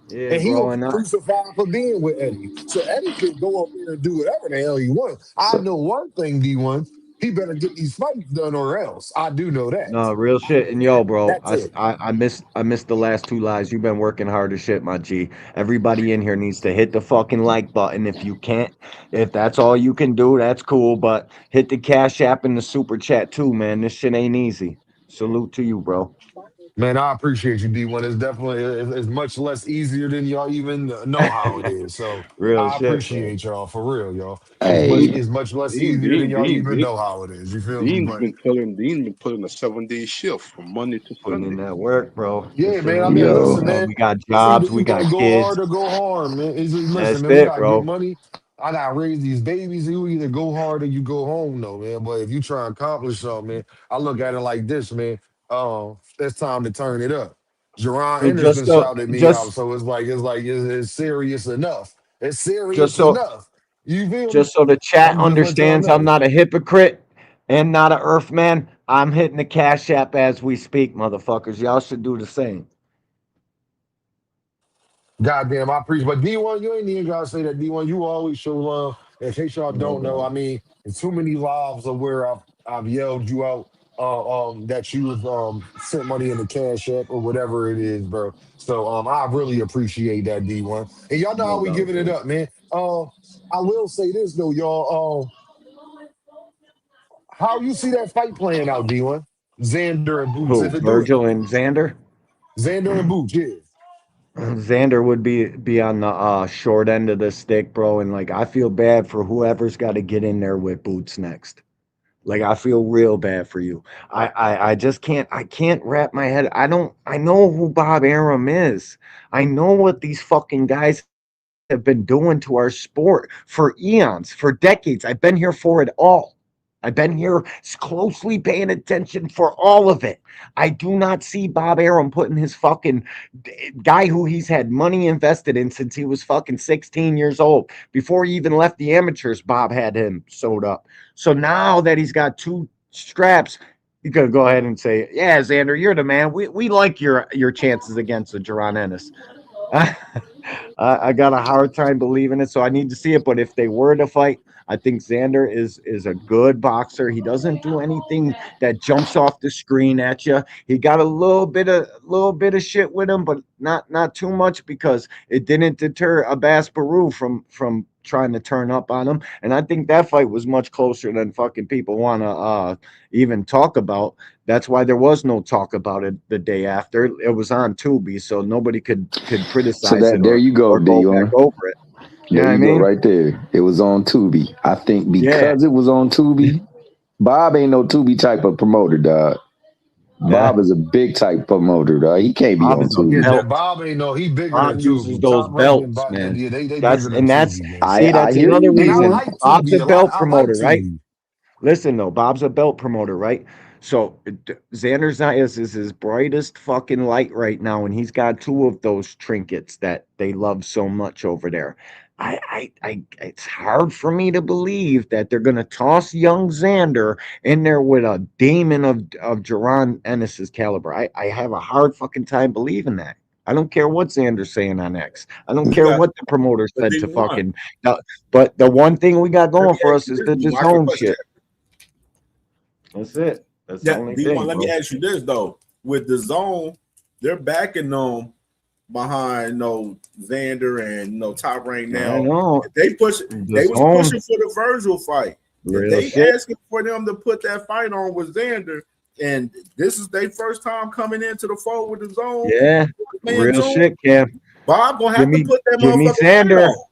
Yeah, And he bro. gonna get crucified for being with Eddie. So Eddie can go up there and do whatever the hell he wants. I So know one thing, D1. He better get these fights done or else. I do know that. No, real shit. And yo, bro, That's it. I missed the last two lives. You've been working hard as shit, my G. Everybody in here needs to hit the fucking like button. If you can't, if that's all you can do, that's cool. But hit the Cash App and the super chat too, man. This shit ain't easy. Salute to you, bro. Man, I appreciate you, D1. It's definitely it's much less easier than y'all even know how it is. So Real I shit, bro. appreciate y'all for real, y'all. hey, It's much less Dean, easier than Dean, y'all Dean, even Dean, know how it is. You feel me? Dean's But been pulling a 7-day shift from Monday to Putting in Sunday. that work, bro. yeah, This shit man. I ain't mean, easy, listen, yo, man. man. We got It's either jobs, we you got gonna go kids. hard or go hard, man. It's just, listen, That's man. We it, gotta get bro. money. I gotta raise these babies. You either go hard or you go home, though, man. But if you try and accomplish something, man, I look at it like this, man. It's time to turn it up. Jerron And Ennis just done so shouted me out, just so it's serious enough. It's just serious so enough. You feel me? just so the chat I'm just let y'all understands I'm know. not a hypocrite and not a earthman. I'm hitting the Cash App as we speak, motherfuckers. Y'all should do the same. Goddamn, I appreciate. But D1, you ain't even gotta say that. D1, you always show love. In case y'all No don't know, doubt. I mean, there's too many lives of where I've yelled you out. That you've sent money in the cash app or whatever it is, bro. So I really appreciate that, D1. And y'all know how No we doubt, giving it bro. up, man. I will say this though, y'all. How you see that fight playing out, D1? Xander and Boots, if Who? it do it, Virgil and Xander? Xander and Boots, yeah. Xander would be on the short end of the stick, bro. And like I feel bad for whoever's got to get in there with Boots next. Like I feel real bad for you. I just can't wrap my head. I know who Bob Arum is. I know what these fucking guys have been doing to our sport for eons, for decades. I've been here for it all. I've been here closely paying attention for all of it. I do not see Bob Arum putting his fucking guy who he's had money invested in since he was fucking 16 years old. Before he even left the amateurs, Bob had him sewed up. So now that he's got two straps, you could go ahead and say, "Yeah, Xander, you're the man. We like your chances against the Jerron Ennis." I got a hard time believing it, so I need to see it. But if they were to fight, I think Xander is a good boxer. He doesn't do anything that jumps off the screen at you. He got a little bit of shit with him, but not too much because it didn't deter Abbas Baru from trying to turn up on him. And I think that fight was much closer than fucking people want to even talk about. That's why there was no talk about it the day after. It was on Tubi, so nobody could so criticize that it there you go, or go back D1. over it. You know There what I you go, mean? right there. It was on Tubi. I think Yeah. because it was on Tubi, Bob ain't no Tubi type of promoter, dog. Yeah. Bob is a big type promoter, dog. He can't be Bob on is a Yeah, Tubi. that belt. Bob ain't no, he bigger Bob than uses Tubi. those Top ranking, belts, Bob, man. yeah, they bigger That's than and that's Tubi, man. see, I that's hear another you, And I reason D1. like Bob's a Tubi a lot. belt I like promoter, right? Tubi. Listen though, Bob's a belt promoter, right? So Xander Zayas is his brightest fucking light right now, and he's got two of those trinkets that they love so much over there. it's hard for me to believe that they're gonna toss young Xander in there with a demon of Jerron Ennis's caliber. I have a hard fucking time believing that. I don't care what Xander's saying on X. I don't We care got what the promoter the said to D1. fucking. But the one thing we got Let going me for ask us you is this, the D1. I can DAZN question shit. that. That's it. That's the Yeah, only D1. thing, Let bro. me ask you this though. With the zone, they're backing them behind Xander and Top Rank I now. know. If they push, they was DAZN, pushing for the Virgil fight. If real they shit. asking for them to put that fight on with Xander, and this is their first time coming into the fold with the zone, Yeah, man, real June, shit, Cam. Bob gonna Give have to me, put that give me motherfucking fight Xander. on.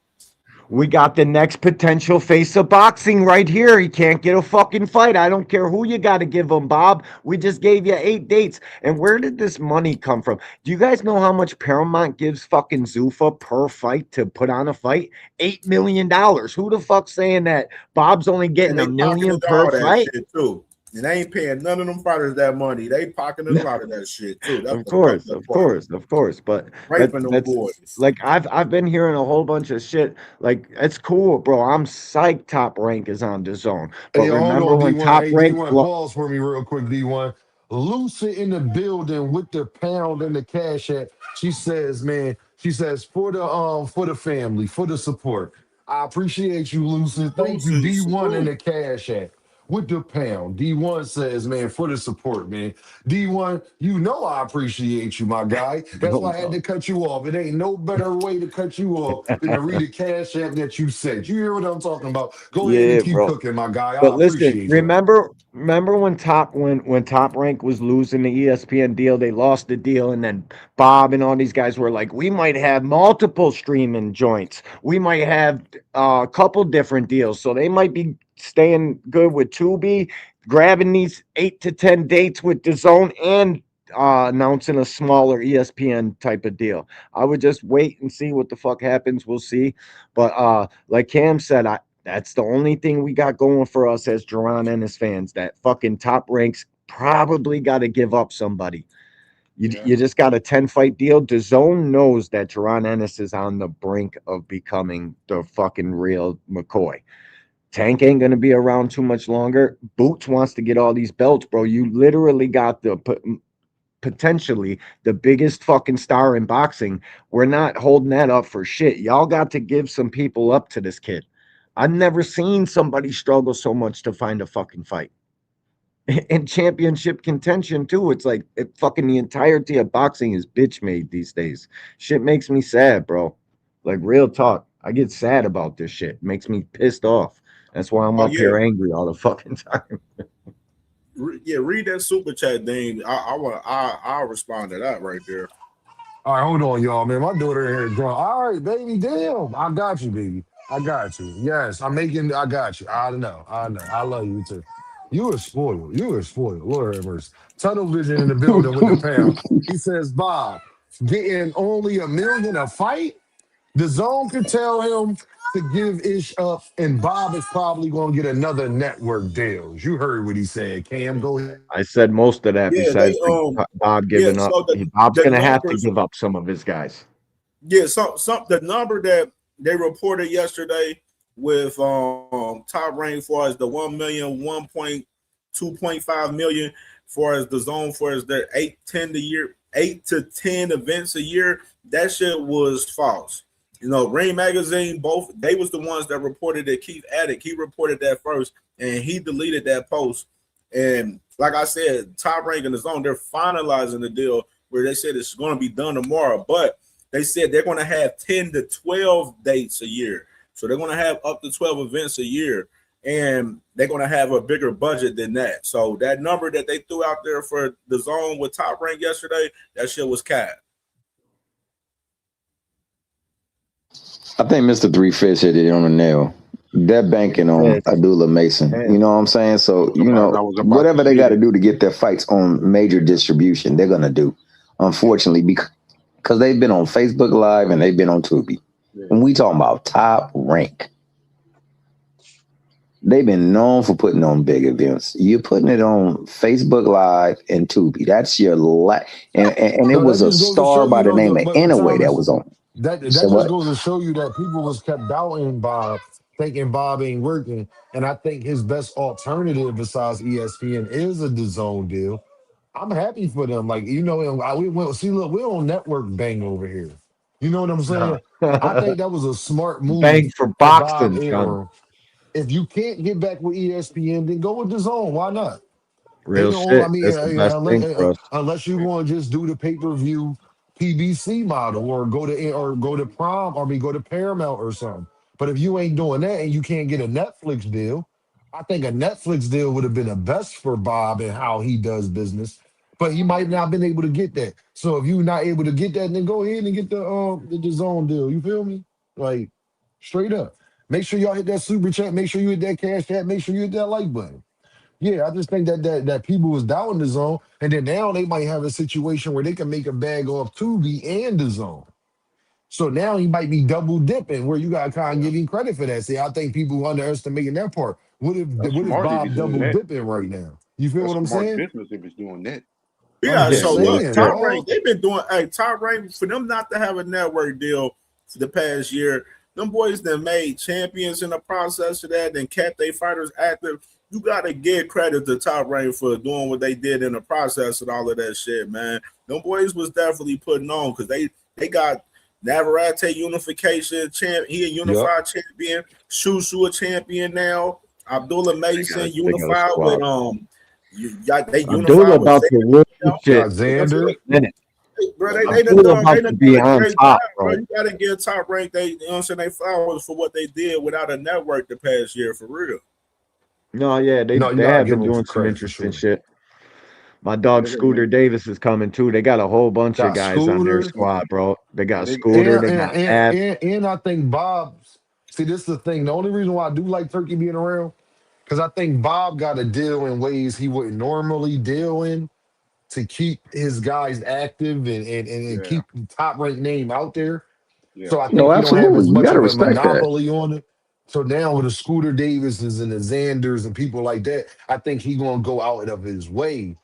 We got the next potential face of boxing right here. He can't get a fucking fight. I don't care who you got to give him, Bob. We just gave you 8 dates. And where did this money come from? Do you guys know how much Paramount gives fucking Zuffa per fight to put on a fight? $8 million. Who the fuck's saying that Bob's only And getting they $1 million pocketed per all that fight? shit too. And they ain't paying none of them fighters that money. They pocketed a lot of that shit too. That's Of what comes course, up of part. course, of course. But Raping them that's boys. like I've been hearing a whole bunch of shit. Like it's cool, bro. I'm psyched Top Rank is on the zone. Hey, But yo, hold remember on, when D1. Top Hey, Rank D1, pause for me real quick, D1. Lucy in the building with the pound and the cash app. She says, man, she says, for the family, for the support. I appreciate you, Lucy. Thank you, Lucy, D1 and salute. the cash app. With the pound. D1 says, man, for the support, man. D1, you know I appreciate you, my guy. That's no why I had to cut you off. It ain't no better way to cut you off than to read the cash app that you said. You hear what I'm talking about? Go ahead and yeah, keep bro. cooking, my guy. But I listen, appreciate you. remember when Top Rank was losing the ESPN deal, they lost the deal, and then Bob and all these guys were like, we might have multiple streaming joints. We might have a couple different deals. So they might be staying good with Tubi, grabbing these 8 to 10 dates with DAZN and announcing a smaller ESPN type of deal. I would just wait and see what the fuck happens. We'll see. But like Cam said, that's the only thing we got going for us as Jerron Ennis fans. That fucking Top Ranks probably got to give up somebody. Yeah. You just got a 10-fight deal. DAZN knows that Jerron Ennis is on the brink of becoming the fucking real McCoy. Tank ain't going to be around too much longer. Boots wants to get all these belts, bro. You literally got potentially the biggest fucking star in boxing. We're not holding that up for shit. Y'all got to give some people up to this kid. I've never seen somebody struggle so much to find a fucking fight. And championship contention too. It's like fucking the entirety of boxing is bitch made these days. Shit makes me sad, bro. Like real talk. I get sad about this shit. It makes me pissed off. That's why I'm Oh up yeah, here angry all the fucking time. yeah. Read that super chat thing. I'll respond to that right there. All right, hold on, y'all, man. My daughter in here drunk. All right, baby, damn. I got you, baby. I got you. Yes, I got you. I know. I love you too. You are spoiled. You are spoiled. Lord have mercy. Tunnel vision in the building with the pound. He says, Bob, getting only $1 million a fight? The zone could tell him to give Ish up, and Bob is probably going to get another network deals. You heard what he said. Cam, go ahead. I said most of that Yeah, they besides Bob yeah. giving up. So Bob's the gonna have to numbers. give up some of his guys. Yeah, some the number that they reported yesterday with Top Rank for as the 1 million, 1.2.5 million for as the zone for as their 8 to 10 events a year. That shit was false. Ring Magazine, both they was the ones that reported that Keith Attic. He reported that first, and he deleted that post. And like I said, Top Rank and the zone, they're finalizing the deal where they said it's going to be done tomorrow, but they said they're going to have 10 to 12 dates a year. So they're going to have up to 12 events a year, and they're going to have a bigger budget than that. So that number that they threw out there for the zone with Top Rank yesterday, that shit was cat. I think Mr. Three Fish hit it on the nail. They're banking on Abdullah Mason. You know what I'm saying? So, I was about whatever to they say got to that. do to get their fights on major distribution, they're going to do. Unfortunately, because they've been on Facebook Live and they've been on Tubi. Yeah. And we talking about Top Rank. They've been known for putting on big events. You're putting it on Facebook Live and Tubi. That's your and it No, that was a just goes to star show by you the though. name of But Anyway that Thomas, was on. that So just what? goes to show you that people was kept doubting Bob, thinking Bob ain't working. And I think his best alternative besides ESPN is a DAZN deal. I'm happy for them. Like, you know, and we went see, look, we're on network bang over here. You know what I'm saying? I think that was a smart Bang move for for Bob boxing, son. Arum. If you can't get back with ESPN, then go with DAZN. Why not? They Real don't. I shit. mean, That's the best thing for us. unless you want to just do the pay per view PBC model, or go to Prom, or I mean, go to Paramount or something. But if you ain't doing that and you can't get a Netflix deal, I think a Netflix deal would have been the best for Bob and how he does business. But he might not have been able to get that. So if you're not able to get that, then go ahead and get the zone deal. You feel me? Like straight up. Make sure y'all hit that super chat. Make sure you hit that cash chat. Make sure you hit that like button. Yeah, I just think that people was down the zone, and then now they might have a situation where they can make a bag off Tubi and the zone. So now he might be double dipping, where you got to kind of Yeah, give him credit for that. See, I think people underestimating that part. that's What if smart if he's Bob doing double that. dipping right now? You feel That's what I'm smart saying? business if he's doing that. I'm Yeah, Yeah, just so real look, saying, shit. Top dog. Rank, they've been doing Top Rank for them not to have a network deal for the past year. Them boys that made champions in the process of that and kept their fighters active. You gotta give credit to Top Rank for doing what they did in the process and all of that shit, man. Them boys was definitely putting on because they got Navarrete unification champ. He a Yep. unified champion. Shushu a champion now. Abdullah Mason They got a unified with squad. they Abdullah unified with about to Xander win now. Got shit That's Xander. it. in it. Bro, Abdullah about they to done be done a on great top, job, bro. bro. You gotta give Top Rank they, you know what I'm saying, they flowers for what they did without a network the past year, for real. No, yeah, No, you they gotta have give been them doing some credit for interesting sure. shit. My dog Yeah, man. Scooter Davis is coming too. They got a whole bunch of Got guys on their Scooter. squad, bro. They Yeah, got they Scooter, they got Ab. And I think Bob's. See, this is the thing. The only reason why I do like Turkey being around, because I think Bob got to deal in ways he wouldn't normally deal in to keep his guys active and yeah, keep the top ranked name out there. yeah. So I No, think he don't have absolutely. as You much gotta of a respect that. monopoly on it. So now with the Scooter Davises and the Xanders and people like that, I think he gonna go out of his way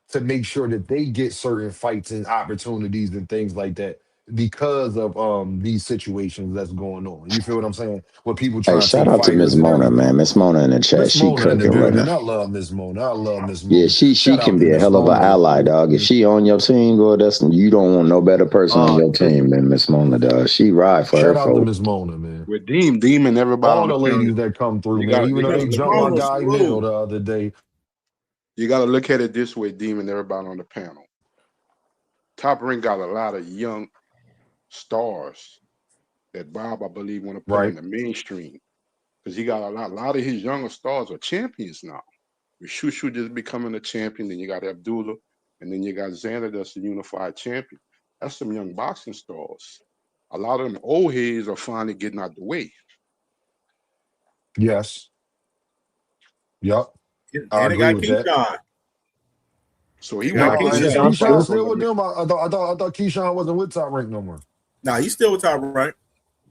to make sure that they get certain fights and opportunities and things like that because of these situations that's going on. You feel what I'm saying? With people Hey, trying to shout take out to Miss fighters and Mona, everything. man. Miss Mona in the chat. Miss She Mona in the cooking right building. now. I love Miss Mona. I love Miss Yeah, Mona. she Shout out can to be a Miss hell of an Mona. ally, dog. If she on your team, boy, that's you don't want no better person on your T- team than Miss Mona, dog. She ride for her Shout out to folk. Miss Mona, man. With Deem and everybody All on the the panel, ladies that come through, you man. got Even you though got Miss to they look jumped at my it. Mona guy Neil Salute. the other day. You got to look at it this way, Deem and everybody on the panel. Top Ring got a lot of young stars that Bob, I believe, want to put in Right. the mainstream because he got a lot of his younger stars are champions now. With Shushu just becoming a champion, then you got Abdullah, and then you got Xander that's the unified champion. That's some young boxing stars. A lot of them old heads are finally getting out the way. Yes. Yup. I And they agree got with that. Keyshawn. So he They got went No, from is just Keyshawn. two Keyshawn fights Keyshawn on still the with list. them? I thought Keyshawn wasn't with Top Rank no more. Nah, he's still with Top Rank.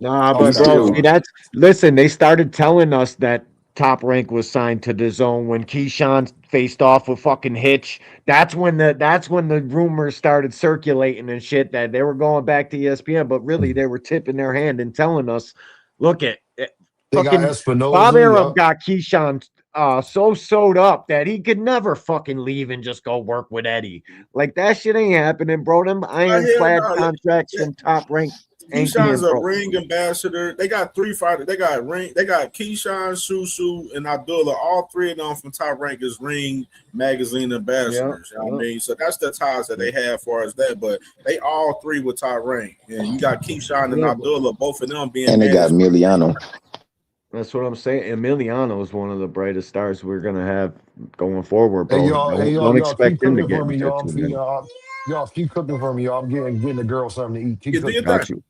Nah, Oh, He but okay. bro, still see that's listen, they started telling us that Top Rank was signed to the zone when Keyshawn faced off with fucking Hitch. That's when the rumors started circulating and shit that they were going back to ESPN, but really they were tipping their hand and telling us, look at They got fucking Bob Espinoza. Arum Yup. got Keyshawn so sewed up that he could never fucking leave and just go work with Eddie. Like that shit ain't happening, bro. Them Hell ironclad no. contracts Yeah, from Top Rank ain't Keyshawn's being a broken. ring ambassador. They got three fighters. They got ring. They got Keyshawn, Susu, and Abdullah. All three of them from Top Rank is Ring Magazine Yeah, ambassadors. You know what I yeah. mean? So that's the ties that they have for us that. But they all three with Top Rank, and you got Keyshawn and Yeah, Abdullah, both of them being and they got managed. Emiliano. that's what I'm saying. Emiliano is one of the brightest stars we're gonna have going forward, Hey bro. y'all, Don't y'all keep expect him to cooking get for in me, there y'all. too many. Y'all keep cooking for me, y'all. I'm getting the girl something to eat. Keep You do your cooking. thing. Got you.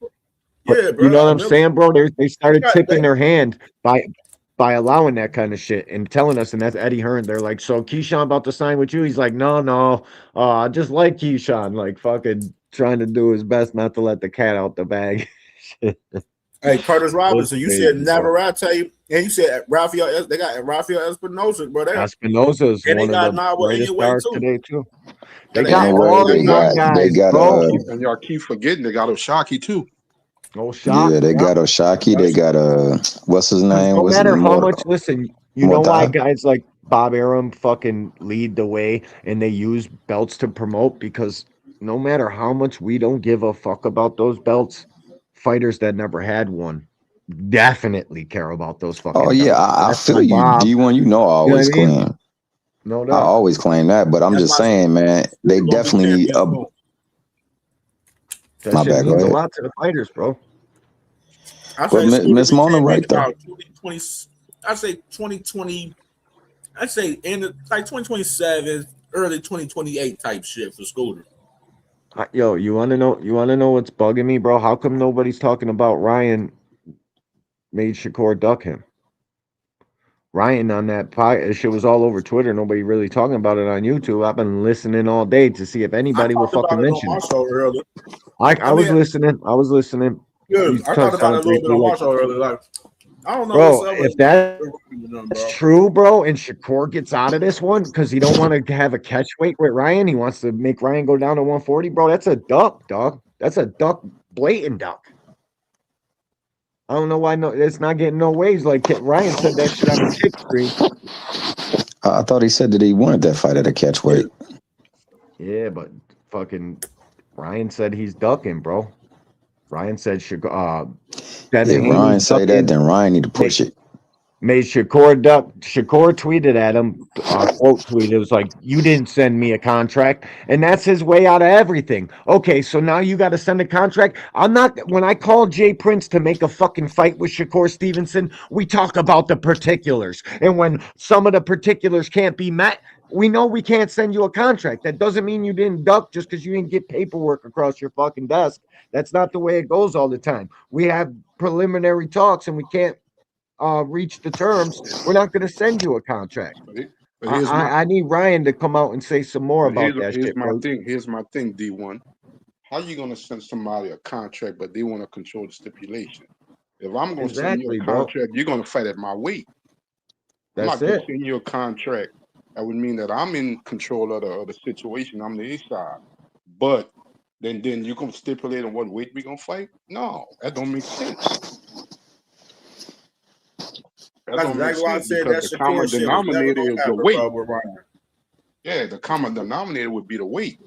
But Yeah, you know bro. what I'm saying, bro? They They started got tipping they their hand by allowing that kind of shit and telling us, and that's Eddie Hearn. They're like, so Keyshawn about to sign with you? He's like, no, I just like Keyshawn, like fucking trying to do his best not to let the cat out the bag. Shit. Hey, Curtis Robinson, you said crazy, bro. Navarrete, and you said Rafael. They got Rafael Espinosa, bro. Espinosa is And they one of got the Nawa greatest anyway stars too. today too. They And they got had Anyway, all the they young got guys, bro. And y'all keep forgetting they got Oshaki too. No shock. yeah, they Yeah. got Oshaki. They got what's his 'Cause name? no Was it matter how much, listen, you know why Morta? guys like Bob Arum fucking lead the way and they use belts to promote? Because no matter how much we don't give a fuck about those belts, fighters that never had one definitely care about those fucking Oh yeah, belts. I That's feel why you. Bob, D1, you know I you know what always I mean? claim. No I doubt. always claim that, but I'm That's just why saying, man, they Scooter gonna be definitely need champion a soon. That my shit bad, go means a ahead. lot to the fighters, bro. I But say Scooter Miss be Mona champion right though. about 2020. I say 2020. I say in like 2027, early 2028 type shit for Scooter. Yo, you wanna know what's bugging me, bro? How come nobody's talking about Ryan made Shakur duck him? Ryan on that shit was all over Twitter. Nobody really talking about it on YouTube. I've been listening all day to see if I anybody will talked about fucking it on mention my it. show earlier. I was mean, listening. I was listening. yeah, You I talked touched about on it it a little bit briefly, on like, my show earlier. Like, I don't know what's bro, up if with that's them, bro. true, bro, and Shakur gets out of this one because he don't want to have a catch weight with Ryan, he wants to make Ryan go down to 140, bro. That's a duck, dog. That's a duck, blatant duck. I don't know why it's not getting no waves. Like Ryan said that shit on the kick stream. I thought he said that he wanted that fight at a catch weight. Yeah, but fucking Ryan said he's ducking, bro. Ryan said Devin If Ryan Haney's say that, ducking. then Ryan need to push it. Made Shakur duck. Shakur tweeted at him, quote tweet. It was like, "You didn't send me a contract," and that's his way out of everything. Okay, so now you got to send a contract. I'm not. When I called Jay Prince to make a fucking fight with Shakur Stevenson, we talk about the particulars, and when some of the particulars can't be met, we know we can't send you a contract. That doesn't mean you didn't duck just because you didn't get paperwork across your fucking desk. That's not the way it goes all the time. We have preliminary talks, and we can't reach the terms, we're not going to send you a contract. But here's my I need Ryan to come out and say some more but about that here's shit, my bro. thing. Here's my thing, D1. How you gonna send somebody a contract, but they want to control the stipulation? If I'm gonna send you Exactly, a bro. contract, you're gonna fight at my weight. I'm That's not gonna it. send you a contract. That would mean that I'm in control of the situation. I'm the inside. But then you gonna stipulate on what weight we gonna fight? No, that don't make sense. That That's don't make exactly why I sense said because that the Shakur common shit was never denominator gonna is the happen, weight. bro, with Ryan. Yeah, the common denominator would be the weight,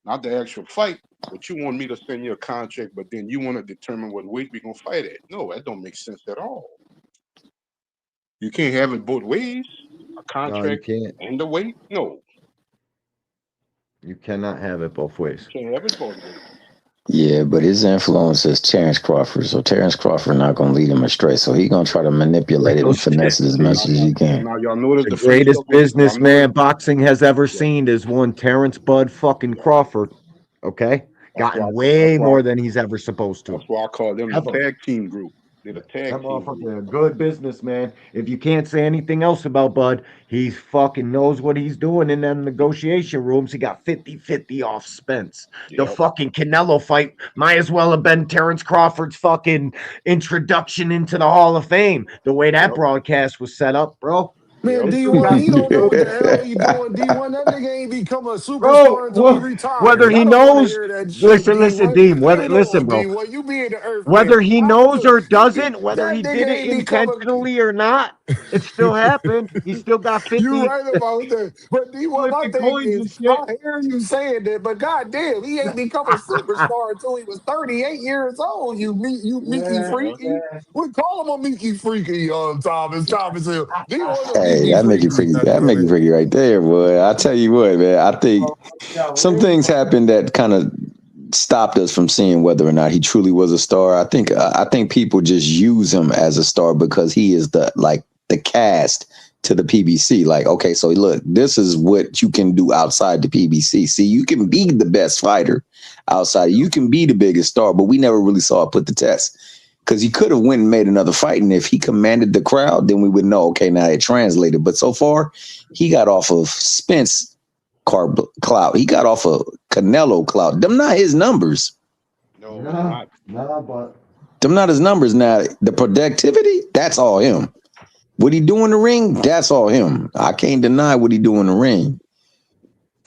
not the actual fight. But you want me to send you a contract, but then you want to determine what weight we gonna fight at? No, that don't make sense at all. You can't have it both ways. A No, you contract can't. and the weight? No, You cannot have it both ways. you can't have it both ways. Yeah, but his influence is Terrence Crawford, so Terrence Crawford not gonna lead him astray. So he gonna try to manipulate it Real and shit. finesse it as much as he can. Now y'all notice The the face greatest of it. Y'all notice. businessman boxing has ever Yeah, seen is one Terrence Bud fucking Crawford. Okay, that's why. gotten That's way why. more than he's ever supposed to. That's why I call them the Ever. tag team group. They're the That tag team group. motherfucker a good businessman. If you can't say anything else about Bud, he fucking knows what he's doing in them negotiation rooms. He got 50-50 off Spence. The Yep. fucking Canelo fight might as well have been Terrence Crawford's fucking introduction into the Hall of Fame. The way that Yep. broadcast was set up, bro. Man, Yep. This dude D1, got he don't know what the hell he doing. D1, that nigga ain't become a bro. superstar until he Whether retired. I he don't want to knows, hear that shit, listen, D1. Dean. How you Listen, doing, bro. D1? You being the Earth man. Whether he knows Look, or doesn't, whether that he did nigga it ain't become a. intentionally or not, it still happened. He still got You 50 right about that. But D1, my flipping thing coins and is, shit. I hear you saying that, but goddamn, he ain't become a superstar until he was 38 years old. You Mickey Yeah, Yep. Freaky. yeah. We call him a Mickey Freaky, Thomas Hill. D1 a Hey, Mickey Freaky. that make you freaky right there, boy. I tell you what, man. I think some things happened that kind of stopped us from seeing whether or not he truly was a star. I think people just use him as a star because he is the cast to the PBC. Like, okay, so look, this is what you can do outside the PBC. See, you can be the best fighter outside. You can be the biggest star, but we never really saw it put the test. Because he could have went and made another fight, and if he commanded the crowd, then we would know, okay, now it translated. But so far, he got off of Spence clout. He got off of Canelo clout. Them not his numbers. No, it's not. Nah, but Them not his numbers. Now the productivity, that's all him. What he do in the ring, that's all him. I can't deny what he do in the ring.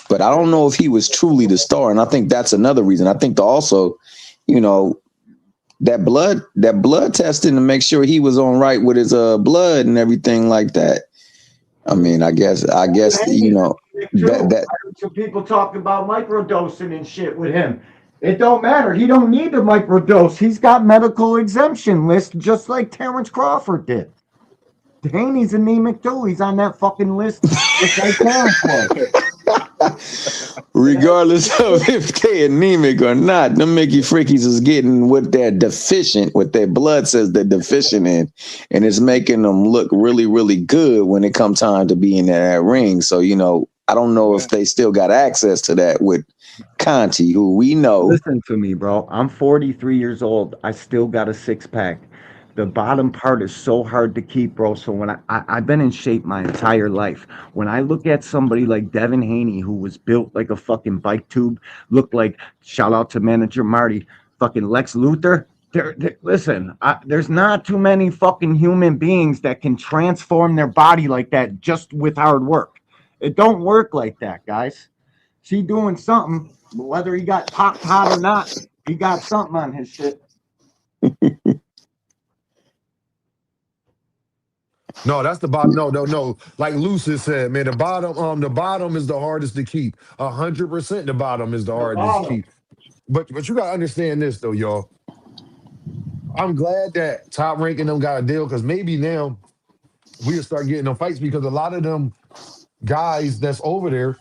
But I don't know if he was truly the star, and I think that's another reason. I think also, you know, that blood testing to make sure he was on right with his blood and everything like that. I mean, I guess you know that I heard some people talking about microdosing and shit with him. It don't matter. He don't need a microdose. He's got medical exemption list just like Terrence Crawford did. Haney's anemic too. He's on that fucking list just like Terrence was. regardless of if they anemic or not, them Mickey Frickies is getting what they're deficient, what their blood says they're deficient in, and it's making them look really, really good when it comes time to be in that ring. So, you know, I don't know if they still got access to that with Conti, who we know. Listen to me, bro. I'm 43 years old. I still got a six pack. The bottom part is so hard to keep, bro. So when I've been in shape my entire life. When I look at somebody like Devin Haney, who was built like a fucking bike tube, looked like, shout out to manager Marty, fucking Lex Luthor. Listen, there's not too many fucking human beings that can transform their body like that just with hard work. It don't work like that, guys. She doing something, whether he got popped hot or not, he got something on his shit. No, that's the bottom. No. Like Lucis said, man, the bottom is the hardest to keep. 100% the bottom is the hardest to keep. But you gotta understand this though, y'all. I'm glad that Top Rank and them got a deal because maybe now we'll start getting them fights because a lot of them guys that's over there,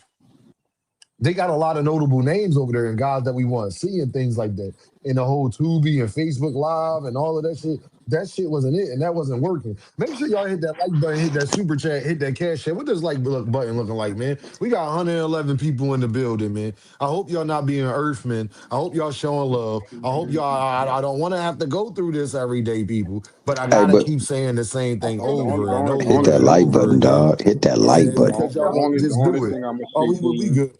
they got a lot of notable names over there and guys that we want to see and things like that. And the whole Tubi and Facebook Live and all of that shit. That shit wasn't it, and that wasn't working. Make sure y'all hit that like button, hit that super chat, hit that cash chat. What does like button looking like, man? We got 111 people in the building, man. I hope y'all not being earthmen. I hope y'all showing love. I hope y'all. I don't want to have to go through this every day, people. But I gotta keep saying the same thing over and over. Hit that like button, dog. Hit that like button. Because y'all won't just do it. Oh, we good.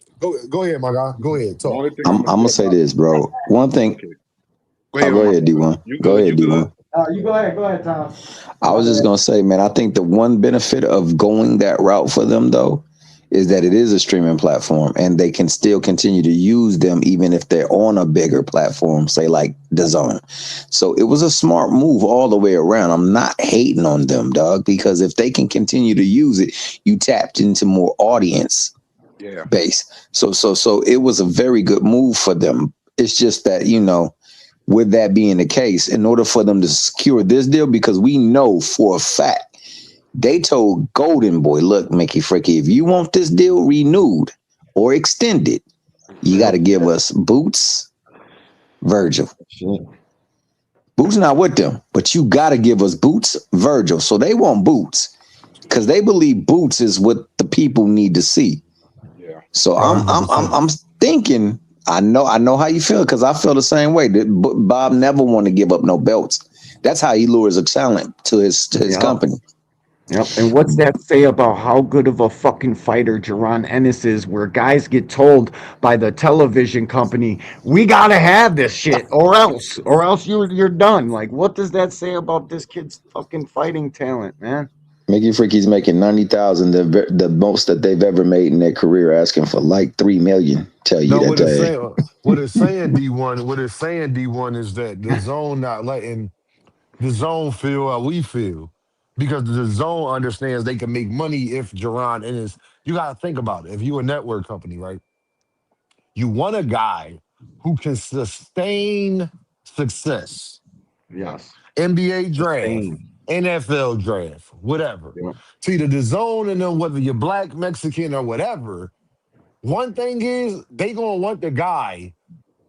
Go ahead, my guy. Go ahead. Talk. I'm gonna say this, bro. One thing. Go ahead, D1. Go ahead, D1. You go ahead, Tom. I was just gonna say, man, I think the one benefit of going that route for them, though, is that it is a streaming platform, and they can still continue to use them even if they're on a bigger platform, say like DAZN. So it was a smart move all the way around. I'm not hating on them, dog, because if they can continue to use it, you tapped into more audience base. So it was a very good move for them. It's just that, you know, with that being the case, in order for them to secure this deal, because we know for a fact, they told Golden Boy, look, Mickey Fricky, if you want this deal renewed or extended, you got to give us Boots, Virgil. Boots not with them, but you got to give us Boots, Virgil. So they want Boots because they believe Boots is what the people need to see. So I'm thinking, I know how you feel because I feel the same way. Bob never want to give up no belts. That's how he lures a talent to his company. Yep. And what's that say about how good of a fucking fighter Gervonta Ennis is, where guys get told by the television company, we gotta have this shit, or else you're done. Like, what does that say about this kid's fucking fighting talent, man? Mickey Fricky's making $90,000, the most that they've ever made in their career, asking for like $3 million. Tell you that. What it's saying, D1, is that the zone not letting the zone feel how we feel, because the zone understands they can make money if Gervonta Ennis. You got to think about it. If you a network company, right? You want a guy who can sustain success. Yes. NBA draft. NFL draft, whatever. Yep. See, the zone and then whether you're black, Mexican, or whatever, one thing is they gonna want the guy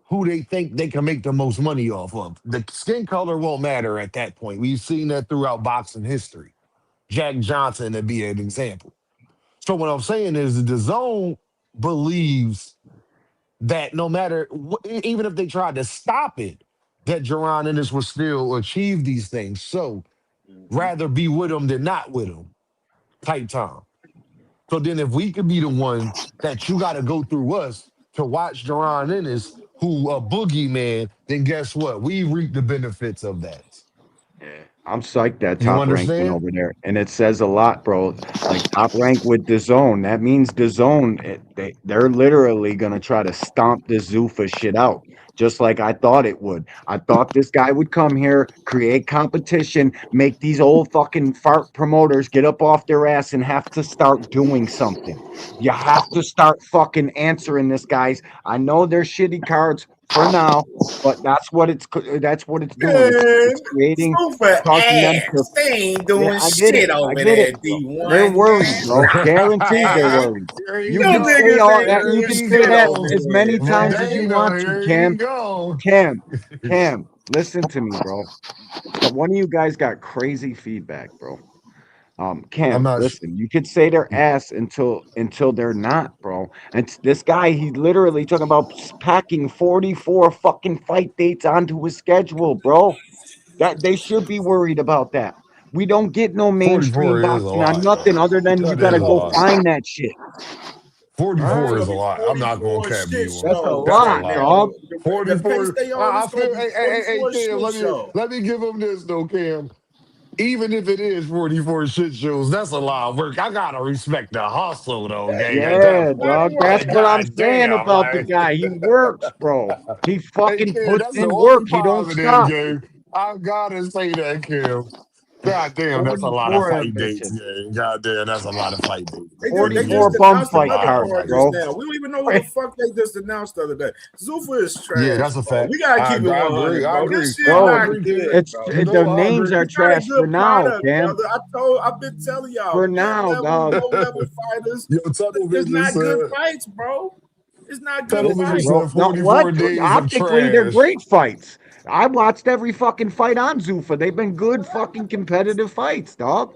who they think they can make the most money off of. The skin color won't matter at that point. We've seen that throughout boxing history. Jack Johnson would be an example. So what I'm saying is the zone believes that no matter, even if they tried to stop it, that Gervonta Ennis will still achieve these things. So rather be with him than not with him type time. So then if we could be the one that you got to go through us to watch Gervonta Ennis, who a boogeyman, then guess what? We reap the benefits of that. I'm psyched that You Top Rank went understand? over there, and it says a lot, bro. Like Top Rank with DAZN, that means DAZN, they're literally gonna try to stomp the Zuffa shit out, just like I thought it would. I thought this guy would come here, create competition, make these old fucking fart promoters get up off their ass and have to start doing something. You have to start fucking answering this, guys. I know they're shitty cards for now, but that's what it's doing. It's Man, creating, super causing them to. ass. They ain't Yeah, doing I get shit it. I over get there, it, bro. They're D1. worried, bro. Guaranteed they're Man, worried. Here he You them can go. say niggas all ain't that. Here You doing can he say shit that over go. as many there, times man. as you Dana, want to, here he Cam. go. Cam, listen to me, bro. So one of you guys got crazy feedback, bro. I'm Cam, not. listen, you could say their ass until they're not, bro. And this guy, he's literally talking about packing 44 fucking fight dates onto his schedule, bro. That they should be worried about that. We don't get no mainstream 44 is a boxing on lot, though. nothing other than you That gotta is a go lot. find that shit. All 44 right, So is a these lot. I'm not gonna 44 cap shit D1. that's a shows That's a right lot, lot. now. dog. The pace 44. they on I is gonna feel. be Hey, 44 Cam. shit show. Let me give him this though, Cam. Even if it is 44 shit shows, that's a lot of work. I gotta respect the hustle though, gang. At that Yeah, point, dog. That's like, what I'm god saying damn, about the like. guy. He works, bro. He Hey, fucking Cam, puts that's the in only work. He don't positive, stop. gang. I gotta say that, Cam. God damn, that's a lot of 44 fight dates, ambition. gang. God damn, that's a lot of fight dates. They Yeah, 44 just bum announced that's a fight another lot of cards, card fight just bro. dates. now. We don't even know what the fuck they just announced the other day. Zuffa is Yeah, trash, that's a bro. fact. We gotta keep it I agree. 100, I bro. agree. This shit I Bro, not agree, Cam. good, bro. You their know, I names agree. are It's not a trash for good now, product, Cam. brother. I've been telling y'all, For now, mid-level, dog. low-level fighters, Yo, Tunnel it's Vision not good said, fights, bro. It's not good Tunnel Vision fights. Bro, said no, what? 44 days of Optically, they're trash. great fights. I watched every fucking fight on Zuffa. They've been good fucking competitive fights, dog.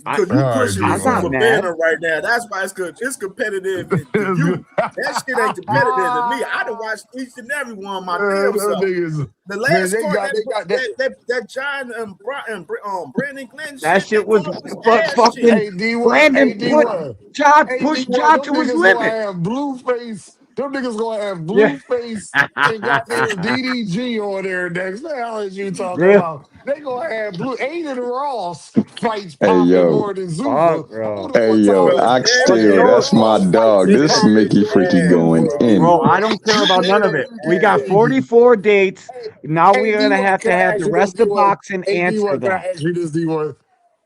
I, Because All you right, pushing the I'm not Zuffa D1. mad. banner right now. That's why it's good. It's competitive to It's good. you. That shit ain't competitive to me. I done watched each and every one my Man, damn them self. niggas, The man, last they card, got, they got that. that John Brandon Glenn That shit they shit was, called was but ass shit. fucking Hey, D1, hey, Brandon D1. Hey, pushed D1, John them to his niggas gonna limit. have blue face. Them niggas gonna have Yeah. blue face and goddamn DDG on there next. The hell is you talking Real about? They gonna have blue. Aiden Ross fights Hey popping yo, more than fuck, Zuffa. bro. Hold hey on, yo, Bro, Thomas. But Hey, you Oxtail, know, Aiden that's my Ross fights dog. This This shit popping Mickey is more Freaky than ass, going Zuffa. bro. in. bro, D1, I don't care about you none ain't of it. even We got engaging. 44 dates. Now Hey, we're gonna D1, have can to I have ask the you this, rest of D1? boxing Hey, answer D1, can that. I ask you this, D1?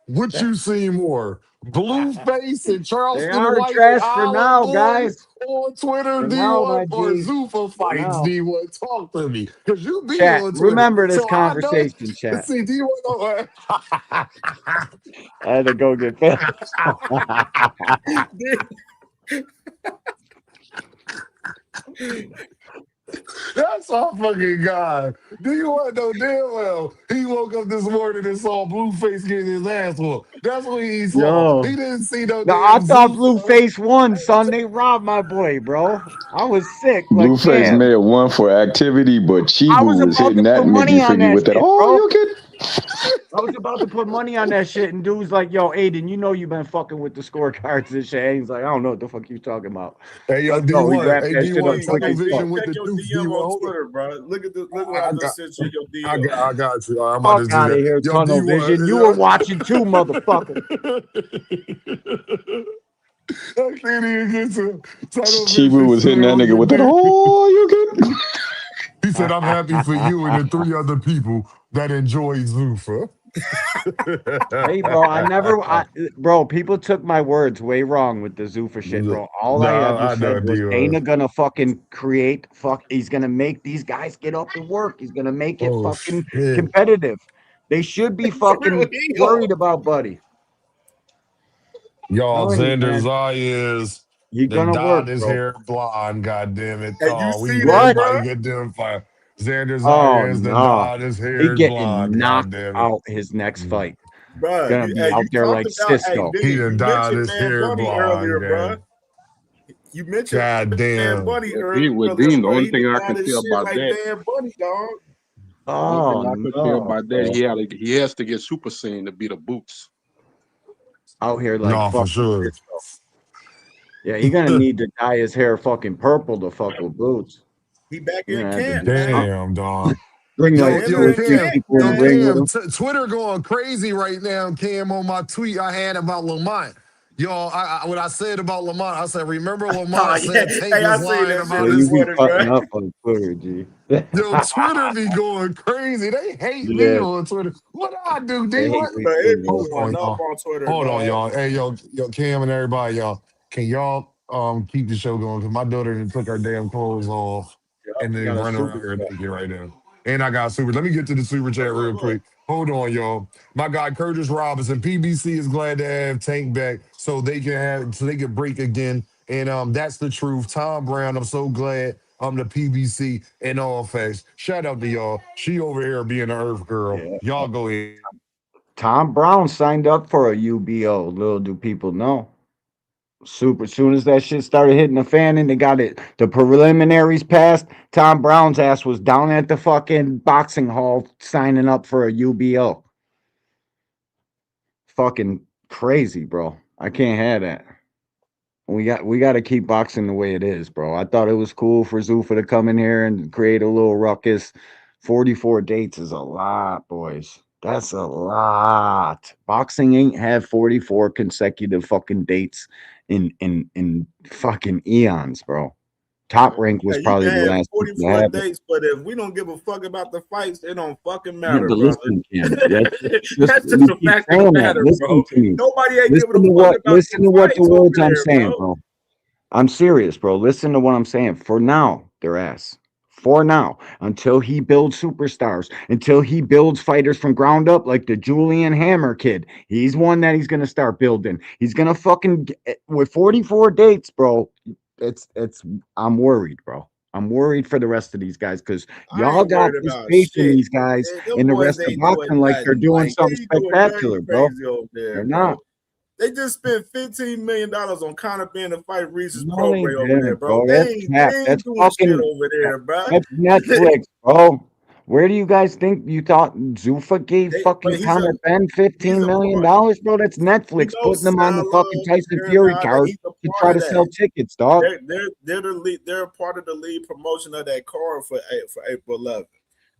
What you see more? Blueface and They Charleston are White and trash for Island now, Boy guys. on Twitter, For now, D1, my or G. Zuffa For fights, now. D1? Talk to me. Because you be Chat, on Twitter. remember this So I know. conversation, chat. See, D1. I had to go get that. That's our fucking guy. Do you want to know damn well he woke up this morning and saw Blueface getting his ass whooped? That's what he saw. Yo. He didn't see no Now, I damn thought Zuffa. Blueface won, son. They robbed my boy, bro. I was sick. Like, Blueface damn. may have won for activity, but I was Chibu was about hitting to that put Mickey money on Freaky that with that. shit, Oh, bro. you can. I was about to put money on that shit, and dude's like, "Yo, Aiden, you know you've been fucking with the scorecards and shit." And he's like, "I don't know what the fuck you talking about." Hey, yo, Let's go. He D1. wrapped Hey, that shit up D1, D, quick tunnel as fuck. vision with check the your deuce, DM D1. on Hold up. Twitter, bro. Look what I I got, just sent you your DM. I got you. I'm about Fuck to do out of that. here, Yo, tunnel vision. You were watching too, motherfucker. D1. I can't even get to tunnel Chibu vision. was hitting Said that on nigga your with that. day. Oh, you can. He said, I'm happy for you and the three other people that enjoy Zuffa. Hey, bro, bro, people took my words way wrong with the Zuffa shit, bro. All I No, ever I know, said was D1. Dana gonna fucking he's gonna make these guys get up and work. He's gonna make it Oh, fucking shit. competitive. They should be For real, fucking worried about Buddy. Y'all, Telling you, Xander man, Zayas he's then gonna work, dyed his bro. hair blonde, God damn it. And you Oh, we see that, What? everybody bro? get them fire. Xander Oh Zayas then no, dyed his he hair getting blonde, God knocked damn it. out his next fight. Bro, Gonna be hey, out you there talked like about, hey, Cisco. He Biggie, done you dyed mentioned his Man hair Bunny blonde, earlier, bro. gang. You mentioned God Man damn. Bunny With earlier, Dean, the bro. only He thing done I got can say his shit about like that, Man Bunny, dog. only thing Oh I can say no, about that, bro. he has to get Super Saiyan to beat the Boots. Out here like No, for fucking sure. Cisco. Yeah, you're gonna need to dye his hair fucking purple to fuck with Boots. He back You're in gonna have to camp, man. Damn, dog. bring like Xander two or in three camp, people in the Yo, man. ring with Cam, him. Twitter going crazy right now, Cam, on my tweet I had about Lamont. Yo, what I said about Lamont, I said, remember Oh Lamont yeah. said Tank Hey, I was seen lying that Yeah, shit about this you his. be morning, bro. cutting up on Twitter, G. Yo, Twitter be going crazy. They hate me Yeah, on Twitter. What I do, they D? hate What? me Bro, too, it be bro. Hold going on, up y'all. on Twitter, Hold on, dog. y'all. Hey, yo, Cam and everybody, y'all. Can y'all keep the show going? Because my daughter done took her damn clothes off Yep, and you then got a running super around here chat. naked right now. And I got super. Let me get to the super chat real quick. Hold on, y'all. My guy Curtis Robinson, PBC is glad to have Tank back so they can break again. And that's the truth. Tom Brown, I'm so glad I'm the PBC and all facts. Shout out to y'all. She over here being an Earth girl. Yeah. Y'all go ahead. Tom Brown signed up for a UBO. Little do people know. Super. As soon as that shit started hitting the fan and they got it, the preliminaries passed. Tom Brown's ass was down at the fucking boxing hall signing up for a UBO. Fucking crazy, bro. I can't have that. We got to keep boxing the way it is, bro. I thought it was cool for Zuffa to come in here and create a little ruckus. 44 dates is a lot, boys. That's a lot. Boxing ain't had 44 consecutive fucking dates in fucking eons, bro. Top Rank Yeah, was you probably can the have last people to 44 have it. dates, but if we don't give a fuck about the fights, it don't fucking Yeah, matter, but brother. listen, Kim. That's That's just you a keep fact of the saying that. matter, Listen bro. to me. Nobody ain't giving a fuck about Listen them to what the fights over words I'm there, saying, bro. bro. I'm serious, bro. Listen to what I'm saying. For now, their ass. For now, until he builds superstars, until he builds fighters from ground up, like the Julian Hammer kid. He's one that he's gonna start building. He's gonna fucking with 44 dates, bro. It's. I'm worried, bro. I'm worried for the rest of these guys because I y'all ain't got worried this about faith in shit. these guys Them and the boys rest of ain't doing boxing like they're nothing. doing Like, they something ain't doing nothing spectacular, bro. crazy over there, They're not. bro. They just spent $15 million on Conor Ben to fight Regis No, they Prograis over there, didn't, bro. bro. They That's ain't, cap. they That's ain't doing shit fucking. over there, bro. That's Netflix, bro. Where do you guys think you thought Zuffa gave But fucking Conor Ben he's $15 a million, part. bro? That's We Netflix know putting them on the fucking Salah, Tyson Fury Jeremiah, card he's a to part try of to sell that. tickets, dog. They're the lead. They're part of the lead promotion of that card for April 11th.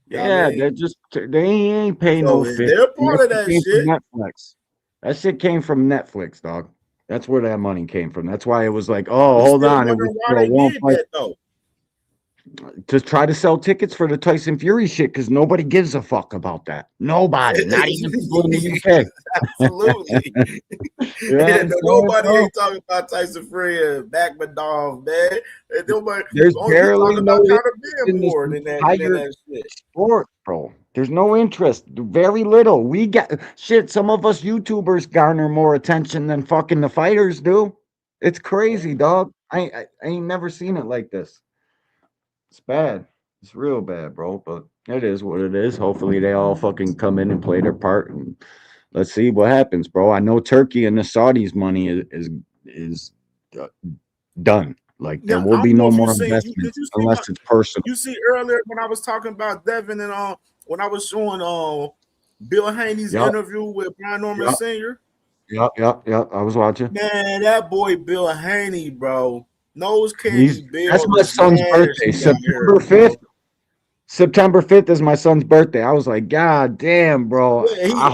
You know what I Yeah, mean? they ain't paying no So fee. they're And part of that came from shit. Netflix. That shit came from Netflix, dog. That's where that money came from. That's why it was like, oh, We hold still on, it was wondering why for a they one did fight that though. to try to sell tickets for the Tyson Fury shit because nobody gives a fuck about that. Nobody, not even people in the UK. Absolutely. You know what I'm And saying, nobody bro? ain't talking about Tyson Fury and Backmadov, man. And nobody There's only we barely talking no about interest Conor Ben in this more than entire that shit. sport, bro. There's no interest. Very little. We got shit. Some of us YouTubers garner more attention than fucking the fighters do. It's crazy, dog. I ain't never seen it like this. It's bad. It's real bad, bro. But it is what it is. Hopefully they all fucking come in and play their part, and let's see what happens, bro. I know Turkey and the Saudis' money is uh, done. Like there Now will I be don't know no if you more seen you did investments you see unless it's personal. you see earlier when I was talking about Devin and when I was showing Bill Haney's Yep, interview with Brian Norman yep, Sr. yep. I was watching. Man, that boy Bill Haney, bro. Nose Candy That's Bill my is son's birthday. nasty out here, September bro. 5th. September 5th is my son's birthday. I was like, God damn, bro. Yeah, I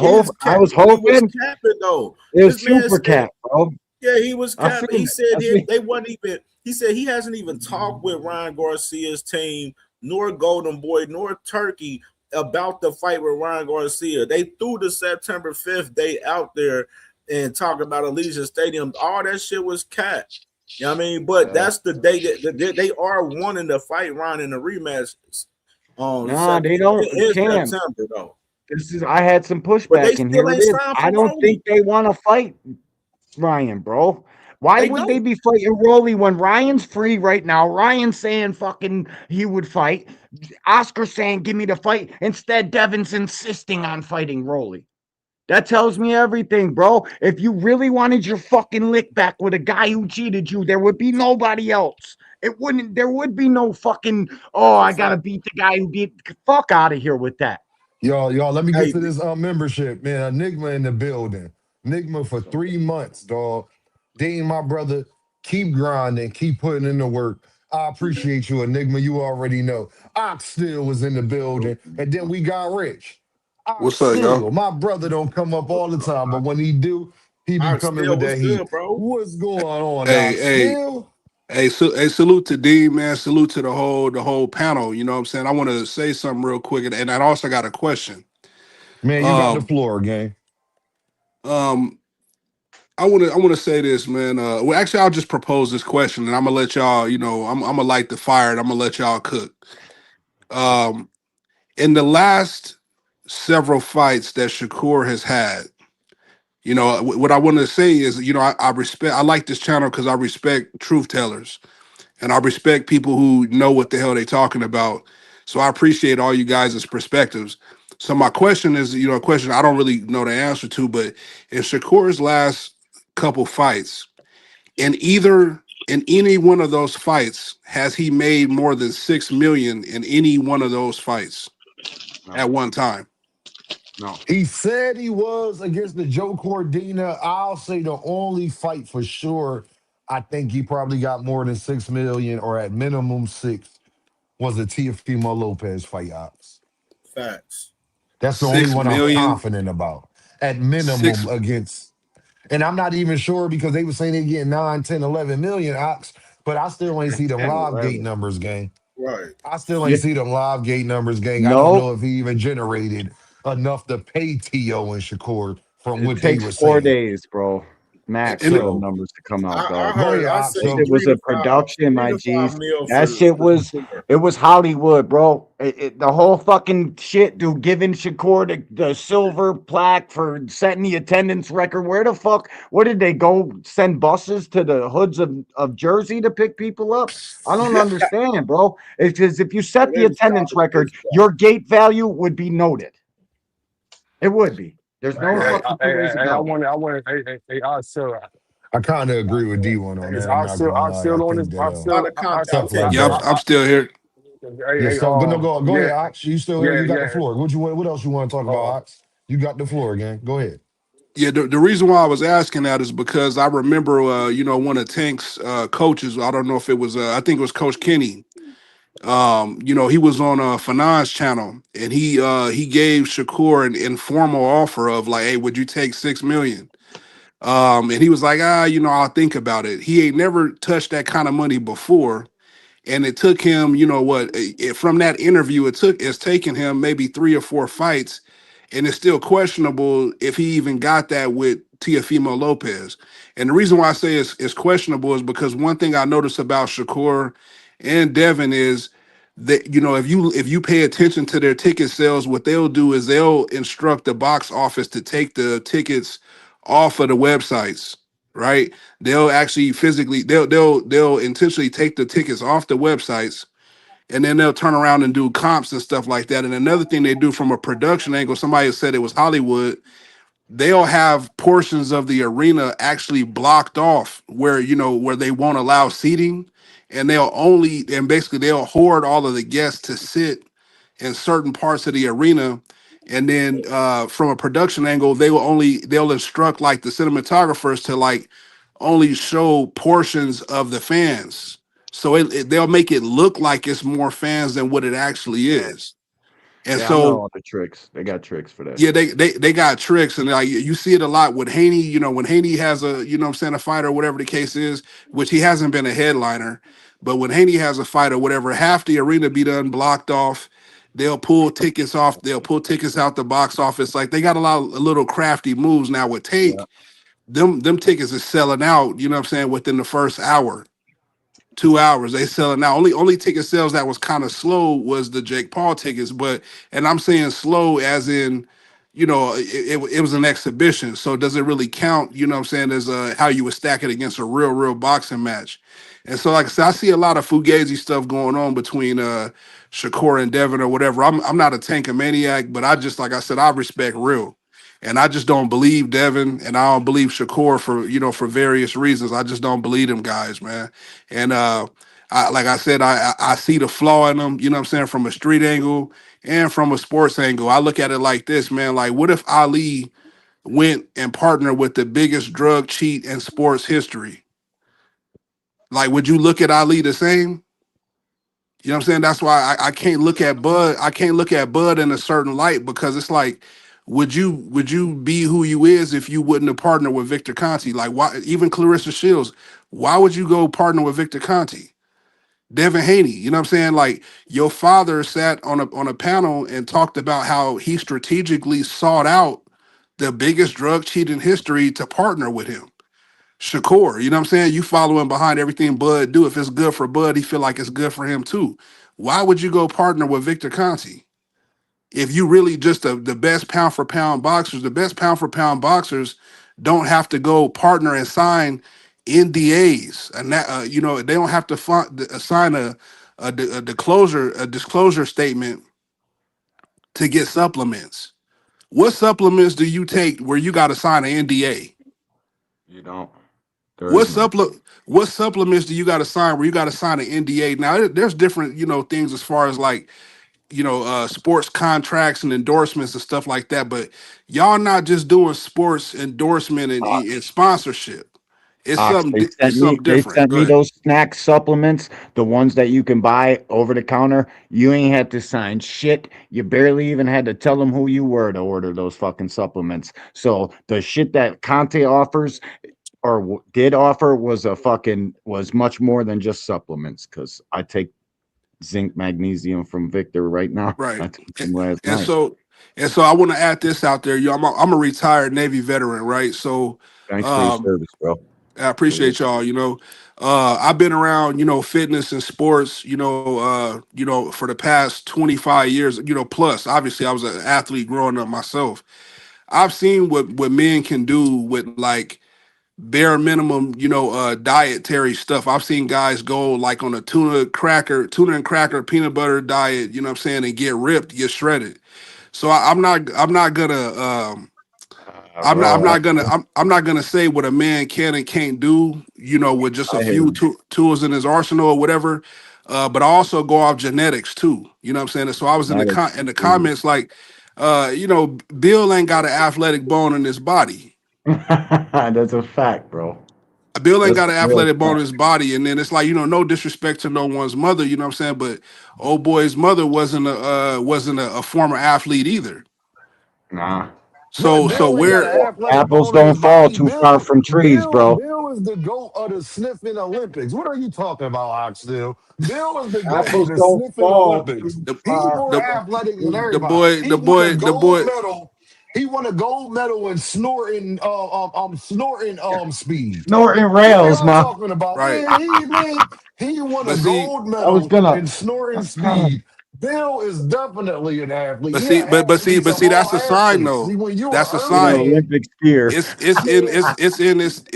was he was hoping capping though. it was This man super said, cat, bro. yeah, he was I capping. feel He it. said I feel they wasn't even. He said he hasn't even talked with Ryan Garcia's team, nor Golden Boy, nor Turkey about the fight with Ryan Garcia. They threw the September 5th date out there and talk about Allegiant Stadium. All that shit was cat. You know what I mean? But that's the day that they are wanting to fight Ryan in the rematch Nah, they don't in Cam. September though. I had some But they pushback, and still here it ain't is. signed I for don't think Rolly. they want to fight Ryan, bro. Why They would they don't. be fighting Rolly when Ryan's free right now? Ryan's saying fucking he would fight. Oscar saying give me the fight. Instead, Devin's insisting on fighting Rolly. That tells me everything, bro. If you really wanted your fucking lick back with a guy who cheated you, there would be nobody else. There would be no fucking, oh, That's a I gotta fact. beat the guy who beat, fuck out of here with that. Y'all, let me get Hey, to this membership, man. Enigma in the building. Enigma for 3 months, dog. Dean, my brother. Keep grinding. Keep putting in the work. I appreciate you, Enigma. You already know. Ox still was in the building, and then we got Rich. Ox What's up, y'all? still, my brother don't come up all the time, but when he do, he be I coming still with was that heat. good, bro. What's going on, Hey, Ox? hey, Still? hey, salute to D, man. Salute to the whole panel. You know what I'm saying? I want to say something real quick, and I also got a question. Man, you got the Um, floor, gang. um, I want to say this, man. Well, actually, I'll just propose this question, and I'm gonna let y'all. I'm gonna light the fire, and I'm gonna let y'all cook. Um, in the last several fights that Shakur has had, what I want to say is, I like this channel because I respect truth tellers. And I respect people who know what the hell they're talking about. So I appreciate all you guys' perspectives. So my question is, a question I don't really know the answer to, but in Shakur's last couple fights, in any one of those fights, has he made more than 6 million in any one of those fights No, at one time? no. He said he was against the Joe Cordina. I'll say the only fight for sure. I think he probably got more than 6 million, or at minimum six. Was the Teofimo Lopez fight, Ops. Facts. That's the only Six one I'm million, confident about. At minimum six. against, and I'm not even sure because they were saying they get 9, 10, 11 million, Ops, but I still ain't see them 10, live gate 11. numbers, gang. Right. I still Yeah. ain't see them live gate numbers, gang. I don't Nope. know if he even generated enough to pay T.O. and Shakur from It what they takes were 4 saying. days, bro. Max And for them So numbers to come out, I dog. go heard. ahead, I Ops. That seen shit So was three a to five, production, three my to five G's. mil That for shit was Shakur. it was Hollywood, bro. The whole fucking shit, dude, giving Shakur the silver plaque for setting the attendance record. Where the fuck? What did they go send buses to the hoods of Jersey to pick people up? I don't understand, bro. It's because if you set the Them attendance shoppers record, is your gate value would be noted. It would be. There's Hey, no hey, fucking two hey, ways hey, about it. I want, hey, I kind of agree with D1 on is that. I'm not gonna I'm lie. I still on this, think that a lot of contact. stuff Okay, like Yeah, I'm, so that. I'm still here. Yeah, hey, so but no, go yeah, ahead, Ox. You still here? yeah, You got the yeah, floor. What else you want to talk about, uh, Ox? You got the floor again. Go ahead. Yeah, the reason why I was asking that is because I remember, one of Tank's coaches. I don't know if it was, I think it was Coach Kenny. He was on Fanon's channel, and he gave Shakur an informal offer of like, "Hey, would you take 6 million?" And he was like, I'll think about it. He ain't never touched that kind of money before, and it took him, from that interview, it's taken him maybe 3 or 4 fights, and it's still questionable if he even got that with Teofimo Lopez. And the reason why I say it's questionable is because one thing I noticed about Shakur and Devin is that, if you pay attention to their ticket sales, what they'll do is they'll instruct the box office to take the tickets off of the websites, right? They'll actually physically they'll intentionally take the tickets off the websites, and then they'll turn around and do comps and stuff like that. And another thing they do from a production angle, somebody said it was Hollywood, they'll have portions of the arena actually blocked off where they won't allow seating, and basically they'll hoard all of the guests to sit in certain parts of the arena. And then from a production angle, they'll instruct like the cinematographers to like only show portions of the fans, so they'll make it look like it's more fans than what it actually Yeah, is. And yeah, I know so, all the tricks. They got tricks for that yeah, shit. they got tricks, and like you see it a lot with Haney. When Haney has a, what I'm saying, a fight or whatever the case is, which he hasn't been a headliner, but when Haney has a fight or whatever, half the arena be done blocked off. They'll pull tickets off. They'll pull tickets out the box office. Like they got a lot of little crafty moves now with Yeah, Tank. Them tickets is selling out. You know what I'm saying, within the first hour. 2 hours they selling out. Only ticket sales that was kind of slow was the Jake Paul tickets, and I'm saying slow as in, it was an exhibition, so does it really count? You know what I'm saying, as how you would stack it against a real boxing match. And so, like I said, I see a lot of fugazi stuff going on between Shakur and Devin or whatever. I'm not a tankomaniac, but I just, like I said, I respect real. And I just don't believe Devin, and I don't believe Shakur for various reasons. I just don't believe them guys, man. And like I said, I see the flaw in them, you know what I'm saying, from a street angle and from a sports angle. I look at it like this, man. Like, what if Ali went and partnered with the biggest drug cheat in sports history? Like, would you look at Ali the same? You know what I'm saying? That's why I can't look at Bud. I can't look at Bud in a certain light because it's like, would you be who you is if you wouldn't have partnered with Victor Conti? Like, why? Even Clarissa Shields, why would you go partner with Victor Conti? Devin Haney, you know what I'm saying? Like, your father sat on a panel and talked about how he strategically sought out the biggest drug cheat in history to partner with him. Shakur, you know what I'm saying? You follow him behind everything Bud do. If it's good for Bud, he feel like it's good for him too. Why would you go partner with Victor Conti? If you really just the best pound for pound boxers, the best pound for pound boxers don't have to go partner and sign NDAs, and that you know, they don't have to sign a disclosure statement to get supplements. What supplements do you take where you got to sign an NDA? You don't. There What is none. what supplements do you got to sign where you got to sign an NDA? Now there's different, you know, things as far as like, you know, sports contracts and endorsements and stuff like that, but y'all not just doing sports endorsement and sponsorship. It's Ox, something it's something they different. sent Go me ahead. those snack supplements, the ones that you can buy over the counter. You ain't had to sign shit. You barely even had to tell them who you were to order those fucking supplements. So the shit that Conte offers or did offer was much more than just supplements. Because I take zinc magnesium from Victor right now. Right. I took some last And night. so and so I want to add this out there. I'm a retired Navy veteran, right? So Thanks for your um service, bro. I For appreciate y'all. You know, I've been around, you know, fitness and sports, you know, for the past 25 years, you know, plus obviously I was an athlete growing up myself. I've seen what men can do with like bare minimum, you know, dietary stuff. I've seen guys go like on a tuna and cracker peanut butter diet, you know what I'm saying, and get ripped, get shredded. So I'm not gonna bro, I'm not gonna say what a man can and can't do, you know, with just a I hear few you. tools in his arsenal or whatever. But I also go off genetics too. You know what I'm saying? So I was in Genetics in the is comments like, you know, Bill ain't got an athletic bone in his body. that's a fact, bro. Bill ain't That's got a an real athletic bone in fact. his body, and then it's like, you know, no disrespect to no one's mother, you know what I'm saying, but old boy's mother wasn't a former athlete either. Nah. Man, So Bill ain't got where an athletic Apples bone in don't his fall body. too far from trees, bro. Bill is the GOAT of the sniffing Olympics. What are you talking about, Oxtail? Bill is the GOAT of Apples the don't sniffing fall Olympics. too He's far more the from athletic than trees. everybody. He won a the gold boy medal. He won a gold medal in snorting speed. Snorting What are rails, y'all man. talking about? right. He won But a see, gold I was medal gonna. in snorting speed. Bill is definitely an athlete. but Yeah, see, athletes but are see, all that's a sign athletes. See, though. when you're That's a a He's an sign. man, Olympic skier. man,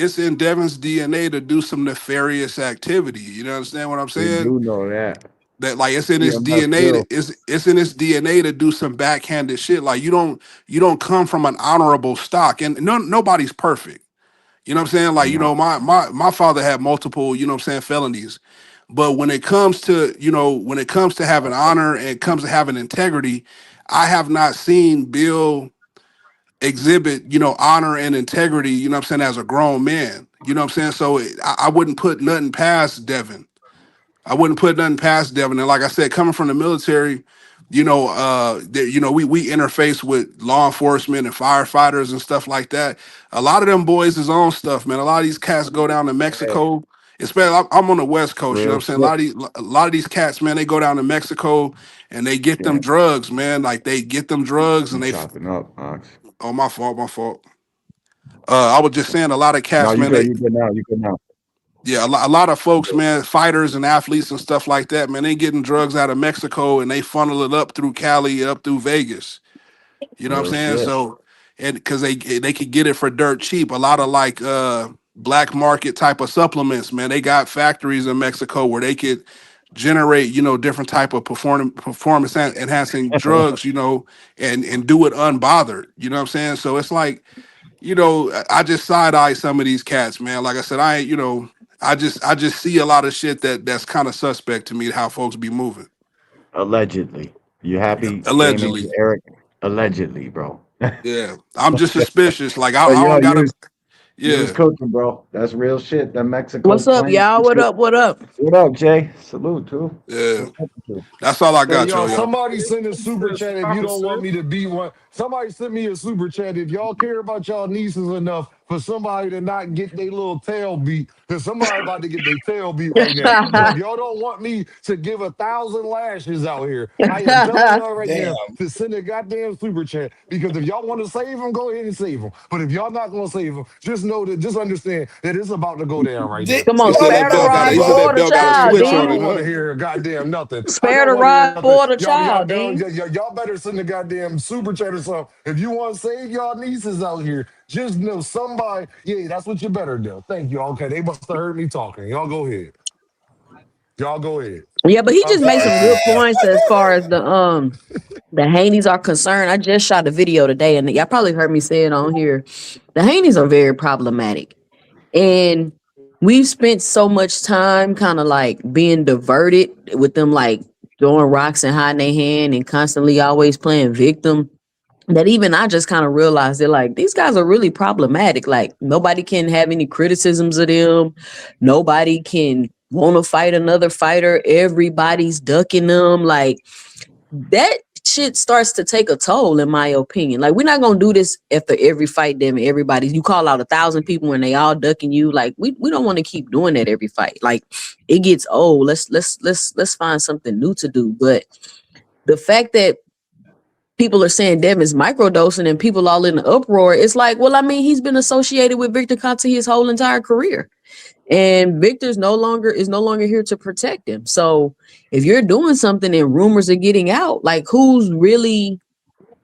It's in Devin's DNA to do some nefarious activity. You know understand what I'm We saying? do know that. That like it's in his EMF DNA will. it's in his DNA to do some backhanded shit. Like you don't come from an honorable stock, and nobody's perfect. You know what I'm saying? Like, you No. know, my father had multiple, you know what I'm saying, felonies. But when it comes to, you know, when it comes to having honor and it comes to having integrity, I have not seen Bill exhibit, you know, honor and integrity, you know what I'm saying, as a grown man. You know what I'm saying? So I wouldn't put nothing past Devin. I wouldn't put nothing past Devin. And like I said, coming from the military, you know, we interface with law enforcement and firefighters and stuff like that. A lot of them boys is on stuff, man. A lot of these cats go down to Hey, Mexico. Especially, I'm on the West Coast. You know real what I'm saying? shit. A lot of these cats, man, they go down to Mexico and they get them Yeah, drugs, man. Like they get them drugs you and chopping up, Ox. oh, my fault, my fault. I was just saying, a lot of No, cats, you man. good. You good now. You good now. Yeah, a lot of folks, man, fighters and athletes and stuff like that, man, they getting drugs out of Mexico and they funnel it up through Cali, up through Vegas. You know what I'm Real saying? shit. So, and because they could get it for dirt cheap. A lot of like black market type of supplements, man. They got factories in Mexico where they could generate, you know, different type of performance enhancing drugs, you know, and do it unbothered. You know what I'm saying? So it's like, you know, I just side eye some of these cats, man. Like I said, I ain't, you know, I just see a lot of shit that's kind of suspect to me how folks be moving. Allegedly. You happy came in, Allegedly. Eric? Allegedly, bro. Yeah. I'm just suspicious. Like But I don't gotta You was Yeah. cooking, bro. That's real shit. That Mexico What's up, playing y'all? What shit. up? What up? What up, Jay? Salute too. Yeah. What's up with you? That's all I Hey, got, y'all, y'all. somebody send a super chat if you don't want me to be one. Somebody send me a super chat if y'all care about y'all nieces enough for somebody to not get their little tail beat, because somebody about to get their tail beat right now. So if y'all don't want me to give 1,000 lashes out here, I am telling y'all right Damn. now to send a goddamn super chat, because if y'all want to save them, go ahead and save them. But if y'all not going to save them, just understand that it's about to go down right now. Come He on, Y'all said don't spare that the want to bell got hear a rod, he said nothing. that spoil the bell got a child, switch Y'all on don't it, Dean. want huh? to hear goddamn nothing. I Spare the don't want to hear rod, nothing. spoil the child, Dean. Y'all better send a goddamn super chat or something. If you want to save y'all nieces out here, just know somebody. Yeah, that's what you better do. Thank you. Okay, they must have heard me talking. Y'all go ahead. Y'all go ahead. Yeah, but he I'm just made sorry, some good people. points as far as the Haneys are concerned. I just shot a video today, and y'all probably heard me say it on here. The Haneys are very problematic, and we've spent so much time kind of like being diverted with them, like throwing rocks and hiding their hand, and constantly always playing victim. That even I just kind of realized they're like, these guys are really problematic. Like nobody can have any criticisms of them. Nobody can want to fight another fighter. Everybody's ducking them. Like that shit starts to take a toll, in my opinion. Like we're not gonna do this after every fight. Them everybody, you call out 1,000 people and they all ducking you. Like we don't want to keep doing that every fight. Like it gets old. Let's find something new to do. But the fact that people are saying Devin's microdosing and people all in the uproar, it's like, well, I mean, he's been associated with Victor Conte his whole entire career. And Victor's no longer here to protect him. So if you're doing something and rumors are getting out, like who's really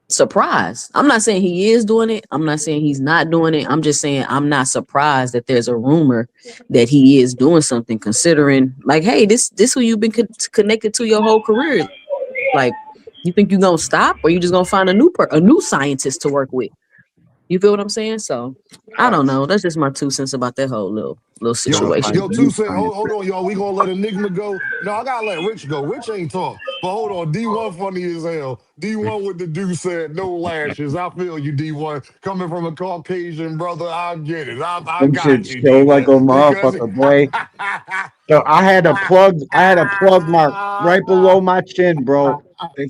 surprised? I'm not saying he is doing it. I'm not saying he's not doing it. I'm just saying I'm not surprised that there's a rumor that he is doing something, considering like, hey, this who you've been connected to your whole career. Like, you think you're gonna stop, or you just gonna find a new scientist to work with? You feel what I'm saying? So I don't know. That's just my 2 cents about that whole little Yo, situation. yo, 2 cent. Hold on, y'all. We gonna let Enigma go. No, I gotta let Rich go. Rich ain't talk. But hold on, D1 funny as hell. D1 with the dude said no lashes. I feel you, D1. Coming from a Caucasian brother, I get it. I Them got shit you, show like D1. a Because motherfucker, boy. So I had a plug mark right below my chin, bro. They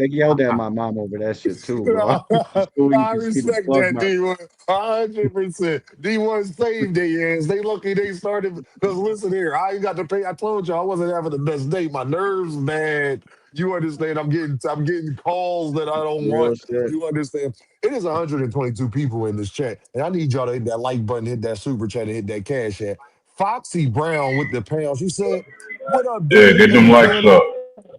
yelled at my mom over that shit too, bro. So you I can see the respect plug that, mark. D1. 100%. D1 saved their ass. They lucky they started. Because listen here, I ain't got to pay. I told you I wasn't having the best day. My nerves bad. You understand? I'm getting calls that I don't Real want. shit. You understand? It is 122 people in this chat. And I need y'all to hit that like button, hit that super chat, and hit that cash app. Foxy Brown with the pounds. She said, "What up, Yeah, Dean get them and likes Kenny?" up.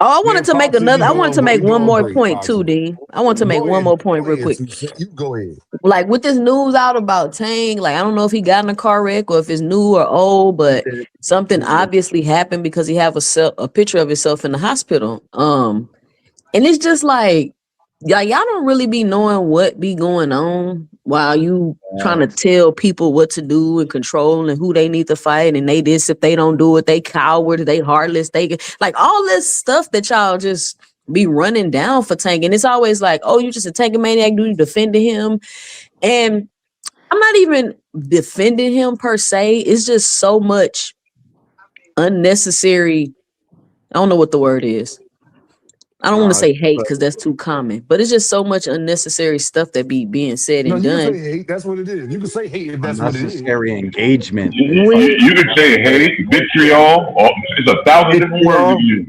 Oh, I Man, wanted to make Foxy, another. I wanted to make we one doing more great, point too, Foxy. Dean. I want to make Go one ahead, more point go real ahead, quick. 2 Cent. You go ahead. Like with this news out about Tang, like I don't know if he got in a car wreck or if it's new or old, but something obviously happened because he have a picture of himself in the hospital. And it's just like, y'all don't really be knowing what be going on while you trying to tell people what to do and control and who they need to fight, and they this, if they don't do it, they coward, they heartless, they like all this stuff that y'all just be running down for Tank. And it's always like, oh, you just a Tank maniac, do you defending him? And I'm not even defending him per se. It's just so much unnecessary. I don't know what the word is. I don't want to Nah, say hate because that's too common, but it's just so much unnecessary stuff that be being said No, and you can done. say hate. That's what it is. You can say hate if that's what it is. unnecessary engagement. You, It's like you could say hate, vitriol, it's 1,000 different words you vitriol. can use.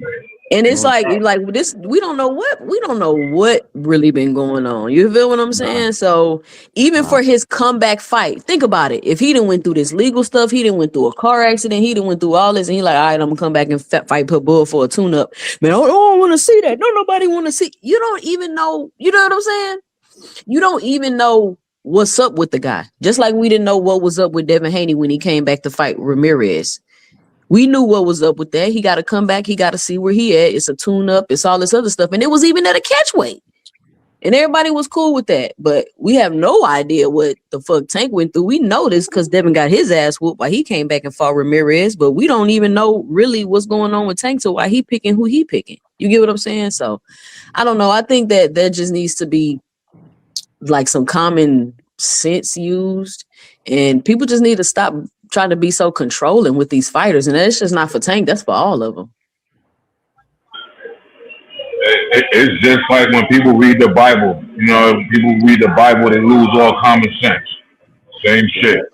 And it's No like doubt. this, we don't know what really been going on. You feel what I'm Nah, saying? So even nah. for his comeback fight, think about it. If he didn't went through this legal stuff, he didn't went through a car accident, he didn't went through all this, and he like, all right, I'm gonna come back and fight Pitbull for a tune-up. Man, I don't want to see that. No, nobody want to see. You don't even know. You know what I'm saying? You don't even know what's up with the guy. Just like we didn't know what was up with Devin Haney when he came back to fight Ramirez. We knew what was up with that. He got to come back. He got to see where he at. It's a tune-up. It's all this other stuff. And it was even at a catch weight. And everybody was cool with that. But we have no idea what the fuck Tank went through. We know this because Devin got his ass whooped while he came back and fought Ramirez. But we don't even know really what's going on with Tank to why he picking who he picking. You get what I'm saying? So I don't know. I think that there just needs to be like some common sense used, and people just need to stop trying to be so controlling with these fighters. And that's just not for Tank. That's for all of them. It's just like when people read the Bible. You know, people read the Bible, they lose all common sense. Same shit.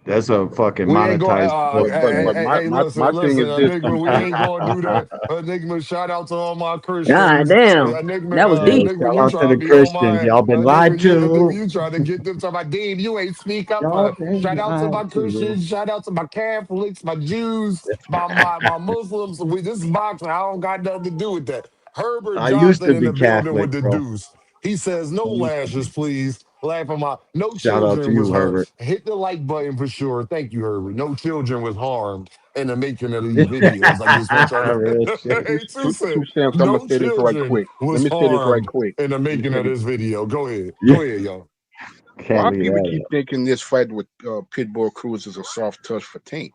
That's a fucking We ain't going. monetized book, But bro. Hey, listen, my thing is this. Enigma. We ain't gonna do that. Enigma, shout out to all my God Christians. damn, that was Yeah, deep. Enigma, shout you out to trying to the be on Christians. my Y'all been Enigma? lied to. You trying to get them? Talking about Dave, you ain't speak up. Y'all been Shout out to my lied to. Christians. Shout out to my Catholics, my Jews, my Muslims. This is boxing. I don't got nothing to do with that. Herbert I used Johnson to in be the building Catholic, with the bro. deuce. He says no I used to be. lashes, please. Laughing my no Shout out to children was you, hurt. Herbert. Hit the like button for sure. Thank you, Herbert. No children was harmed in the making of these videos. I just want y'all Real to shit. hey, Two said, cents. I'm gonna no say this right children quick. Let was me say this right harmed quick. in the Let me making say of this. this video. Go ahead. Yeah, Go ahead, y'all. can't Why leave people that keep out. thinking this fight with Pitbull Cruz is a soft touch for Tank?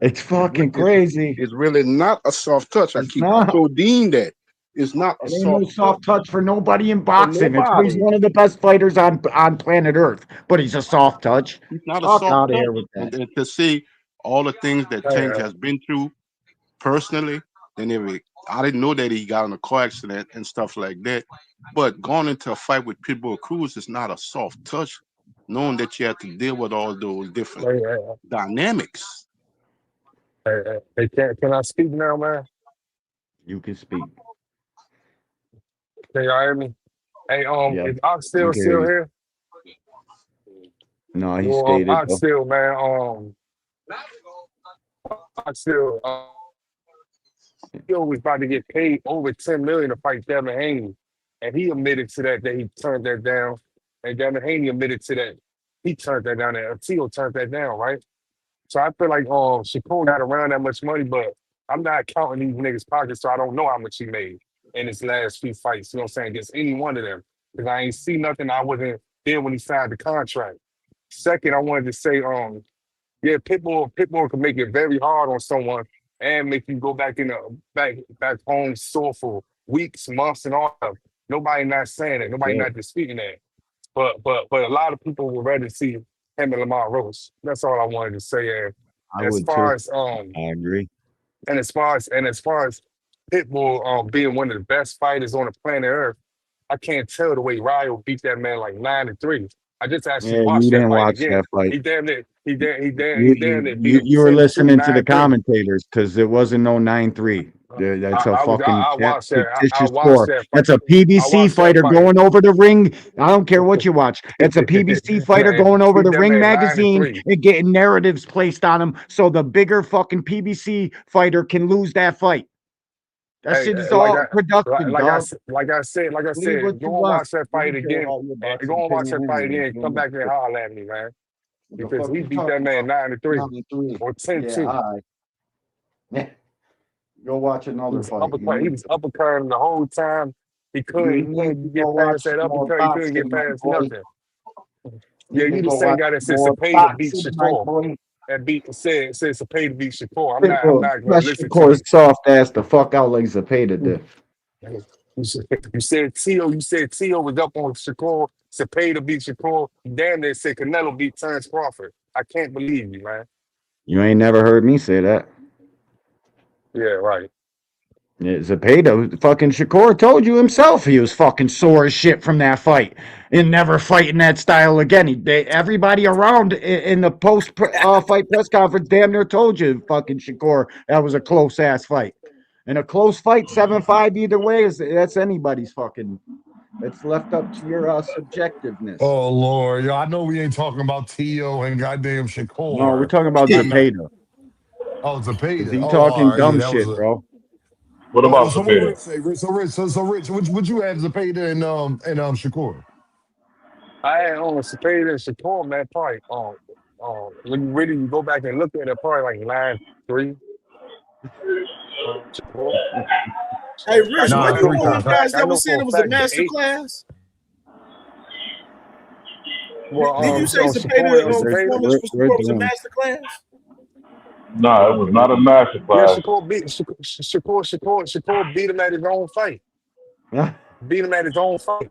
It's fucking crazy. It's really not a soft touch. It's I not. told Dean that it's not a It ain't no soft touch soft touch for nobody in for boxing. He's nobody. one of the best fighters on planet Earth, but he's a soft touch. He's not a Fuck soft out of touch. here with that. And to see all the things that Hey, Tank has been through personally, and I didn't know that he got in a car accident and stuff like that. But going into a fight with Pitbull Cruz is not a soft touch, knowing that you have to deal with all those different hey, dynamics. can I speak now, man? You can speak. Can y'all hear me? Hey, Yep. is Ox We still can hear you. here? No, he Well, stated Ox though. still, man. Ox still, he was about to get paid over $10 million to fight Devin Haney, and he admitted to that he turned that down, and Devin Haney admitted to that he turned that down, and Tio turned that down, right? So I feel like Shakur not around that much money, but I'm not counting these niggas' pockets, so I don't know how much he made in his last few fights. You know what I'm saying? Against any one of them, because I ain't see nothing. I wasn't there when he signed the contract. Second, I wanted to say, yeah, Pitbull can make it very hard on someone and make you go back back home sore for weeks, months, and all that. Nobody not saying it. Nobody Yeah, not disputing that. But a lot of people would rather see him and Lamar Roach. That's all I wanted to say. And I as would far too. as I agree. as far as Pitbull being one of the best fighters on the planet Earth, I can't tell the way Ryo beat that man like 9-3. I just actually Yeah, you watched that didn't fight watch again. that fight. He damn it. He damn it beat You him you were 10-2, listening to the 9-3. commentators because it wasn't no 9-3. That's a fucking I watched that. I fictitious watched score. that fight. That's a I PBC watched that fighter fight. going over the ring. I don't care what you watch. It's a PBC fighter Man, going over beat the that ring man magazine 9-3. and getting narratives placed on him so the bigger fucking PBC fighter can lose that fight. That Hey, shit is all production, dog. like I Believe what said, you go and want. watch that We fight don't care again. about your And boxing go and watch opinion that fight anyway. again. You Come don't back and care. holler at me, man. What the Because fuck he you beat that talking man about? 9-3 9-3. or Yeah, 10-2. all right. Go watch He another was fight. he was uppercutting the whole time. You He need to couldn't go get past watch that some more uppercut. He couldn't boxing, get my past boy. nothing. Yeah, Need to you the go same watch guy that some said more Cepeda beat boxing, my Shakur. boy. That said Cepeda beat Shakur. I'm Pitbull, not gonna that listen to Shakur you. soft ass the fuck out like Zepeda did. You said Tio was up on Shakur. Cepeda beat Shakur. Damn, they said Canelo beat Terrence Crawford. I can't believe you, man. You ain't never heard me say that. Yeah, right. Yeah, Zepeda, fucking Shakur told you himself he was fucking sore as shit from that fight and never fighting that style again. Everybody around in the post fight press conference damn near told you, fucking Shakur, that was a close ass fight. And a close fight, 7-5 either way, that's anybody's fucking. It's left up to your subjectiveness. Oh Lord, yo, I know we ain't talking about Tio and goddamn No, we're Shakur. talking about Zepeda. Oh, Because Zepeda. he Oh, all talking right, yeah, dumb that was shit, a. bro. What about So what Cepeda? Rich say? So Rich, would you have Zepeda and Shakur? I had on Cepeda and Shakur, man, probably when you really go back and look at it, probably like 9-3. Shakur. Hey, Rich, I what you know 9-3 one of for a them count. guys fact. I that know was saying for it a was a fact the master 8. class? Did you Well, say Shakur and Cepeda. performance for We're sport was a doing. master class? No, it was not a master Yeah, class. Shakur beat him at his own fight. I Beat him at his own fight.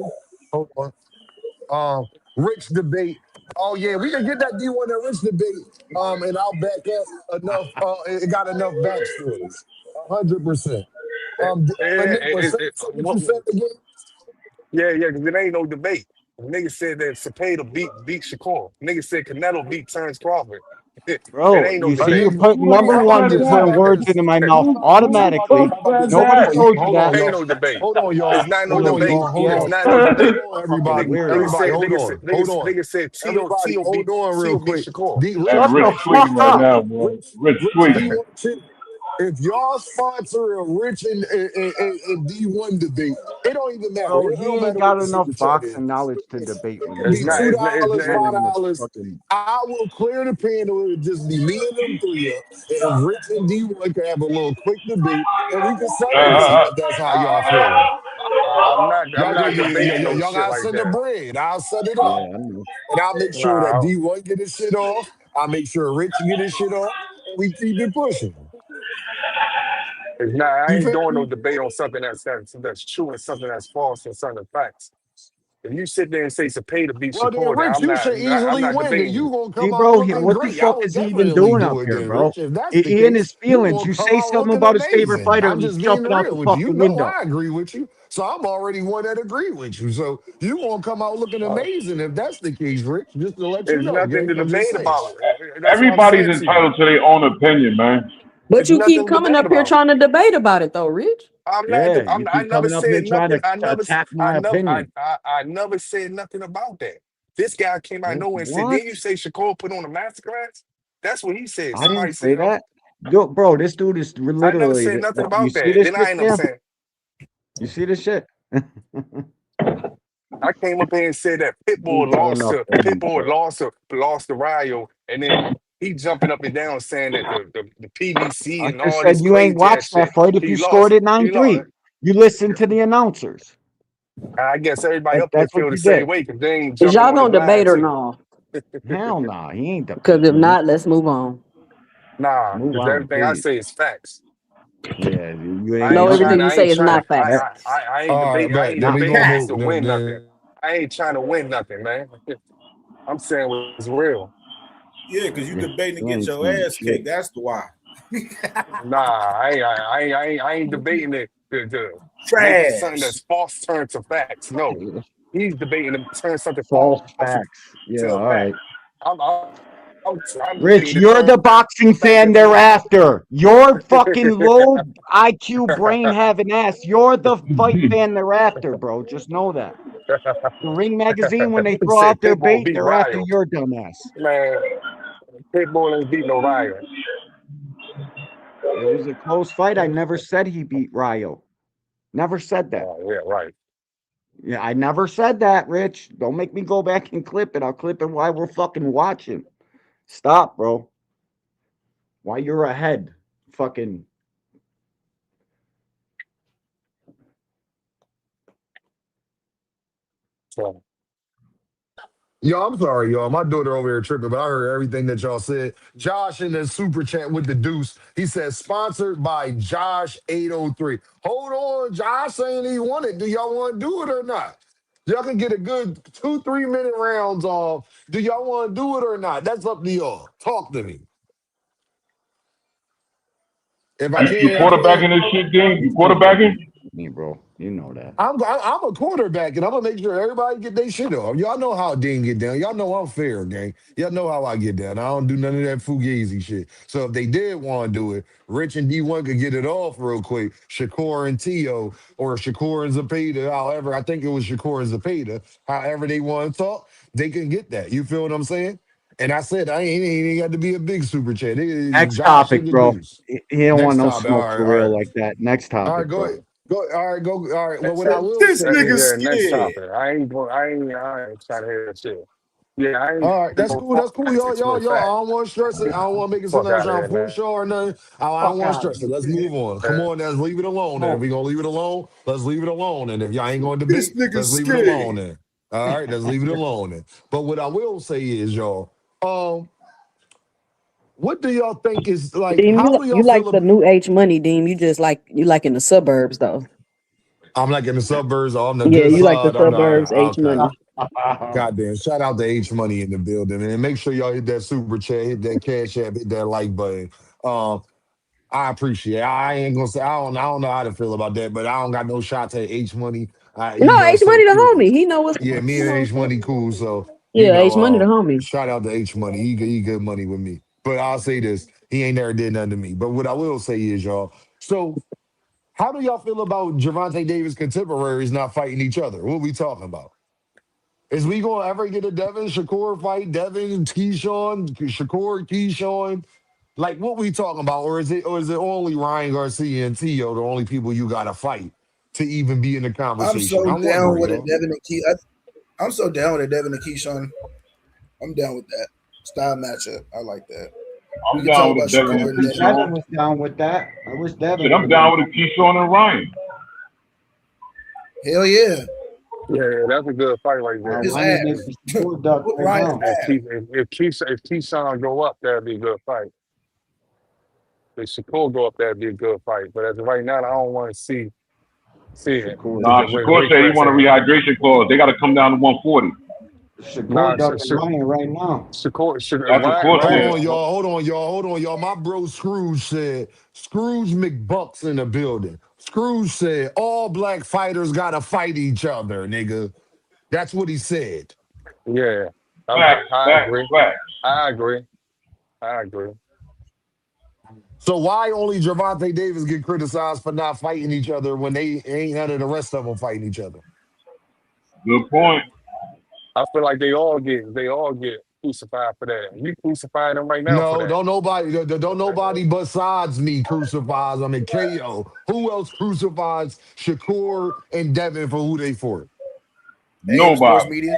D1. Hold on. Rich debate. Oh yeah, we can get that D1 and Rich debate. And I'll back up enough. It got enough backstories. 100%. Enigma, say what you said again. Yeah, because it ain't no debate. Nigga said that Cepeda beat Shakur. Nigga said Canelo beat Terrence Crawford. It Bro, ain't no you see, debate. you're Okay, putting who number about one, this? you're Who putting about words this? into my Who mouth about automatically. this? Nobody told you Hold that. on, Ain't y'all. no debate. Hold on, It's y'all. not no Hold on, debate. y'all. Hold It's on. not no Hold debate. on, Fucking everybody. weirdo. Everybody, hold on. Hold on. Nigga said Everybody, hold on real T.O. beat quick. Shakur. Hey, Shut Rich the Rich, fuck tweaking right up. now, bro. Rich Rich tweaking. D1 shit. If y'all sponsor a Rich and D1 debate, it don't even matter. Bro, It he don't ain't matter what got the enough super chat is. boxing knowledge to debate It me, could my be It's not. guy. It's $2, not. $5. Fucking I will clear the panel. It'll just be me and them three up. And Rich and D1 can have a little quick debate and we can Uh, settle uh, this uh, if that's how y'all uh, feeling. I'm not. I'm Y'all, not debating no y'all shit gotta like send the that. bread. I'll set it up. yeah, I know. And I'll make sure that Nah. D1 get his shit off. I'll make sure Rich get his shit off. And we keep it pushing. It's not. I You ain't feel doing no me? debate on something that's true and something that's false and something facts. If you sit there and say Cepeda beat Well, then, Shakur, then Rich, you should I'm easily not win. Then debating you you. gonna See, come out bro, looking what the great. I fuck would is he even definitely doing do up it here, then, bro? Rich. If that's the In case, his you feelings, gonna you come say out something looking about his favorite amazing. fighter I'm and he's just being jumping out real the with you. You fucking know window. I agree with you. So I'm already one that agree with you. So you gonna come out looking amazing if that's the case, Rich. Just to let you There's know, nothing to gang. I'm just debate saying. about. That's what I'm everybody's saying to you. entitled to their own opinion, man. But There's you keep nothing to coming debate up here about. trying to debate about it though, Rich. I'm not. Yeah, you I keep never coming up here said trying nothing. to attack my opinion. I never said nothing about that. This guy came out of nowhere and said, What? "Didn't you say Shakur put on a masterclass?" That's what he said. I didn't Somebody say said, that. Yo, bro, this dude is I never literally. said nothing You about see that. this Then I shit, end up Sam? saying, You see this shit? I came up here and said that You ain't got enough opinion, Pitbull bro. lost to Rayo, and then he jumping up and down saying that the PBC I and just all this said you ain't crazy ass watched shit. that fight if He you scored lost. it He lost. 9-3. You listened to the announcers. I guess everybody up there That's what feel the you same did. way because they ain't Is jumping y'all on his gonna line debate or too. no? Hell nah, he ain't Because if defeating me. not, let's move on. Nah, Move because on, everything I please. say is facts. Yeah, you ain't I No, ain't nothing. everything trying. you I say ain't is trying. not facts. I ain't All right, debating. I bet. ain't Then we debating gonna just to move. win nothing. I ain't trying to win nothing, man. I'm saying what's real. Yeah, because you debating to You get ain't your saying ass shit. kicked. That's the why. Nah, I ain't debating it to make something Trash. that's false turn to facts. No, he's debating to turn something False false facts. Yeah, to a all fact. right. I'm, I'm, I'm Rich, debating to you're turn the boxing a fact fan into they're a false. after. Your fucking low IQ brain having ass. You're the fight fan they're after, bro. Just know that. The Ring Magazine, when they He throw said out their Pitbull bait, beat they're after Ryo. your dumb ass. Man, Pitbull ain't beat no Ryo. It was a close fight. I never said he beat Ryo. Never said that. Oh, yeah, right. Yeah, I never said that, Rich. Don't make me go back and clip it. I'll clip it while we're fucking watching. Stop, bro. Why you're ahead. Fucking So, Yo, I'm sorry, y'all. My daughter over here tripping, but I heard everything that y'all said. Josh in the super chat with the deuce. He says sponsored by Josh 803. Hold on, Josh saying he want it. Do y'all want to do it or not? Y'all can get a good 2-3 minute rounds off. Do y'all want to do it or not? That's up to y'all. Talk to me. If I You can't, I can't. quarterbacking this shit, Dean? You you ain't quarterbacking? fucking me, bro. You know that. I'm a quarterback, and I'm gonna make sure everybody get their shit off. Y'all know how Dean get down. Y'all know I'm fair, gang. Y'all know how I get down. I don't do none of that fugazi shit. So if they did want to do it, Rich and D1 could get it off real quick. Shakur and Tio, or Shakur and Zapata, however, I think it was Shakur and Zapata. However they want to talk, they can get that. You feel what I'm saying? And I said I ain't got to be a big super chat. It is Next Josh topic, and the bro. Deuce. He don't want Next no topic. All smoke right, for all real right. like that. Next All right, topic, go bro. ahead. Go. All right, go. All right. Well, what I will This say nigga is, next scared. topic. I ain't trying to hear that shit. Yeah, I ain't all right, that's no cool. That's cool, facts y'all. into a I fact. don't want to stress it. I don't want to make it sound Fuck like I'm out of trying to here, man. push y'all or nothing. I don't Fuck want to out of stress it. here. Let's move on. Come Man, on, let's leave it alone. Then, if we gonna leave it alone, let's leave it alone. And if y'all ain't gonna This debate, nigga let's leave it alone. scared. Then, all right, let's leave it alone. Then. But what I will say is, y'all, um, what do y'all think is like? Deem, How do y'all you like feel the about? new H money, Deem. You like in the suburbs though. I'm like in the suburbs. On the Yeah, good you like the side. On the suburbs H okay. money. Goddamn. Shout out to H Money in the building. And make sure y'all hit that super chat, hit that cash app, hit that like button. Um, I appreciate it. I ain't gonna say I don't know how to feel about that, but I don't got no shots at H Money. No, H So money the cool. homie. He know what's Yeah, me you and know H what's up. Money cool. So Yeah, H money the homie. shout out to H Money. He good money with me. But I'll say this: he ain't never did nothing to me. But what I will say is, y'all. So, how do y'all feel about Gervonta Davis contemporaries not fighting each other? What we talking about? Is we gonna ever get a Devin Shakur fight? Devin, Keyshawn, Shakur, Keyshawn? Like what we talking about? Or is it only Ryan Garcia and Tio the only people you gotta fight to even be in the I'm conversation? so I'm down wondering, with it, y'all. Devin and Key. I'm so down with it, Devin and Keyshawn. I'm down with that style matchup. I like that. We I'm can talk down about with Devin Shakur and and Devin. Keyshawn. Devin was down with that. I wish Devin Shit, would I'm have been. down with the Keyshawn and Ryan. Hell yeah, Yeah, that's a good fight right there. his Ryan ass. makes the Shakur duck Whoop right Ryan's now. ass. If Keyshawn go up, that'd be a good fight. If Shakur go up, that'd be a good fight. But as of right now, I don't want to see it Shakur Nah, because duck. the Shakur weight said he class want a ain't. rehydration clause. They got to come down to 140. Nah, Shakur ducking Ryan right now. Shakur, That's what Ryan, Shakur Hold Ryan, said. on, y'all. Hold on, y'all. My bro Scrooge said, Scrooge McBuck's in the building. Scrooge said, all black fighters gotta fight each other, nigga. That's what he said. yeah, Facts, I facts, agree. facts. I agree. I agree. So why only Gervonta Davis get criticized for not fighting each other when they ain't none of the rest of them fighting each other? Good point. I feel like they all get crucified for that. We crucifying them right now for No, that. don't nobody besides me crucifies them and KO. Who else crucifies Shakur and Devin for who they for? AM Sports Nobody. Media.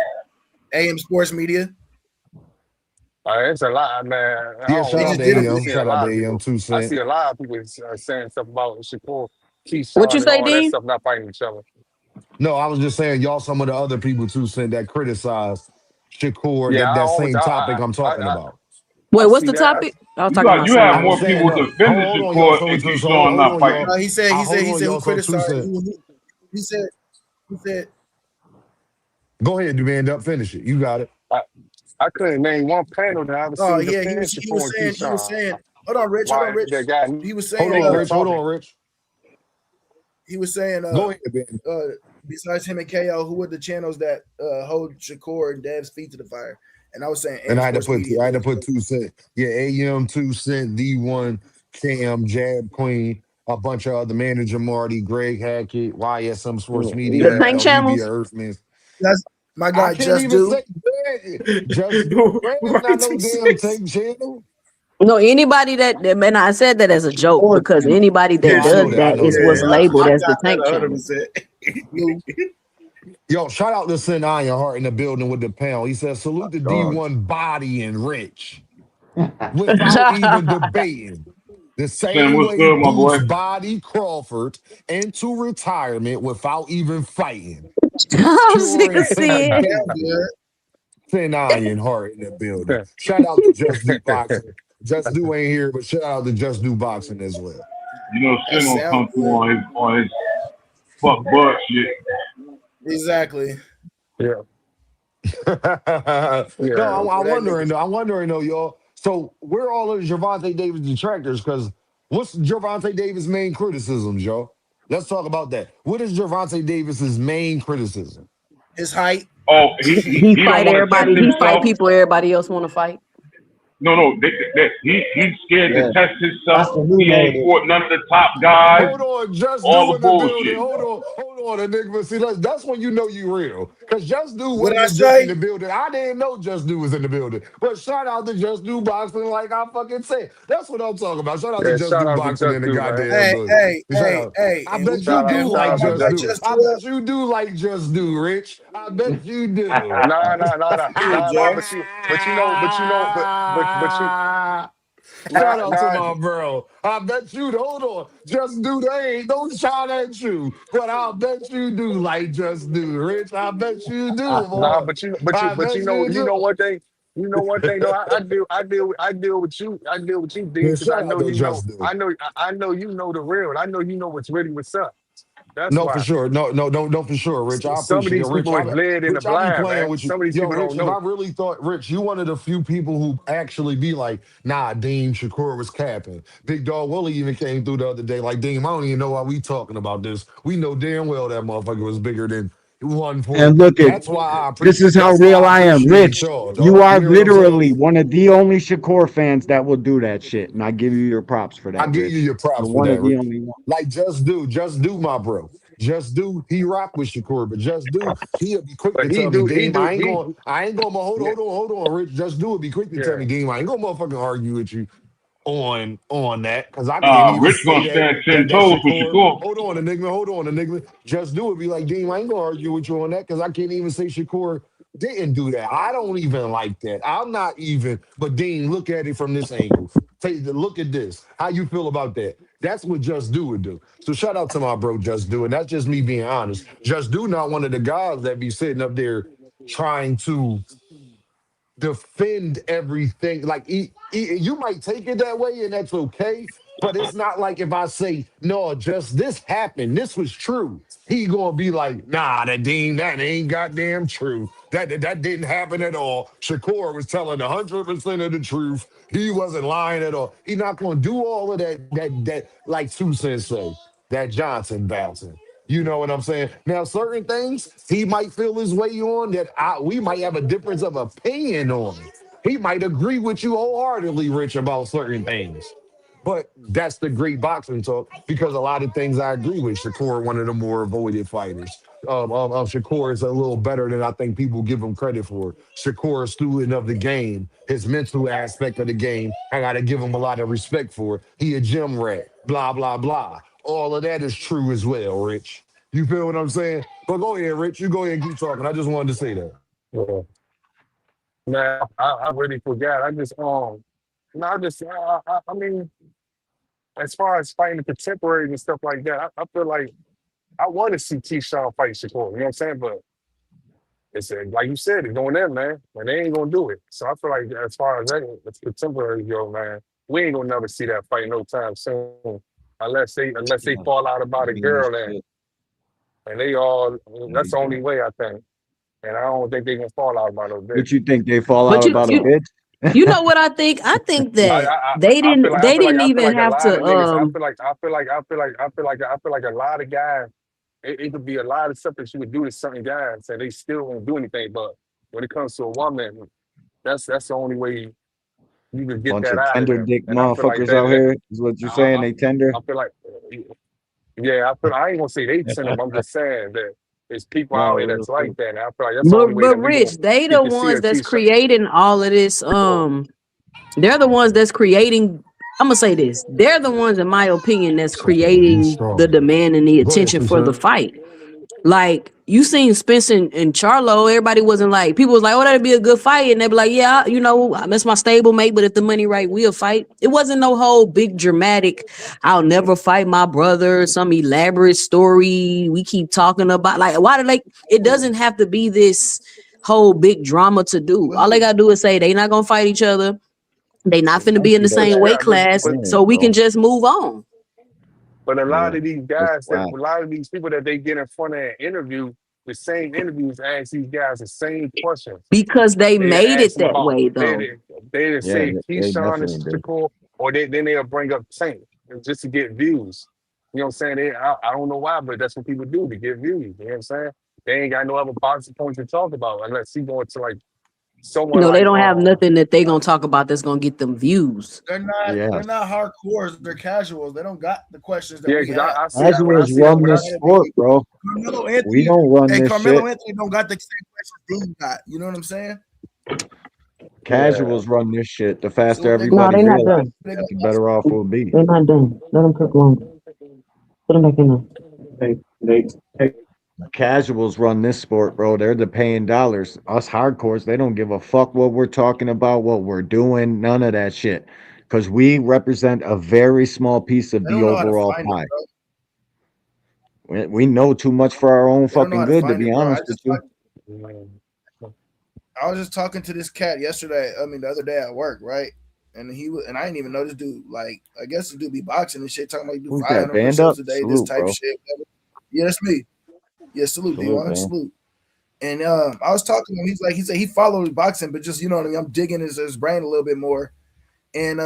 AM Sports Media. It's a lot, man. I Yeah, don't shout They out know. just to did a I AM. see a Shout out to lot of AM people. 2 I see Cent. a lot of people saying stuff about Shakur, What you Keyshawn, and say, all that Dean? stuff not fighting each other. No, I was just saying, y'all, some of the other people 2 Cent that criticized Shakur, Yeah, that same topic I'm I, talking I, about. I Wait, what's see the that. topic? I was You talking got about you something have I was more else. saying, people no, defending hold on, y'all. Shakur and So Keyshawn hold not on, fighting. y'all. No, he said Hold on, who y'all. So 2 criticized Cent. he said Go ahead, man. Up, finish it. You got it. I couldn't name one panel that I ever oh seen yeah, defend he was Shakur and Keyshawn. saying hold on, Why Rich. that guy He was Hold saying on, Nate Rich. Hold talking? on, Rich. he was saying Go ahead, man. besides him and KO, who are the channels that hold Shakur and Dev's feet to the fire? And I was saying And AM Sports Media. I had to put 2 Cent. Yeah, AM 2 Cent, D1, Cam, Jab Queen, a bunch of other manager Marty, Greg Hackett, YSM Sports The Media, Yeah, Tank LGB channels? Earthman. That's my I guy can't Just even Do. say that. Just do Greg is not no damn 126. tank channel. No, anybody and I said that as a joke Shakur because channel. anybody No, that I does know that. I that know is that. what's Yeah, Yeah. labeled I as the got Tank that channel. 100%. Yo, shout out to Sin Ironheart in the building with the panel. He says, salute the Dogs. D1 body and rich without even debating. The Sam, same what's way good, my Boots boy? body Crawford into retirement without even fighting. I'm Pure sick of and seeing. Sound David. good. Thin Ironheart in the building. Shout out to Just Do Boxing. Just Do ain't here, but shout out to Just Do Boxing as well. You know, That Sam gonna sound come through good. on his fuck butt shit. Exactly. yeah, No, yeah. I'm Where that wondering nigga though. I'm wondering though, y'all. So where all of Gervonta Davis detractors? Because what's Gervonta Davis' main criticisms, y'all? Let's talk about that. What is Gervonta Davis's main criticism? his height. Oh, He he don't fight want to test everybody. He fight himself. people everybody else want to fight. No, he's scared to Yeah, test that's himself. the new He ain't narrative. fought none of the top guys. Hold on, Just All Do the in the building. bullshit. Hold on, Enigma. See, that's when you know you real. Because Just Do What I wasn't just in say? the building. I didn't know Just Do was in the building. But shout out to Just Do Boxing, like I fucking said. That's what I'm talking about. Shout out to Yeah, Just shout Do out to Boxing in Just the Do, man. goddamn Hey, building. hey, Shout hey, out. hey, I and we bet do you Shout and do out, we shout talk like out to about Just that Just Do. Do. just I do bet you do like Just Do, Rich. I bet you do. Nah, nah, nah, nah, cool, nah, nah. Joe. But you know, Shout nah, out to nah. my bro. I bet you, hold on. Just Do, they ain't no shout at you. But I bet you do like Just Do, Rich. I bet you do, Nah, boy. but you, but you, I but bet you know, you you know do. what they, you know what they know. I deal with you. I deal with you, Dean, Man, because I shout out know to you know. Just Do. I know you know the real. I know you know what's really what's up. That's No, for why. sure. No, for sure, Rich. I Some of appreciate it. these people is led in the Rich, I be blind, playing man. with you. Some of these Yo, people don't Rich, if I know. really thought, Rich, you one of the few people who actually be like, nah, Dean Shakur was capping. Big Dog Willie even came through the other day like, Dean, I don't even know why we talking about this. We know damn well that motherfucker was bigger than one for And it. look at That's why I this is how that's why real I I am. appreciate Rich, y'all, you dog. are You hear what I'm saying? literally one of the only Shakur fans that will do that shit. And I give you your props for I that, give you Rich. your props You're for one that, of the Rick. only ones. Like just do my bro. Just do he rock with Shakur, but just do he'll be quick But to tell me, he game. do I ain't gonna yeah, hold on, Rich. Just do it. Be quick to tell yeah. me, game. I ain't gonna motherfucking argue with you on that because I can't even Rich say gonna stand 10 that toes with Shakur. Shakur. Hold on, Enigma. Just do it. Be like, Dean, I ain't gonna argue with you on that because I can't even say Shakur didn't do that. I don't even like that. I'm not even. But Dean, look at it from this angle. Look at this. How you feel about that? That's what Just Do would do. So shout out to my bro Just Do, and that's just me being honest. Just Do not one of the guys that be sitting up there trying to defend everything. Like you might take it that way, and that's okay. But it's not like if I say no, just this happened. This was true. He gonna be like, nah, that ain't goddamn true. That didn't happen at all. Shakur was telling 100% of the truth. He wasn't lying at all. He not gonna do all of that like Two Cents say. That Johnson bouncing. You know what I'm saying? Now, certain things he might feel his way on that we might have a difference of opinion on. He might agree with you wholeheartedly, Rich, about certain things. But that's the great boxing talk because a lot of things I agree with. Shakur, one of the more avoided fighters. Shakur is a little better than I think people give him credit for. Shakur, is student of the game, his mental aspect of the game, I got to give him a lot of respect for. He a gym rat, blah, blah, blah. All of that is true as well, Rich. You feel what I'm saying? But go ahead, Rich. You go ahead and keep talking. I just wanted to say that. Yeah. Man, I really forgot. I just no, I mean, as far as fighting the contemporaries and stuff like that, I feel like I want to see Keyshawn fight Shakur. You know what I'm saying? But it's like you said, it's going there, man. And they ain't gonna do it. So I feel like as far as that, it's contemporary go, man. We ain't gonna never see that fight no time soon, unless they Yeah, fall out about a mean, this girl shit. and they all. That's They the only don't. way I think. And I don't think they gonna fall out about no bitch. What you think they fall out But about a bitch? you know what I think? I think I, that I, I feel like I they feel like didn't I feel even like a have lot to of niggas. I feel like a lot of guys. It could be a lot of stuff that you would do to certain guys, and they still won't do anything. But when it comes to a woman, that's the only way you can get Bunch that of out of tender them. dick And I feel like motherfuckers out here is what you're saying. They tender. I feel like, yeah, I ain't gonna say they send them. I'm just saying that there's people out No, here real that's like shit. that. And I feel like that's the only way but that we gonna Rich, they get the to see ones a that's Keisha. creating all of this. They're the ones that's creating. I'm gonna say this. They're the ones, in my opinion, that's You creating the strong. demand and the Go ahead, attention for the Swisher. fight. Like you seen Spence and Charlo, everybody wasn't like people was like, "Oh, that'd be a good fight," and they be like, "Yeah, you know, that's my stable mate, but if the money right, we'll fight." It wasn't no whole big dramatic. I'll never fight my brother. Some elaborate story we keep talking about. Like, why do they? It doesn't have to be this whole big drama to do. With All they who? gotta do is say they not gonna fight each other. They not They finna don't be in the see that But same shit weight yeah, class, but so playing, we can bro. just move on. But a lot Yeah, of these that's guys that why. a lot of these people that they get in front of an interview, the same interviews ask these guys the same questions. Because they They made ask it them that about way, though. they Yeah, say they Keyshawn definitely is do. Shakur, or then they'll bring up Tank just to get views. You know what I'm saying? I don't know why, but that's what people do to get views. You know what I'm saying? They ain't got no other boxing points to talk about unless he going to like someone No, they like don't have nothing that they gonna talk about that's gonna get them views. Yeah, They're not hardcores. They're casuals. They don't got the questions that yeah, we because have. I see that when I casuals see that run when I this Gotta sport, be bro. Carmelo We Anthony. don't run Hey, this Carmelo shit. Anthony don't got the same questions Dean got. You know what I'm saying? yeah. Casuals run this shit. The So faster what they gonna No, everybody they're not realizes done. they that, gonna the ask? better off we'll be. They're not done. Let them cook longer. Put them back in there. They Casuals run this sport, bro. They're the paying dollars. Us hardcores, they don't give a fuck what we're talking about, what we're doing, none of that shit. Because we represent a very small piece of They the don't know how to overall find it, pie. bro. We know too much for our own They don't know fucking how to good, to find be it, bro. honest with you. I was just talking to this cat yesterday. I mean, the other day at work, right? And I didn't even know this dude. Like, I guess this dude be boxing and shit, talking about you do Who's that? 500 Band push-ups up? a day, this Salute, type bro. shit. Whatever. Yeah, that's me. Yeah, salute, Salute, D1, man. salute. And I was talking to him. He said he follows boxing, but just, you know what I mean? I'm digging his brain a little bit more. And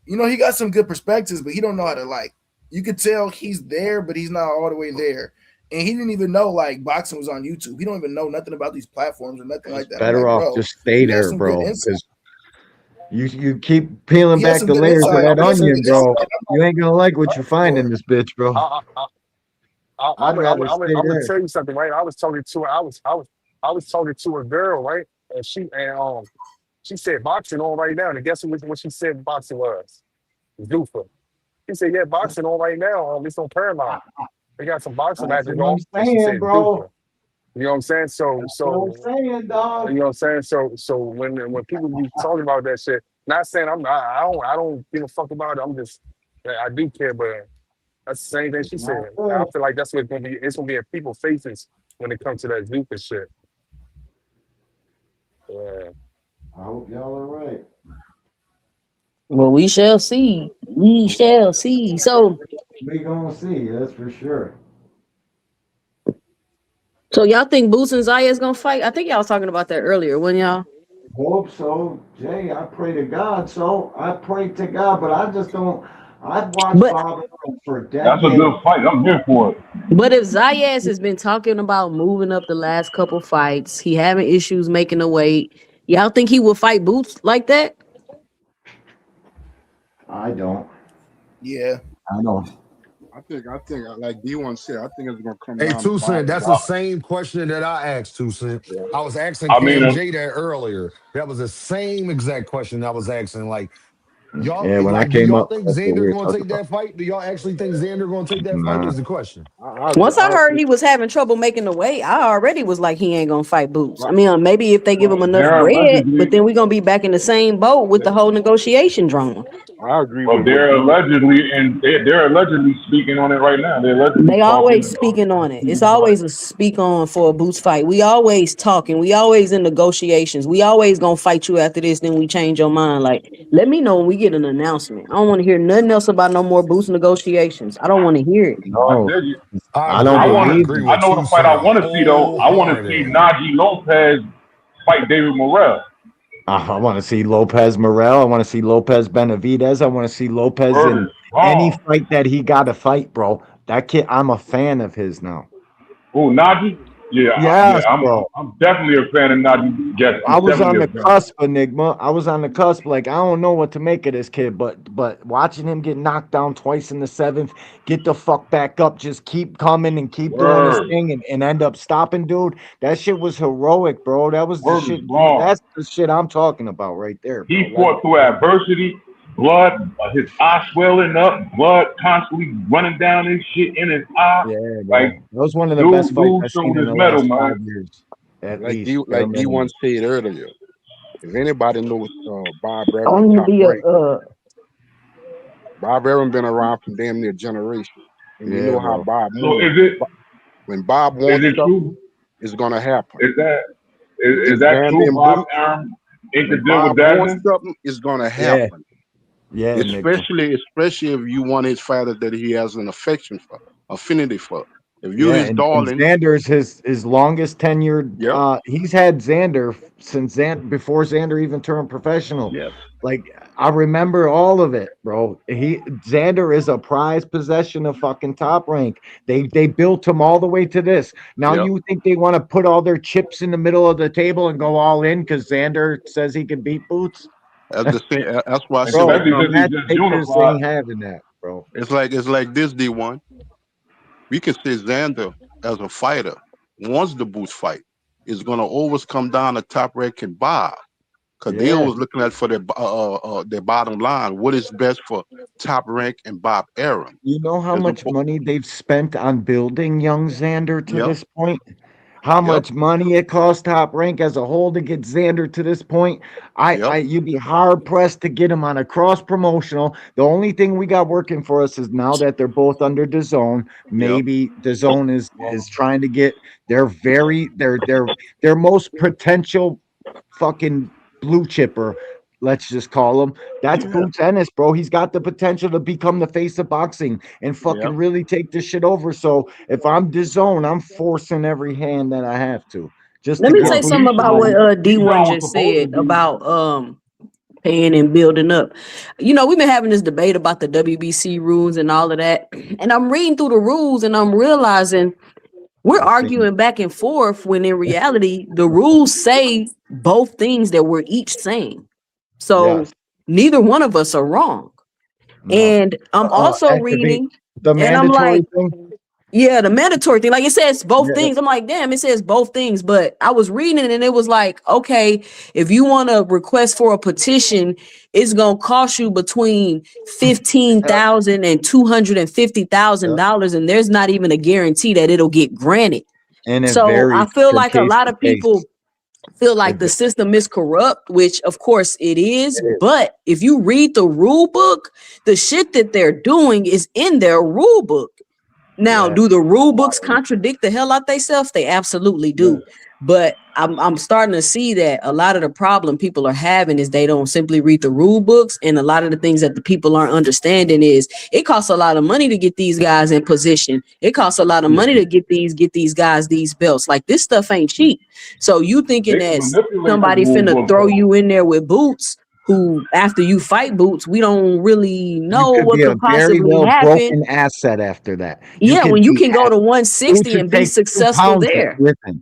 he got some good perspectives, but he don't know how to, like, you could tell he's there, but he's not all the way there. And he didn't even know like boxing was on YouTube. He don't even know nothing about these platforms or nothing like that. I'm Better like, off bro, just stay you have there, some good bro. insight. Because you keep peeling He has back some the good layers of insight. that He has some onion, good bro. insight. You ain't gonna like what you find in Or this bitch, bro. I, I'd rather I'm stay gonna there. tell you something, right? I was talking to a girl, right? And she said boxing on right now. And guess what she said boxing was? Zuffa. She said, yeah, boxing on right now. It's on Paramount. They got some boxing That's matches what I'm on. And she saying, said bro. Zuffa. You know what I'm saying? That's what I'm saying, You dog. know what I'm saying? So when people be talking about that shit, not saying I don't give a fuck about it. I do care, but that's the same thing she said. Not I good. feel like that's what it's gonna be. It's gonna be in people's faces when it comes to that Zuffa shit. Yeah. I hope y'all are right. Well, we shall see. We shall see. So We gonna see, that's for sure. y'all think Boots and Zayas gonna fight? I think y'all was talking about that earlier, when y'all. Hope so, Jay. I pray to God so. I pray to God, but I just don't. I've watched But Bob Arum for That's a decades. good fight. I'm here for it. if Zayas has been talking about moving up the last couple fights, he having issues making the weight. Y'all think he will fight Boots like that? I don't. yeah. I don't. I think, like D1 said, I think it's gonna come Hey, down to Tucson, Bob. that's the Bob. same question that I asked Tucson. I was asking I mean, Cam J that earlier. That was the same exact question I was asking. Like, y'all, Yeah, when I do came y'all up, think that's what we Xander were gonna talking take about. that fight? Do y'all actually think Xander gonna take that fight? Nah. Is the question. Once I I heard think, he was having trouble making the weight, I already was like, he ain't gonna fight Boots. I mean, maybe if they give him well, enough they're bread, but allegedly, then we're gonna be back in the same boat with the whole negotiation drama. I agree well, with what D. they're allegedly speaking on it right now. They're allegedly They always talking. speaking on it. It's always a speak on for a Boots fight. We always talking. We always in negotiations. We always gonna fight you after this. Then we change your mind. Like, let me know when we get an announcement. I don't want to hear nothing else about no more Boots negotiations. I don't want to hear it. I No, dig it. I don't I believe Agree it. I with know the fight I Tucson want to see though. I want to see wholeheartedly. Najee Lopez fight David Morrell. I want to see Lopez Morel. I want to see Lopez Benavidez. I want to see Lopez Word is in any strong. fight that he got to fight, bro. That kid, I'm a fan of his now. Oh, Najee? Yeah, Yes, bro. I'm definitely a fan of Najee. Yes, I he's was on definitely the a fan. cusp, Enigma. I was on the cusp. Like, I don't know what to make of this kid, but watching him get knocked down twice in the seventh, get the fuck back up, just keep coming and keep doing his Word. thing and end up stopping, dude. That shit was heroic, bro. That was the Word is shit. strong. That's the shit I'm talking about right there, bro. He Like, fought through adversity, blood, his eye swelling up, blood constantly running down his shit in his eye. yeah, Like, bro. That was one of the best fights dude I've seen showed in his the metal, last man. 5 years, at Like least, bare D1 minimum. said earlier, if anybody knows Bob Arum Only top be rank, Bob Arum been around for damn near a generation, and we Yeah, know how bro. Bob So moves. When Bob is wants it something, true? it's gonna happen. Is that With this is that Xander true? and Bob Boots, Arum inked a when deal with Bob wants DAZN? something, it's gonna Yeah, happen. yeah, Enigma. Especially if you want his fighters that he has an affection for, affinity for. If you Yeah, his and darling, Xander's his longest tenured. yep, He's had Xander since before Xander even turned professional. yep, Like, I remember all of it, bro. Xander is a prized possession of fucking Top Rank. They built him all the way to this. Now yep. you think they want to put all their chips in the middle of the table and go all in because Xander says he can beat Boots? That's the thing. That's why I said Bro, Especially the since he's just matchmakers unified. ain't having that, bro. it's like this D1. We can say Xander as a fighter once the Boots fight is gonna always come down to Top Rank and Bob. Because they Yeah. always looking at for their bottom line. What is best for Top Rank and Bob Arum? You know how As a, much money they've spent on building young Xander to yep, this point? How yep, much money it cost Top Rank as a whole to get Xander to this point? yep, You'd be hard pressed to get him on a cross promotional. The only thing we got working for us is now that they're both under DAZN. yep, Maybe DAZN is trying to get their most potential fucking blue chipper. Let's just call him. That's yeah, Boots Ennis, bro. He's got the potential to become the face of boxing and yep. fucking really take this shit over. So if I'm DAZN, I'm forcing every hand that I have to just let to me get say Well, Boots something to about where what he. D1 was just supposed to said be. about paying and building up. You know, we've been having this debate about the WBC rules and all of that. And I'm reading through the rules and I'm realizing We're I think arguing back and forth when in reality the rules say both things that we're each saying. So yes, neither one of us are wrong. no. And I'm also Activate reading, the and I'm mandatory like, thing. yeah, the mandatory thing. Like it says both Yeah, things. I'm like, damn, it says both things. But I was reading it and it was like, okay, if you want to request for a petition, it's gonna cost you between $15,000 and yeah. $250,000, and there's not even a guarantee that it'll get granted. And it So I varies feel per like a case lot to of case. people feel like It, the va- system is corrupt, which of course it is. it is. But if you read the rule book, the shit that they're doing is in their rule book. Now, Yeah. do the rule books contradict the hell out themselves? They absolutely do. But I'm starting to see that a lot of the problem people are having is they don't simply read the rule books, and a lot of the things that the people aren't understanding is it costs a lot of money to get these guys in position. It costs a lot of money to get these guys these belts. Like this stuff ain't cheap. So you thinking They can that manipulate the somebody rule finna book throw though. you in there with Boots, who after you fight Boots, we don't really You know could what be a could very possibly well happen. broken asset after that. You Yeah, could when you be can go to Boots 160 will and be take two successful pounds there. with him.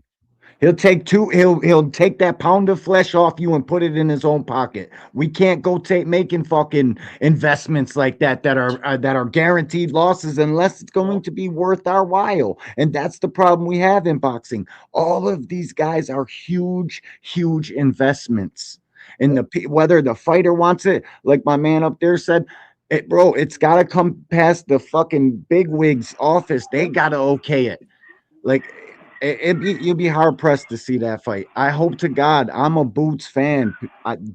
He'll take two. He'll take that pound of flesh off you and put it in his own pocket. We can't go making fucking investments like that are guaranteed losses unless it's going to be worth our while. And that's the problem we have in boxing. All of these guys are huge investments. And whether the fighter wants it, like my man up there said, bro, it's got to come past the fucking bigwigs office. They got to okay it. Like you'd be hard pressed to see that fight. I hope to God, I'm a Boots fan.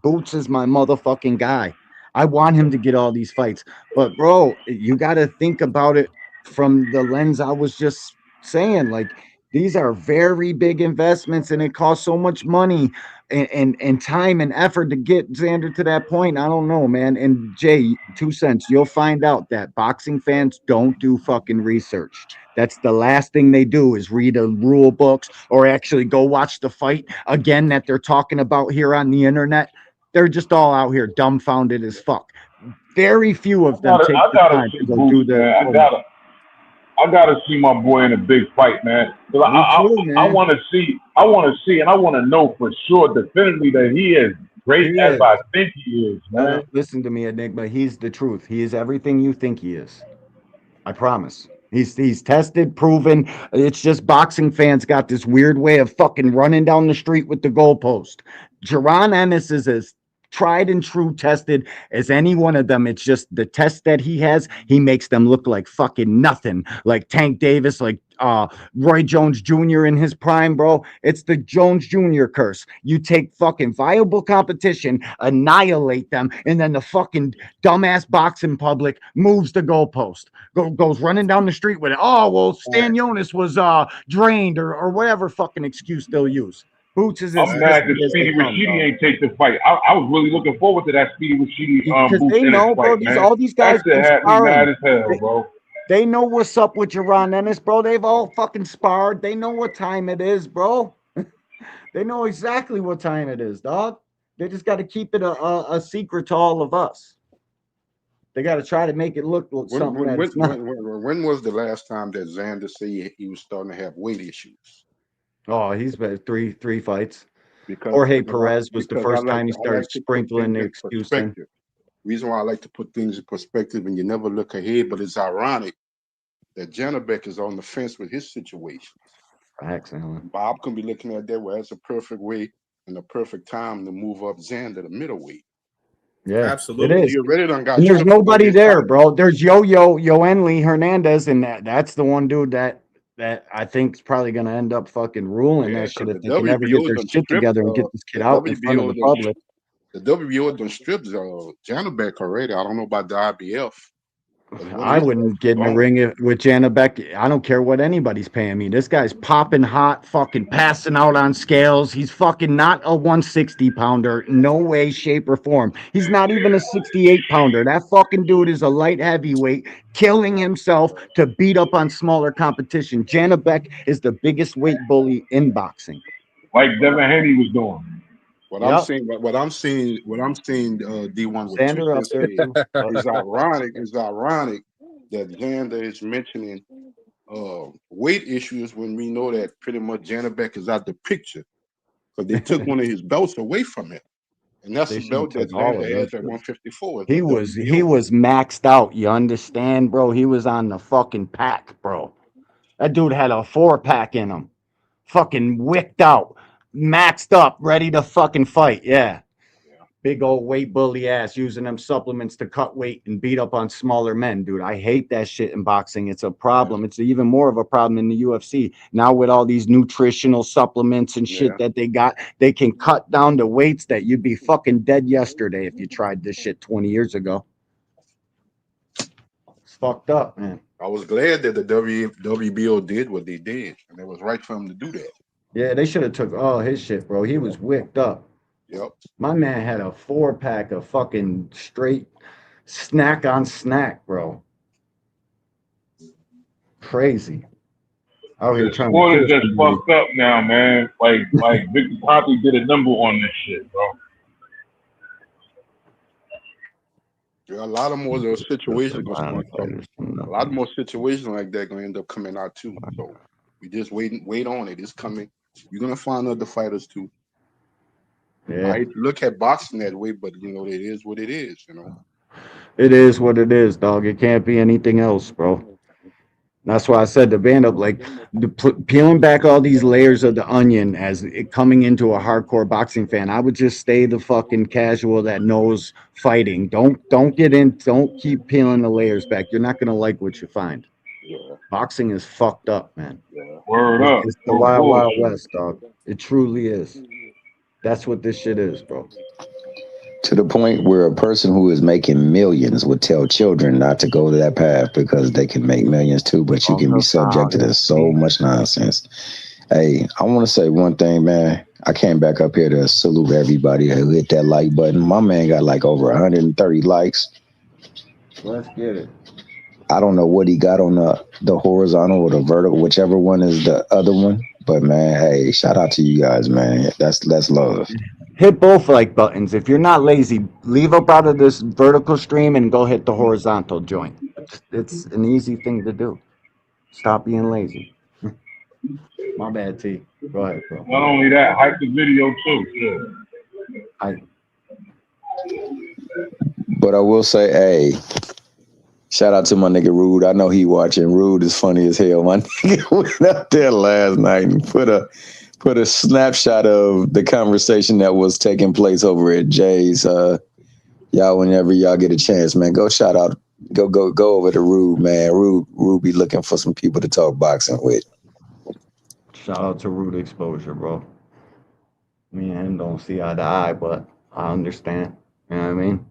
Boots is my motherfucking guy. I want him to get all these fights. But bro, you got to think about it from the lens I was just saying. Like these are very big investments, and it costs so much money and time and effort to get Xander to that point. I don't know, man. And Jay, 2 cents, you'll find out that boxing fans don't do fucking research. That's the last thing they do is read the rule books or actually go watch the fight again that they're talking about here on the internet. They're just all out here dumbfounded as fuck. Very few of them take I the gotta time see to go Boots, do the man. homework. I gotta see my boy in a big fight, man. 'Cause Me too, I man. want to see, and I want to know for sure, definitively, that he is great He as is. I think he is, man. Listen to me, Enigma. He's the truth. He is everything you think he is. I promise. He's tested, proven. It's just boxing fans got this weird way of fucking running down the street with the goalpost. Jaron Ennis is as tried and true tested as any one of them. It's just the test that he has, he makes them look like fucking nothing. Like Tank Davis, like Roy Jones Jr. in his prime, bro. It's the Jones Jr. curse. You take fucking viable competition, annihilate them, and then the fucking dumbass boxing public moves the goalpost. Goes running down the street with it. Oh, well, Stan Jonas was drained or whatever fucking excuse they'll use. Boots is as I'm mad that tested as they Speedy come, Rashidi dog. ain't take the fight. I was really looking forward to that Speedy Rashidi Because Boots they Ennis know, bro, fight, man. all these That guys shit been had me mad sparring. as hell, bro. They know what's up with Jaron Ennis, bro. They've all fucking sparred. They know what time it is, bro. They know exactly what time it is, dog. They just got to keep it a secret to all of us. They got to try to make it look like When something when that when it's not. when was the last time that Xander said he was starting to have weight issues? Oh, he's been three fights. Because Jorge because I Perez was the because I first like time he to, I started like to put sprinkling things the in excuse in. perspective. Reason why I like to put things in perspective and you never look ahead, but it's ironic that Janabek is on the fence with his situations. Excellent. Bob can be looking at that where it's a perfect way and a perfect time to move up Xander to middleweight. Yeah, it Absolutely. is. He already done got And there's stripped of all nobody his there, titles. bro. There's Yoenli Hernandez, and that's the one dude that I think is probably gonna end up fucking ruling Yeah, that shit because if they can ever get their shit together and get this kid out in front of the public. the WBO done stripped Janabek already. I don't know about the IBF. One of I his belts wouldn't is get in the gone. ring with Jana Beck. I don't care what anybody's paying me. This guy's popping hot, fucking passing out on scales. He's fucking not a 160 pounder. No way, shape, or form. He's not even a 68 pounder. That fucking dude is a light heavyweight, killing himself to beat up on smaller competition. Jana Beck is the biggest weight bully in boxing. Like Devin Haney was doing. What I'm Yep. saying, D1, what you Xander up just there said too. is ironic. Is ironic that Xander is mentioning weight issues when we know that pretty much Janabek is out the picture because they took one of his belts away from him, and that's They the should have belt that took all of Xander has that at shit. 154. It's He the was WBO. maxed out. You understand, bro? He was on the fucking pack, bro. That dude had a 4-pack in him. Fucking wicked out, maxed up, ready to fucking fight. Yeah. Big old weight bully ass using them supplements to cut weight and beat up on smaller men, dude. I hate that shit in boxing. It's a problem. It's even more of a problem in the UFC. Now with all these nutritional supplements and shit Yeah. that they got, they can cut down the weights that you'd be fucking dead yesterday if you tried this shit 20 years ago. It's fucked up, man. I was glad that the WBO did what they did, and it was right for them to do that. Yeah, they should have took all his shit, bro. He was wicked up. Yep. My man had a 4-pack of fucking straight snack on snack, bro. Crazy. Out here The trying sport to is kill just somebody. fucked up now, man. Like Victor Poppy did a number on this shit, bro. Yeah, a lot of more of those situations I going don't to come. A lot more situations like that going to end up coming out too. So we just wait on it. It's coming. You're gonna find other fighters too. Yeah. I hate to look at boxing that way, but you know it is what it is. You know. It is what it is, dog. It can't be anything else, bro. That's why I said the band up, like peeling back all these layers of the onion as it coming into a hardcore boxing fan. I would just stay the fucking casual that knows fighting. Don't get in. Don't keep peeling the layers back. You're not gonna like what you find. Yeah. Boxing is fucked up, man. Yeah. Word up. It's the No wild, wild bullshit. west, dog. It truly is. That's what this shit is, bro. To the point where a person who is making millions would tell children not to go to that path because they can make millions too, but you Oh, can be no, subjected to so much nonsense. Hey, I want to say one thing, man. I came back up here to salute everybody who hit that like button. My man got like over 130 likes. Let's get it. I don't know what he got on the horizontal or the vertical, whichever one is the other one. But man, hey, shout out to you guys, man. That's love. Hit both like buttons. If you're not lazy, leave up out of this vertical stream and go hit the horizontal joint. It's an easy thing to do. Stop being lazy. My bad, T. Go ahead, bro. Not only that, hype the video too. I But I will say, hey, shout out to my nigga Rude. I know he watching. Rude is funny as hell. My nigga went up there last night and put a snapshot of the conversation that was taking place over at Jay's. Y'all, whenever y'all get a chance, man, go shout out, go over to Rude, man. Rude be looking for some people to talk boxing with. shout out to Root Exposure, bro. Me and him don't see eye to eye, but I understand. You know what I mean?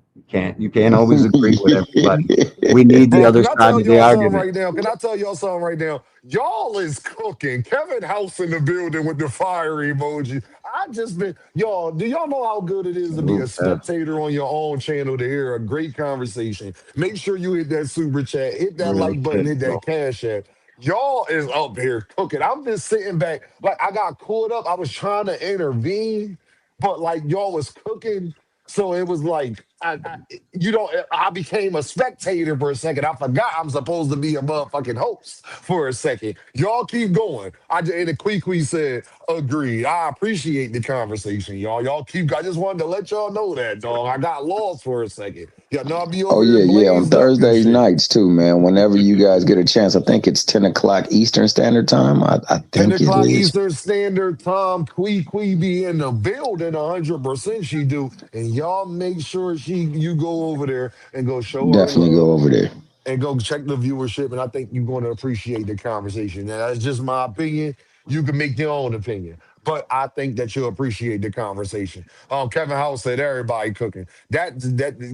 You can't always agree with everybody. We need the Bro, other can I side tell of the y'all something argument. right now? Can I tell y'all something right now? Y'all is cooking. Kevin House in the building with the fire emoji. I just been, y'all, do y'all know how good it is to be a Salute, Kev. spectator on your own channel to hear a great conversation? Make sure you hit that super chat, hit that Real like button, shit, hit bro. that cash app. Y'all is up here cooking. I'm just sitting back. Like, I got caught up. I was trying to intervene, but like, y'all was cooking. So it was like, I became a spectator for a second. I forgot I'm supposed to be a motherfucking host for a second. Y'all keep going. And the Quee said, agreed. I appreciate the conversation, y'all. Y'all keep, I just wanted to let y'all know that, dog. I got lost for a second. Y'all know I'll be Oh over here yeah. On blazed up and Thursday shit. nights too, man. Whenever you guys get a chance, I think it's 10 o'clock Eastern Standard Time. I 10 think it o'clock is. Eastern Standard Time. Quee be in the building 100% she do. And y'all make sure you go over there and go show her Definitely love go over there. and go check the viewership. And I think you're going to appreciate the conversation. Now, that's just my opinion. You can make your own opinion. But I think that you'll appreciate the conversation. Kevin House said everybody cooking. That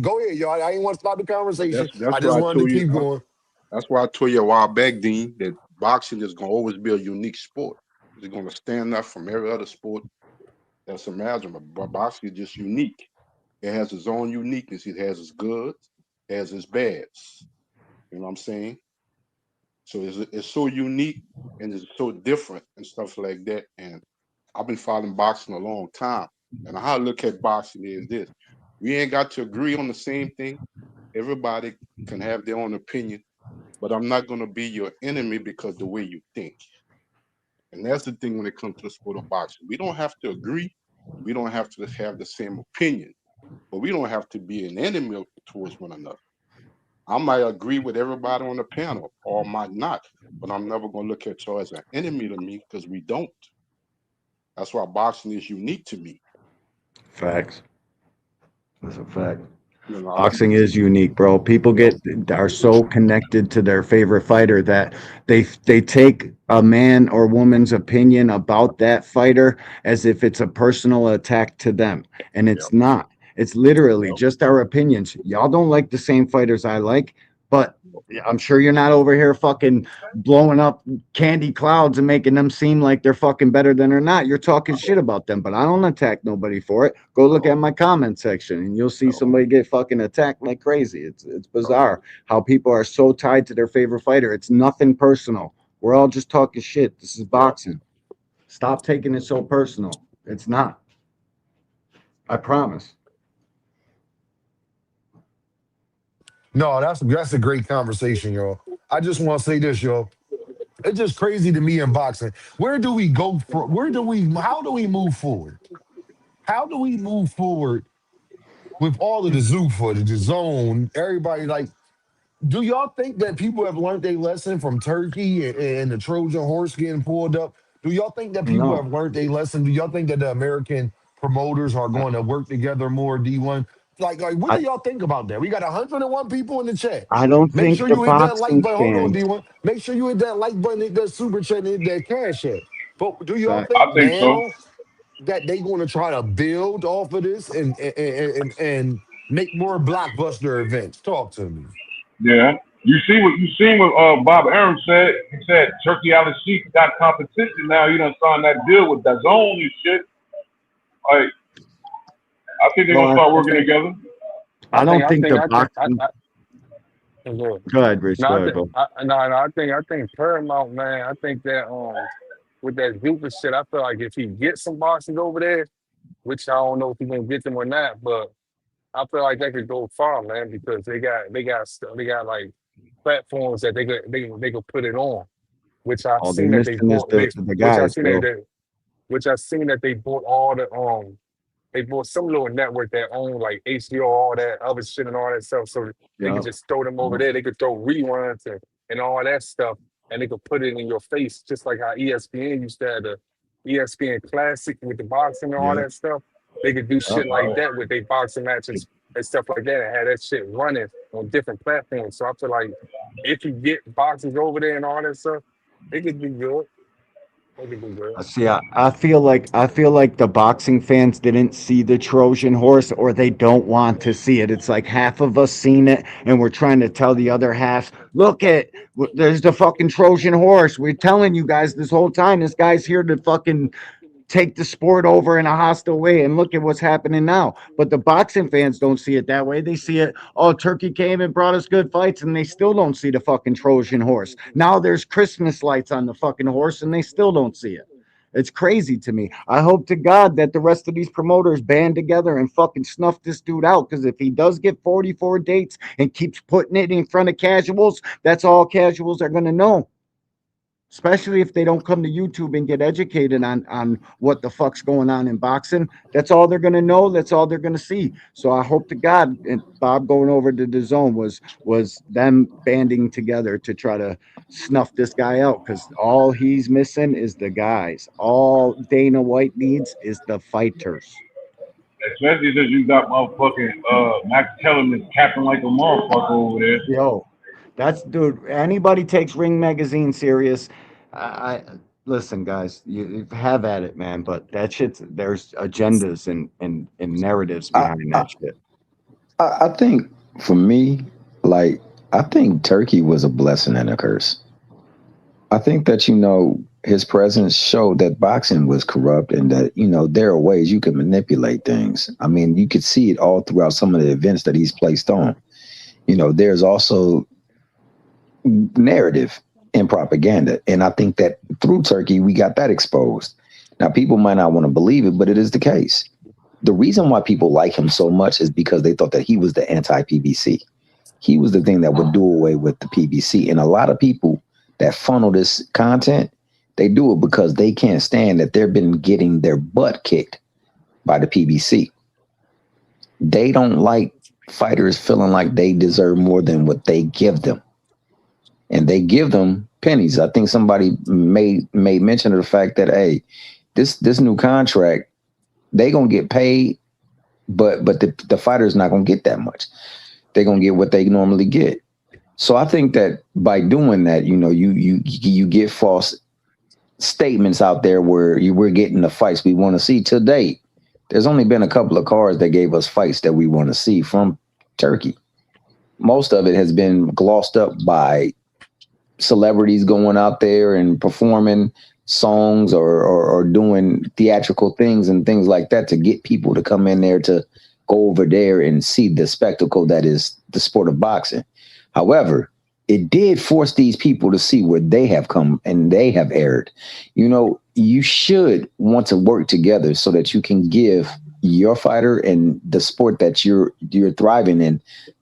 go ahead, y'all. I didn't want to stop the But conversation. that's I why just I wanted told to you. keep going. That's why I told you a while back, Dean, that boxing is gonna always be a unique sport. It's gonna stand out from every other sport that's imaginable. But boxing is just unique. It has its own uniqueness. It has its goods, it has its bads. You know what I'm saying? So it's so unique and it's so different and stuff like that. And I've been following boxing a long time. And how I look at boxing is this: we ain't got to agree on the same thing. Everybody can have their own opinion, but I'm not going to be your enemy because the way you think. And that's the thing when it comes to the sport of boxing. We don't have to agree. We don't have to have the same opinion, but we don't have to be an enemy towards one another. I might agree with everybody on the panel or might not, but I'm never going to look at you as an enemy to me because we don't. That's why boxing is unique to me. Facts. That's a fact. You know, Boxing is unique, bro. People are so connected to their favorite fighter that they take a man or woman's opinion about that fighter as if it's a personal attack to them, and it's not. It's literally just our opinions. Y'all don't like the same fighters I like, but I'm sure you're not over here fucking blowing up candy clouds and making them seem like they're fucking better than they're not. You're talking shit about them, but I don't attack nobody for it. Go look at my comment section and you'll see somebody get fucking attacked like crazy. It's bizarre how people are so tied to their favorite fighter. It's nothing personal. We're all just talking shit. This is boxing. Stop taking it so personal. It's not. I promise. No, that's a great conversation, yo. I just want to say this, yo. It's just crazy to me in boxing. Where do we go for? How do we move forward? How do we move forward with all of the zoo footage, the zone, everybody? Like, do y'all think that people have learned their lesson from Turkey and the Trojan horse getting pulled up? Do y'all think that people No. have learned their lesson? Do y'all think that the American promoters are going to work together more, D1? Like, what do y'all think about that? We got 101 people in the chat. I don't Make think sure the you hit that like boxing button. Hold on, fans. D1. Make sure you hit that like button, hit that super chat, and hit that cash app. But do y'all Fact. I think think so. now that they going to try to build off of this and make more blockbuster events? Talk to me. Yeah. You seen what Bob Arum said. He said Turkey Island Sheik got competition now. You done signed that deal with DAZN and shit. Like, I think they're Well, gonna start working together. I don't I think think, the I think, boxing. Go Go ahead, Rich. Go ahead, bro. I think Paramount, man. I think that with that Zupa shit, I feel like if he gets some boxers over there, which I don't know if he's gonna get them or not, but I feel like they could go far, man, because they got like platforms that they could put it on, which I've All they're seen that they missing is bought, the which I've guys, seen bro. which I've seen that they bought all the they bought some little network that owned like HBO, all that other shit and all that stuff. So they Yeah. could just throw them over there. They could throw reruns and all that stuff, and they could put it in your face, just like how ESPN used to have the ESPN Classic with the boxing and all Yeah. that stuff. They could do shit like that with their boxing matches and stuff like that, and have that shit running on different platforms. So I feel like if you get boxers over there and all that stuff, they could be good. They could be good. See, I feel like the boxing fans didn't see the Trojan horse, or they don't want to see it. It's like half of us seen it, and we're trying to tell the other half, look there's the fucking Trojan horse. We're telling you guys this whole time, this guy's here to fucking take the sport over in a hostile way, and look at what's happening now. But the boxing fans don't see it that way. They see it, oh, Turkey came and brought us good fights, and they still don't see the fucking Trojan horse. Now there's Christmas lights on the fucking horse, and they still don't see it. It's crazy to me. I hope to God that the rest of these promoters band together and fucking snuff this dude out, because if he does get 44 dates and keeps putting it in front of casuals, that's all casuals are going to know. Especially if they don't come to YouTube and get educated on what the fuck's going on in boxing. That's all they're going to know. That's all they're going to see. So I hope to God, and Bob going over to the zone was them banding together to try to snuff this guy out, because all he's missing is the guys. All Dana White needs is the fighters. Especially since you got motherfucking Max Kellerman capping like a motherfucker over there. Yo, that's, dude, anybody takes Ring Magazine serious. I listen, guys, you have at it, man. But that shit's, there's agendas and narratives behind that shit. I think for me, like, I think Turkey was a blessing and a curse. I think that, his presence showed that boxing was corrupt, and that, there are ways you can manipulate things. I mean, you could see it all throughout some of the events that he's placed on. There's also narrative and propaganda. And I think that through Turkey, we got that exposed. Now, people might not want to believe it, but it is the case. The reason why people like him so much is because they thought that he was the anti-PBC. He was the thing that would do away with the PBC. And a lot of people that funnel this content, they do it because they can't stand that they've been getting their butt kicked by the PBC. They don't like fighters feeling like they deserve more than what they give them. And they give them pennies. I think somebody made mention of the fact that, hey, this new contract, they gonna get paid, but the fighter's not gonna get that much. They're gonna get what they normally get. So I think that by doing that, you know, you get false statements out there where we're getting the fights we want to see. To date, there's only been a couple of cards that gave us fights that we want to see from Turkey. Most of it has been glossed up by celebrities going out there and performing songs or doing theatrical things and things like that to get people to come in there to go over there and see the spectacle that is the sport of boxing. However, it did force these people to see where they have come and they have erred. You know, you should want to work together so that you can give your fighter and the sport that you're thriving in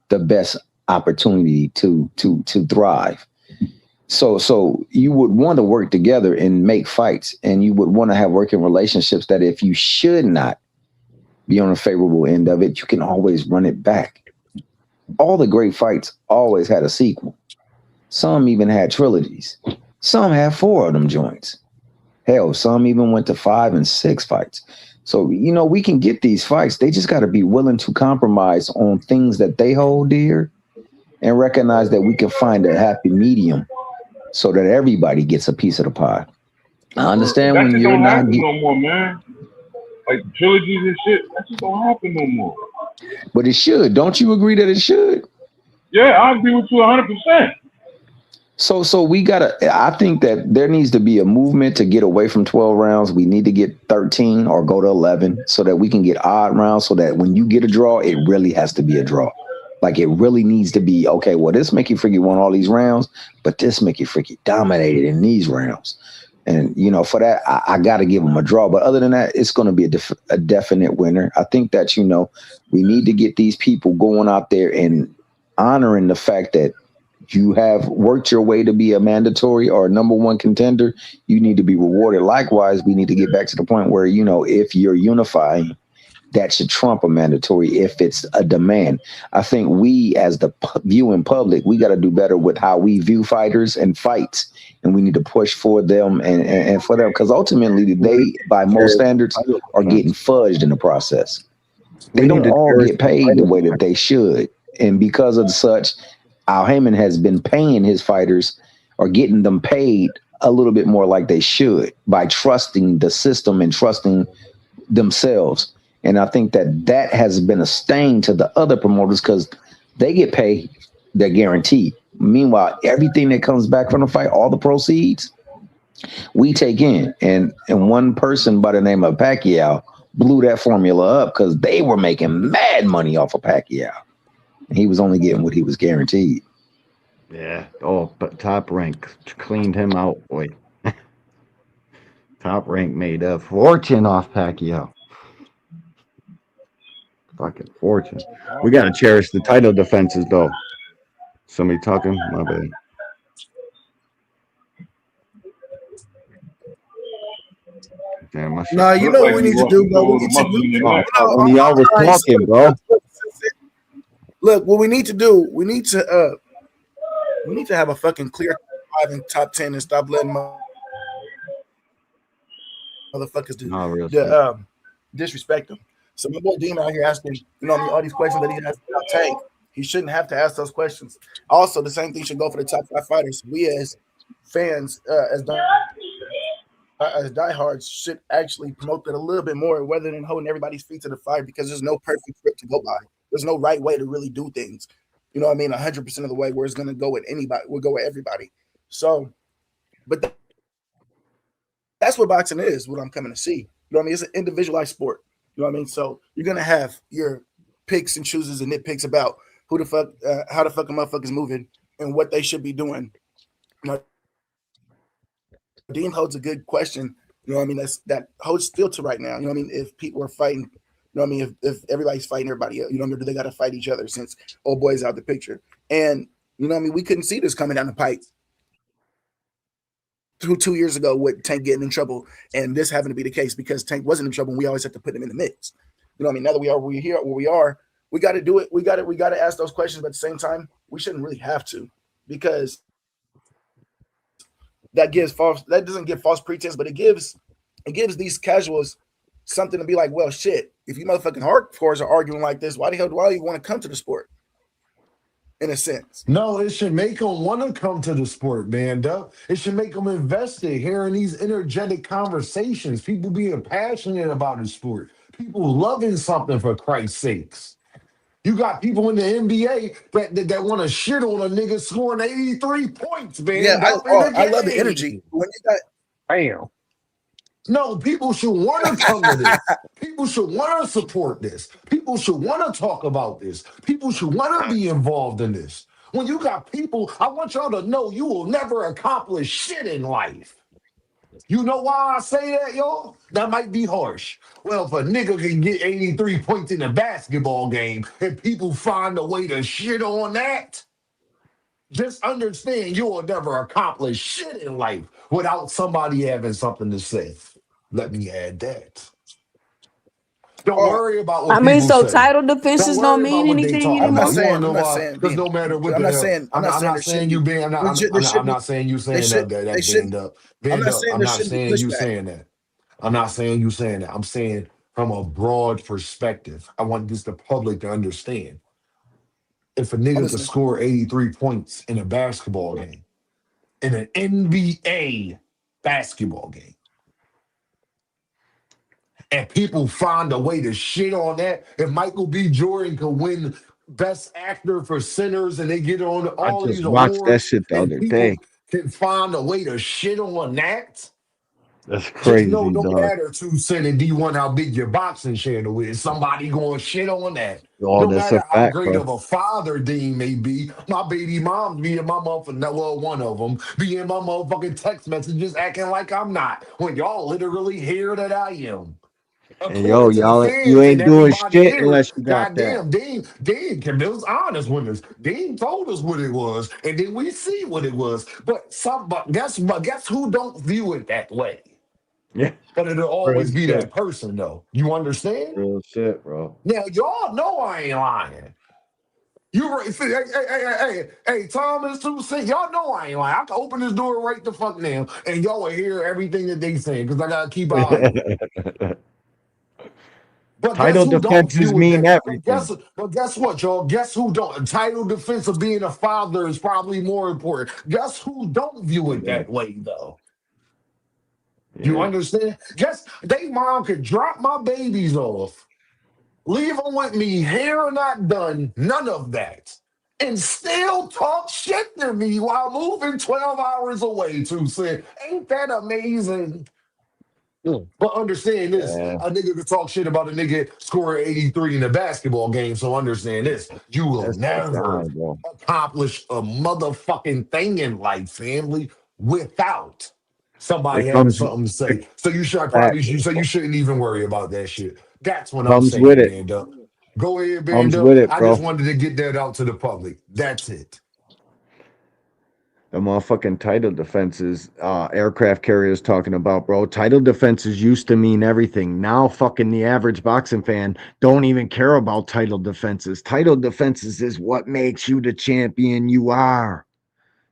the best opportunity to thrive. So you would want to work together and make fights, and you would want to have working relationships that if you should not be on a favorable end of it, you can always run it back. All the great fights always had a sequel. Some even had trilogies. Some had 4 of them joints. Hell, some even went to 5 and 6 fights. So, you know, we can get these fights. They just got to be willing to compromise on things that they hold dear and recognize that we can find a happy medium so that everybody gets a piece of the pie. I understand That when shit you're don't not happen no more, man. Like trilogies and shit, that just don't happen no more. but it should. Don't you agree that it should? Yeah, I agree with you 100%. So we gotta. I think that there needs to be a movement to get away from 12 rounds. We need to get 13 or go to 11 so that we can get odd rounds. So that when you get a draw, it really has to be a draw. Like it really needs to be okay. Well, this Mickey Freaky won all these rounds, but this Mickey Freaky dominated in these rounds. And you know, for that, I got to give him a draw. But other than that, it's going to be a definite winner. I think that we need to get these people going out there and honoring the fact that you have worked your way to be a mandatory or a number 1 contender. You need to be rewarded. Likewise, we need to get back to the point where, you know, if you're unifying, that should trump a mandatory if it's a demand. I think we as the viewing public, we got to do better with how we view fighters and fights. And we need to push for them and for them, because ultimately they, by most standards, are getting fudged in the process. They don't all get paid the way that they should. And because of such, Al Heyman has been paying his fighters or getting them paid a little bit more like they should by trusting the system and trusting themselves. And I think that has been a stain to the other promoters because they get paid, they're guaranteed. Meanwhile, everything that comes back from the fight, all the proceeds, we take in. And one person by the name of Pacquiao blew that formula up because they were making mad money off of Pacquiao. And he was only getting what he was guaranteed. Yeah. Oh, but Top Rank cleaned him out, boy. Top Rank made a fortune off Pacquiao. Fucking fortune. We gotta cherish the title defenses, though. Somebody talking? My bad. Damn, my shit. Nah, you know what we need to do, bro? When y'all was talking, bro. Look, what we need to do, we need to have a fucking clear 5 and top 10 and stop letting motherfuckers disrespect them. So my boy Dean out here asking, all these questions that he has about Tank. He shouldn't have to ask those questions. Also, the same thing should go for the top 5 fighters. We as fans, as diehards, should actually promote that a little bit more, rather than holding everybody's feet to the fire, because there's no perfect script to go by. There's no right way to really do things. You know what I mean? 100% of the way where it's going to go with anybody, will go with everybody. So, but that's what boxing is, what I'm coming to see. You know what I mean? It's an individualized sport. You know what I mean? So you're going to have your picks and chooses and nitpicks about who the fuck, how the fuck a motherfucker's moving and what they should be doing. You know, Dean holds a good question. You know what I mean? That holds still to right now. You know what I mean? If people are fighting, you know what I mean? If everybody's fighting everybody else, you know what I mean? Do they got to fight each other since old boy's out the picture? And you know what I mean? We couldn't see this coming down the pipe 2 years ago with Tank getting in trouble and this having to be the case because Tank wasn't in trouble and we always have to put him in the mix. You know what I mean? Now that we're here where we are, we got to do it. We got to ask those questions, but at the same time, we shouldn't really have to because that doesn't give false pretense, but it gives these casuals something to be like, well, shit, if you motherfucking hardcores are arguing like this, why the hell do I even want to come to the sport? In a sense. No, it should make them want to come to the sport, man. Duh. It should make them invested, hearing these energetic conversations, people being passionate about the sport, people loving something for Christ's sakes. You got people in the NBA that want to shit on a nigga scoring 83 points, man. Yeah, I love the energy. When you got Damn. No, people should want to come to this. People should want to support this. People should want to talk about this. People should want to be involved in this. When you got people, I want y'all to know you will never accomplish shit in life. You know why I say that, y'all? That might be harsh. Well, if a nigga can get 83 points in a basketball game and people find a way to shit on that, just understand you will never accomplish shit in life without somebody having something to say. Let me add that. Don't worry about what I mean, people so say. title defenses don't worry mean about what they anything talk anymore. about. You want to know why? Because no matter what I'm the not hell, saying I'm not saying you being. I'm not saying you saying that bend up. Bend up. I'm not saying you saying that. I'm not saying you saying that. I'm saying from a broad perspective. I want this the public to understand. If a nigga could score 83 points in a basketball game, in an NBA basketball game, and people find a way to shit on that, if Michael B. Jordan could win Best Actor for Sinners and they get on I all just these watched that awards, shit the and other day. people can find a way to shit on that, That's just know crazy, no dog. matter 2 Cent and D1 how big your boxing channel is, somebody going to shit on that. Oh, No that's a matter how fact, great bro. of a father Dean may be, my baby mom be in my motherfucking, well, one of them, be in my motherfucking text messages acting like I'm not, when y'all literally hear that I am. And yo, According to the y'all, you fans and ain't doing everybody shit here, unless you got that. goddamn, Dean was honest with us. Dean told us what it was, and then we see what it was. But guess who don't view it that way? Yeah, But it'll real always be shit. that person, though. You understand? Real shit, bro. Now, y'all know I ain't lying. You right? See, hey, Thomas, 2 Cent, y'all know I ain't lying. I can open this door right the fuck now, and y'all will hear everything that they saying because I gotta keep an eye on it. But guess Title who don't defenses view it mean that? everything. But guess what, y'all? Guess who don't? Title defense of being a father is probably more important. Guess who don't view it Yeah. that way, though? You Yeah. understand? Guess they mom could drop my babies off, leave them with me, hair not done, none of that, and still talk shit to me while moving 12 hours away, 2 Cent. Ain't that amazing? But understand this, Yeah. a nigga could talk shit about a nigga scoring 83 in a basketball game, so understand this, you will That's never high, bro. accomplish a motherfucking thing in life, family, without somebody It having comes something to say. So you should back. you shouldn't even worry about that shit. That's what I'm Comes with saying, it. Band Up. Go ahead, Band Comes Up. with it, I bro. just wanted to get that out to the public. That's it. The motherfucking title defenses, aircraft carriers talking about, bro. Title defenses used to mean everything. Now, fucking the average boxing fan don't even care about title defenses. Title defenses is what makes you the champion you are.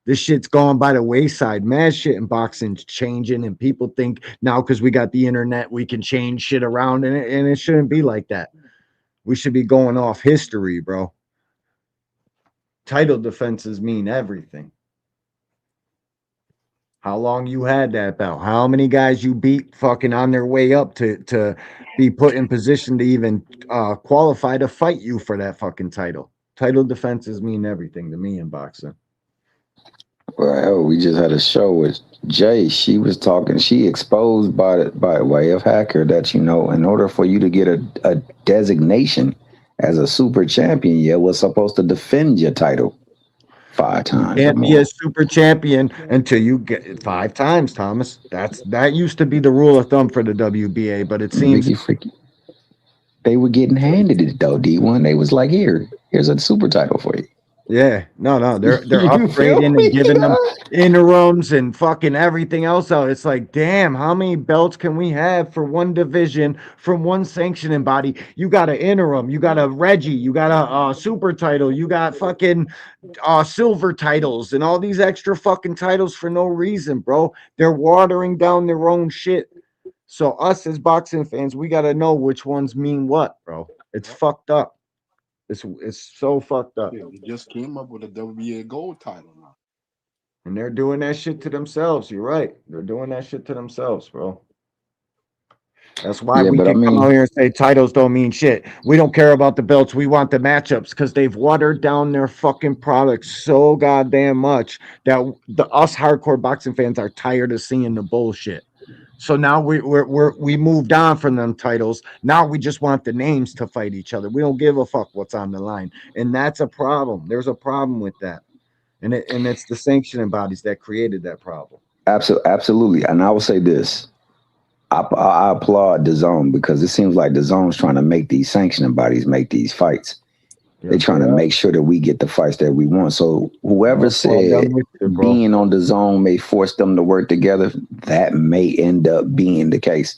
This shit's gone by the wayside. Mad shit in boxing's changing, and people think now because we got the internet, we can change shit around, and it shouldn't be like that. We should be going off history, bro. Title defenses mean everything. How long you had that belt? How many guys you beat fucking on their way up to be put in position to even qualify to fight you for that fucking title? Title defenses mean everything to me in boxing. Well, we just had a show with Jay. She was talking. She exposed by way of hacker that in order for you to get a designation as a super champion, you was supposed to defend your title 5 times or Can't be more. a super champion until you get it 5 times, Thomas. That used to be the rule of thumb for the WBA, but it seems Ricky Freaky. They were getting handed it though, D1. They was like, here's a super title for you. Yeah, no, they're You feel upgrading and me, giving them dog? interims and fucking everything else out. It's like, damn, how many belts can we have for one division from one sanctioning body? You got an interim, you got a Reggie, you got a super title, you got fucking silver titles and all these extra fucking titles for no reason, bro. They're watering down their own shit. So us as boxing fans, we got to know which ones mean what, bro. It's Yep. fucked up. It's so fucked up. Yeah, they just came up with a WBA gold title now. And they're doing that shit to themselves. You're right. They're doing that shit to themselves, bro. That's why Yeah, we but I can come out mean, here and say titles don't mean shit. We don't care about the belts. We want the matchups because they've watered down their fucking products so goddamn much that us hardcore boxing fans are tired of seeing the bullshit. So now we moved on from them titles. Now we just want the names to fight each other. We don't give a fuck what's on the line, and that's a problem. There's a problem with that, and it's the sanctioning bodies that created that problem. absolutely. And I will say this: I applaud the zone because it seems like the zone's trying to make these sanctioning bodies make these fights. They're Yes, trying they to are. make sure that we get the fights that we want. So I whoever applaud them said with you, bro. being on the zone may force them to work together, that may end up being the case.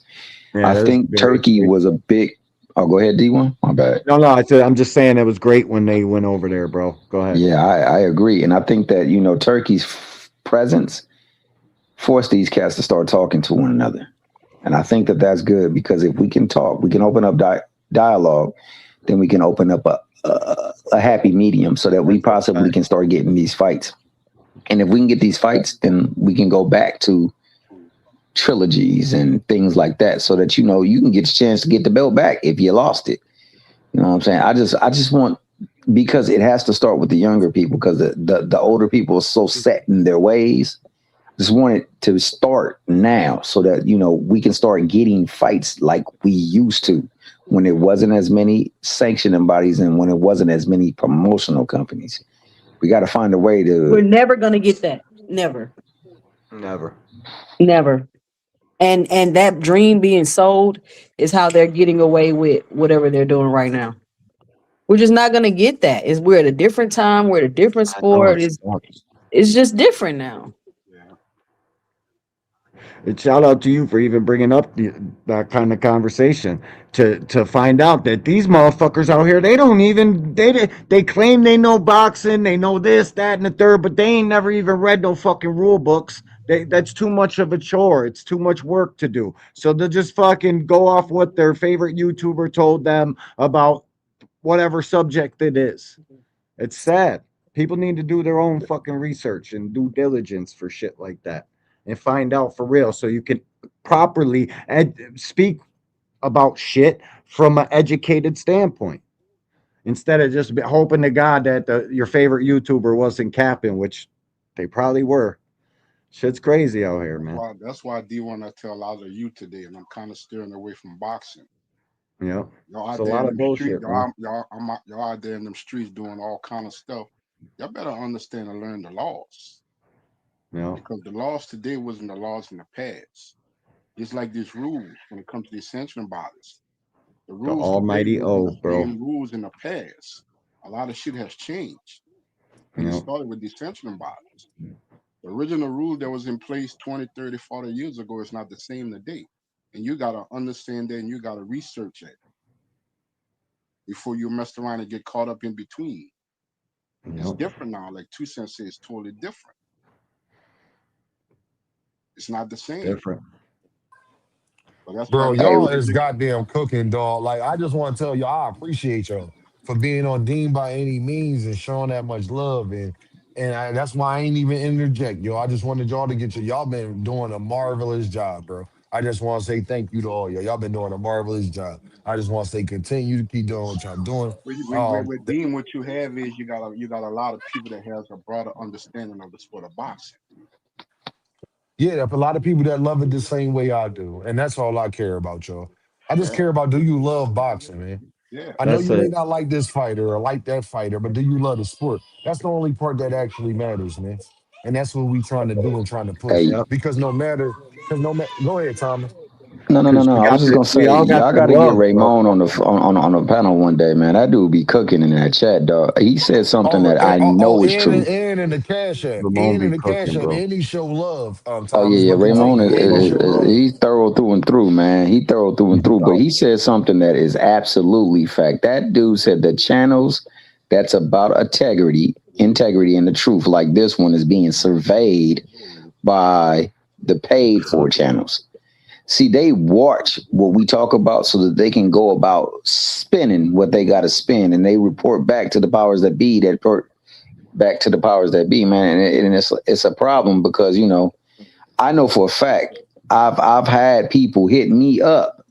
Yeah, I that was think very Turkey great. was a big. Oh, go ahead, D1. My bad. No, I said I'm just saying it was great when they went over there, bro. Go ahead. Yeah, I agree, and I think that Turkey's presence forced these cats to start talking to one another, and I think that that's good because if we can talk, we can open up dialogue, then we can open up a happy medium so that we That's a possibly fact. can start getting these fights. And if we can get these fights, then we can go back to trilogies and things like that so that you can get a chance to get the belt back if you lost it. You know what I'm saying? I just want because it has to start with the younger people because the older people are so set in their ways. Just want it to start now so that we can start getting fights like we used to when it wasn't as many sanctioning bodies and when it wasn't as many promotional companies. We got to find a way We're to. never gonna get that. Never, Never. never. And that dream being sold is how they're getting away with whatever they're doing right now. We're just not gonna get that. We're at a different time. We're at a different I know sport. it It's sucks. it's just different now. Yeah. And shout out to you for even bringing up that kind of conversation to find out that these motherfuckers out here they don't even they claim they know boxing, they know this, that, and the third, but they ain't never even read no fucking rule books. That's too much of a chore. It's too much work to do. So they'll just fucking go off what their favorite YouTuber told them about whatever subject it is. It's sad. People need to do their own fucking research and due diligence for shit like that and find out for real so you can properly speak about shit from an educated standpoint instead of just hoping to God that your favorite YouTuber wasn't capping, which they probably were. Shit's crazy out here, man. That's why D1 I tell a lot of you today, and I'm kind of steering away from boxing. Yeah. Y'all It's out a there lot in of them streets, bullshit, man. y'all out there in them streets doing all kind of stuff. Y'all better understand and learn the laws Yeah. because the laws today wasn't the laws in the past. Just like these rules when it comes to the sanctioning bodies, the The rules today almighty wasn't O, the bro. same rules in the past. A lot of shit has changed, and it Yeah. started with these sanctioning bodies. The original rule that was in place 20, 30, 40 years ago is not the same today. And you got to understand that and you got to research it before you mess around and get caught up in between. It's Yeah. different now. Like Two Cents says, it's totally different. It's not the same. Different. But that's why Bro, that's Hey, y'all why is you goddamn cooking, dog. Like, I just want to tell y'all, I appreciate y'all for being on Dean by any means and showing that much love. And that's why I ain't even interject, yo. I just wanted y'all to get y'all been doing a marvelous job, bro. I just want to say thank you to all y'all. Y'all been doing a marvelous job. I just want to say continue to keep doing what y'all doing. with Th- Dean, what you have is you got a lot of people that has a broader understanding of the sport of boxing. yeah, a lot of people that love it the same way I do. And that's all I care about, y'all. I just Yeah, care about, do you love boxing, man? yeah. I know That's you may it. not like this fighter or like that fighter, but do you love the sport? That's the only part that actually matters, man. And that's what we trying to do and trying to push. hey, Yep. Because no matter, go ahead, Thomas. No, no, no, because no. I was just gonna we say all got y'all the got to get love, bro. Raymond on the on a panel one day, man. That dude be cooking in that chat, dog. He said something that I know is true. And in the cash app, Ramon and in be the cash cooking, app, bro. and he show love. Oh yeah, Thomas, yeah. but Raymond continue, and he show love. he's thorough through and through, man. He thorough through and through. But he said something that is absolutely fact. That dude said the channels that's about integrity, and the truth, like this one, is being surveyed by the paid for channels. See, they watch what we talk about so that they can go about spinning what they got to spin, and they report back to the powers that be. That report back to the powers that be, man. And it's a problem because I know for a fact I've had people hit me up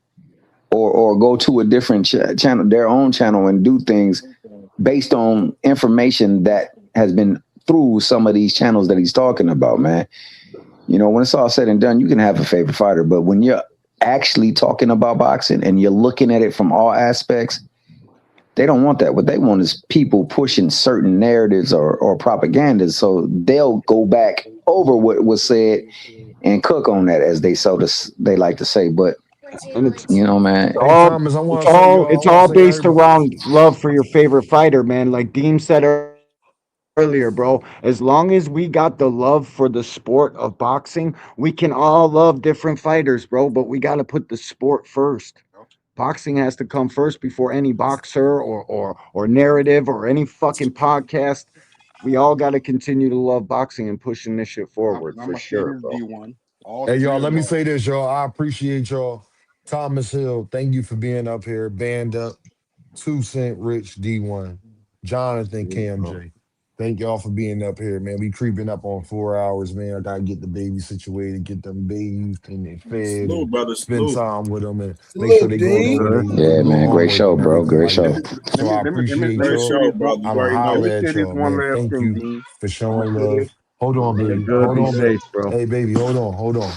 or go to a different channel, their own channel, and do things based on information that has been through some of these channels that he's talking about, man. When it's all said and done, you can have a favorite fighter, but when you're actually talking about boxing and you're looking at it from all aspects, they don't want that. What they want is people pushing certain narratives or propaganda. So they'll go back over what was said and cook on that, as they like to say. But And it's man, Hey Thomas, I want to say it's y'all. I want all to say based everybody. around love for your favorite fighter, man. Like Deem said earlier, bro. As long as we got the love for the sport of boxing, we can all love different fighters, bro. But we got to put the sport first. Boxing has to come first before any boxer or narrative or any fucking podcast. We all got to continue to love boxing and pushing this shit forward I'm for gonna say sure, this, bro. D1. All Hey three y'all, of let me y'all. say this, y'all. I appreciate y'all. Thomas Hill, thank you for being up here. Band up. 2 Cent Rich D1. Jonathan Yeah, Cam bro. J. Thank y'all for being up here, man. We creeping up on 4 hours, man. I gotta get the baby situated, get them babies and they fed Salute, and brother. spend Salute. time with them and make sure Salute, they going Yes, on Dean. with sir. their yeah, little man, great homework show, and bro. everything Great like show. that. So I appreciate Great y'all. show, brother. You I'ma already know. holler at y'all, man. Thank you for showing love. Hold on, Be baby. good. Hold Be on, baby. safe, bro. Hey, baby, hold on, hold on.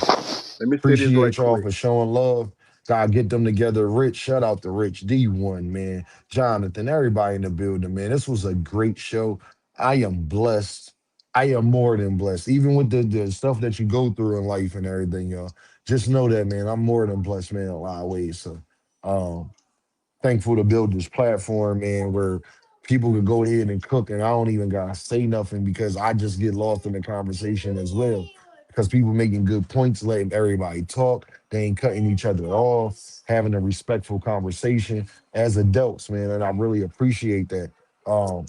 Appreciate y'all for showing love. God, get them together. Rich, shout out to Rich D1, man. Jonathan, everybody in the building, man. This was a great show. I am blessed. I am more than blessed. Even with the stuff that you go through in life and everything, y'all. Just know that, man. I'm more than blessed, man, in a lot of ways. So um thankful to build this platform, man, where people could go ahead and cook and I don't even gotta say nothing because I just get lost in the conversation as well. Because people making good points, letting everybody talk, they ain't cutting each other off, having a respectful conversation as adults, man. And I really appreciate that.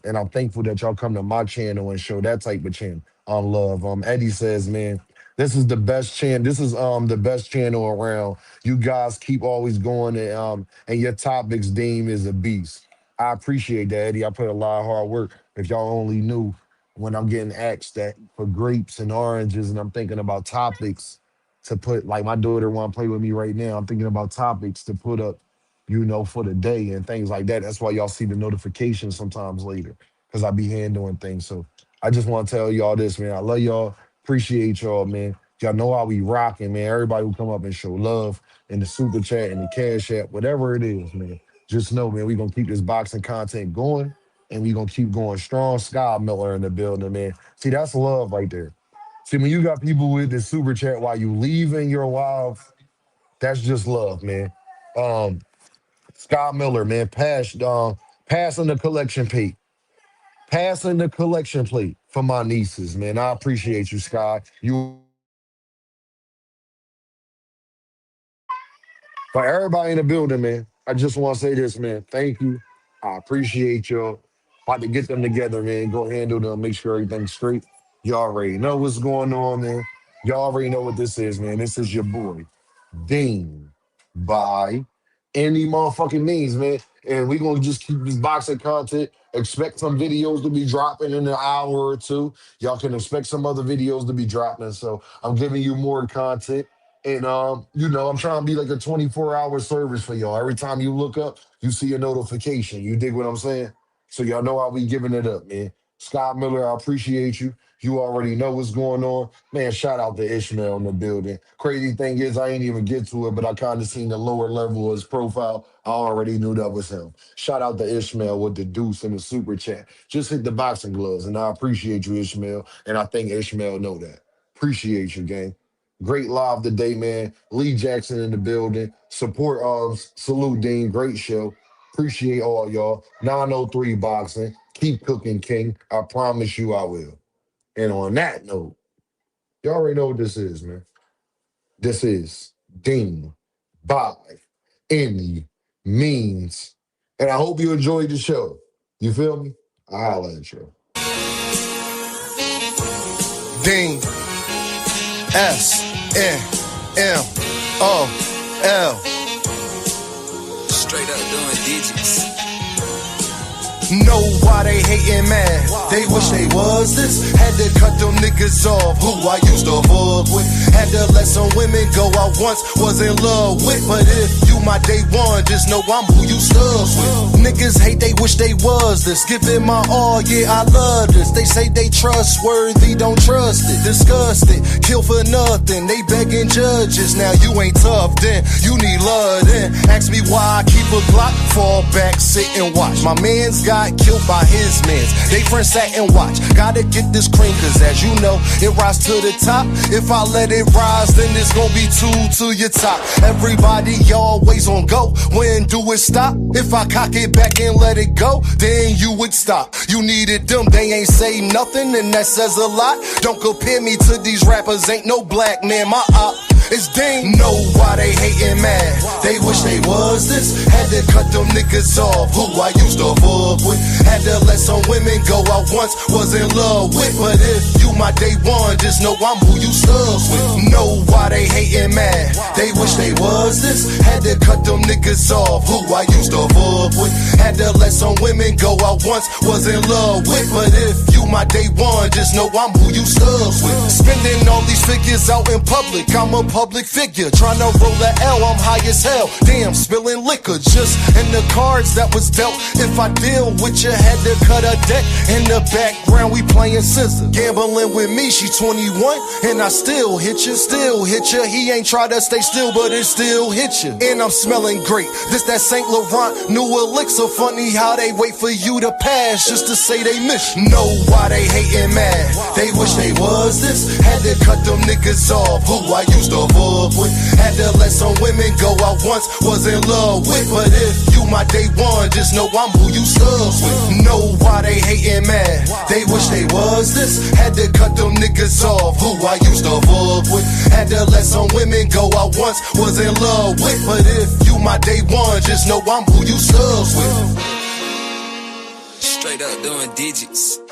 And I'm thankful that y'all come to my channel and show that type of channel on love. Eddie says, man, this is the best channel. This is the best channel around. You guys keep always going and your topics Deem is a beast. I appreciate that, Eddie. I put a lot of hard work. If y'all only knew when I'm getting asked that for grapes and oranges, and I'm thinking about topics to put, like my daughter want to play with me right now. I'm thinking about topics to put up, for the day and things like that. That's why y'all see the notifications sometimes later because I be handling things. So I just want to tell y'all this, man. I love y'all. Appreciate y'all, man. Y'all know how we rocking, man. Everybody who come up and show love in the super chat and the cash app, whatever it is, man. Just know, man, we gonna keep this boxing content going and we gonna keep going strong. Sky Miller in the building, man. See, that's love right there. See, when you got people with the super chat while you leaving your wife, that's just love, man. Um, Sky Miller, man, passing the collection plate. Passing the collection plate for my nieces, man. I appreciate you, Sky. For everybody in the building, man, I just want to say this, man. Thank you. I appreciate y'all. About to get them together, man. Go handle them, make sure everything's straight. Y'all already know what's going on, man. Y'all already know what this is, man. This is your boy, Dean, by any motherfucking means, man. And we gonna just keep this boxing content. Expect some videos to be dropping in an hour or two. Y'all can expect some other videos to be dropping. So I'm giving you more content. And I'm trying to be like a 24-hour service for y'all. Every time you look up, you see a notification. You dig what I'm saying? So y'all know how we giving it up, man. Scott Miller, I appreciate you. You already know what's going on. Man, shout out to Ishmael in the building. Crazy thing is, I ain't even get to it, but I kind of seen the lower level of his profile. I already knew that was him. Shout out to Ishmael with the deuce in the super chat. Just hit the boxing gloves, and I appreciate you, Ishmael. And I think Ishmael know that. Appreciate you, gang. Great live today, man. Lee Jackson in the building. Support Salute Dean. Great show. Appreciate all y'all. 903 Boxing. Keep cooking, King. I promise you I will. And on that note, you already know what this is, man. This is Dean by any means. And I hope you enjoyed the show. You feel me? I'll holla at you. Dean SNMOL. Straight up doing digits. Know why they hating, man. They wish they was this. Had to cut them niggas off who I used to fuck with. Had to let some women go I once was in love with. But if you my day one, just know I'm who you stuck with. Niggas hate, they wish they was this. Give it my all, yeah, I love this. They say they trustworthy, don't trust it. Disgusted, kill for nothing. They begging judges, now you ain't tough then. You need love then. Ask me why I keep a Glock. Fall back, sit and watch. My man's got killed by his mans. They friends sat and watch. Gotta get this cream, cause as you know, it rise to the top. If I let it rise, then it's gonna be 2 to your top. Everybody always on go. When do it stop? If I cock it back and let it go, then you would stop. You needed them, they ain't say nothing, and that says a lot. Don't compare me to these rappers, ain't no black man. My op is Dean. Know why they hating, man. They wish they was this. Had to cut them niggas off who I used to fuck with. Had to let some women go I once was in love with. But if you my day one, just know I'm who you stuck with. Know why they hating, man. They wish they was this. Had to cut them niggas off who I used to fuck with. Had to let some women go I once was in love with. But if you my day one, just know I'm who you stuck with. Spending all these figures out in public, I'm a public figure. Trying to roll a L, I'm high as hell. Damn, spilling liquor just in the cards that was dealt. If I deal with you, had to cut a deck. In the background, we playing scissors. Gambling with me, she 21, and I still hit you, still hit you. He ain't try to stay still, but it still hit you. And I'm smelling great. This that St. Laurent new elixir. Funny how they wait for you to pass just to say they miss you. Know why they hating, man. They wish they was this. Had to cut them niggas off who I used to fuck with. Had to let some women go I once was in love with. But if you my day one, just know I'm who you stuck with. Know why they hating, man. They wish they was this. Had to cut them niggas off who I used to fuck with. Had to let some women go I once was in love with. But if you my day one, just know I'm who you stuck with. Straight up doing digits.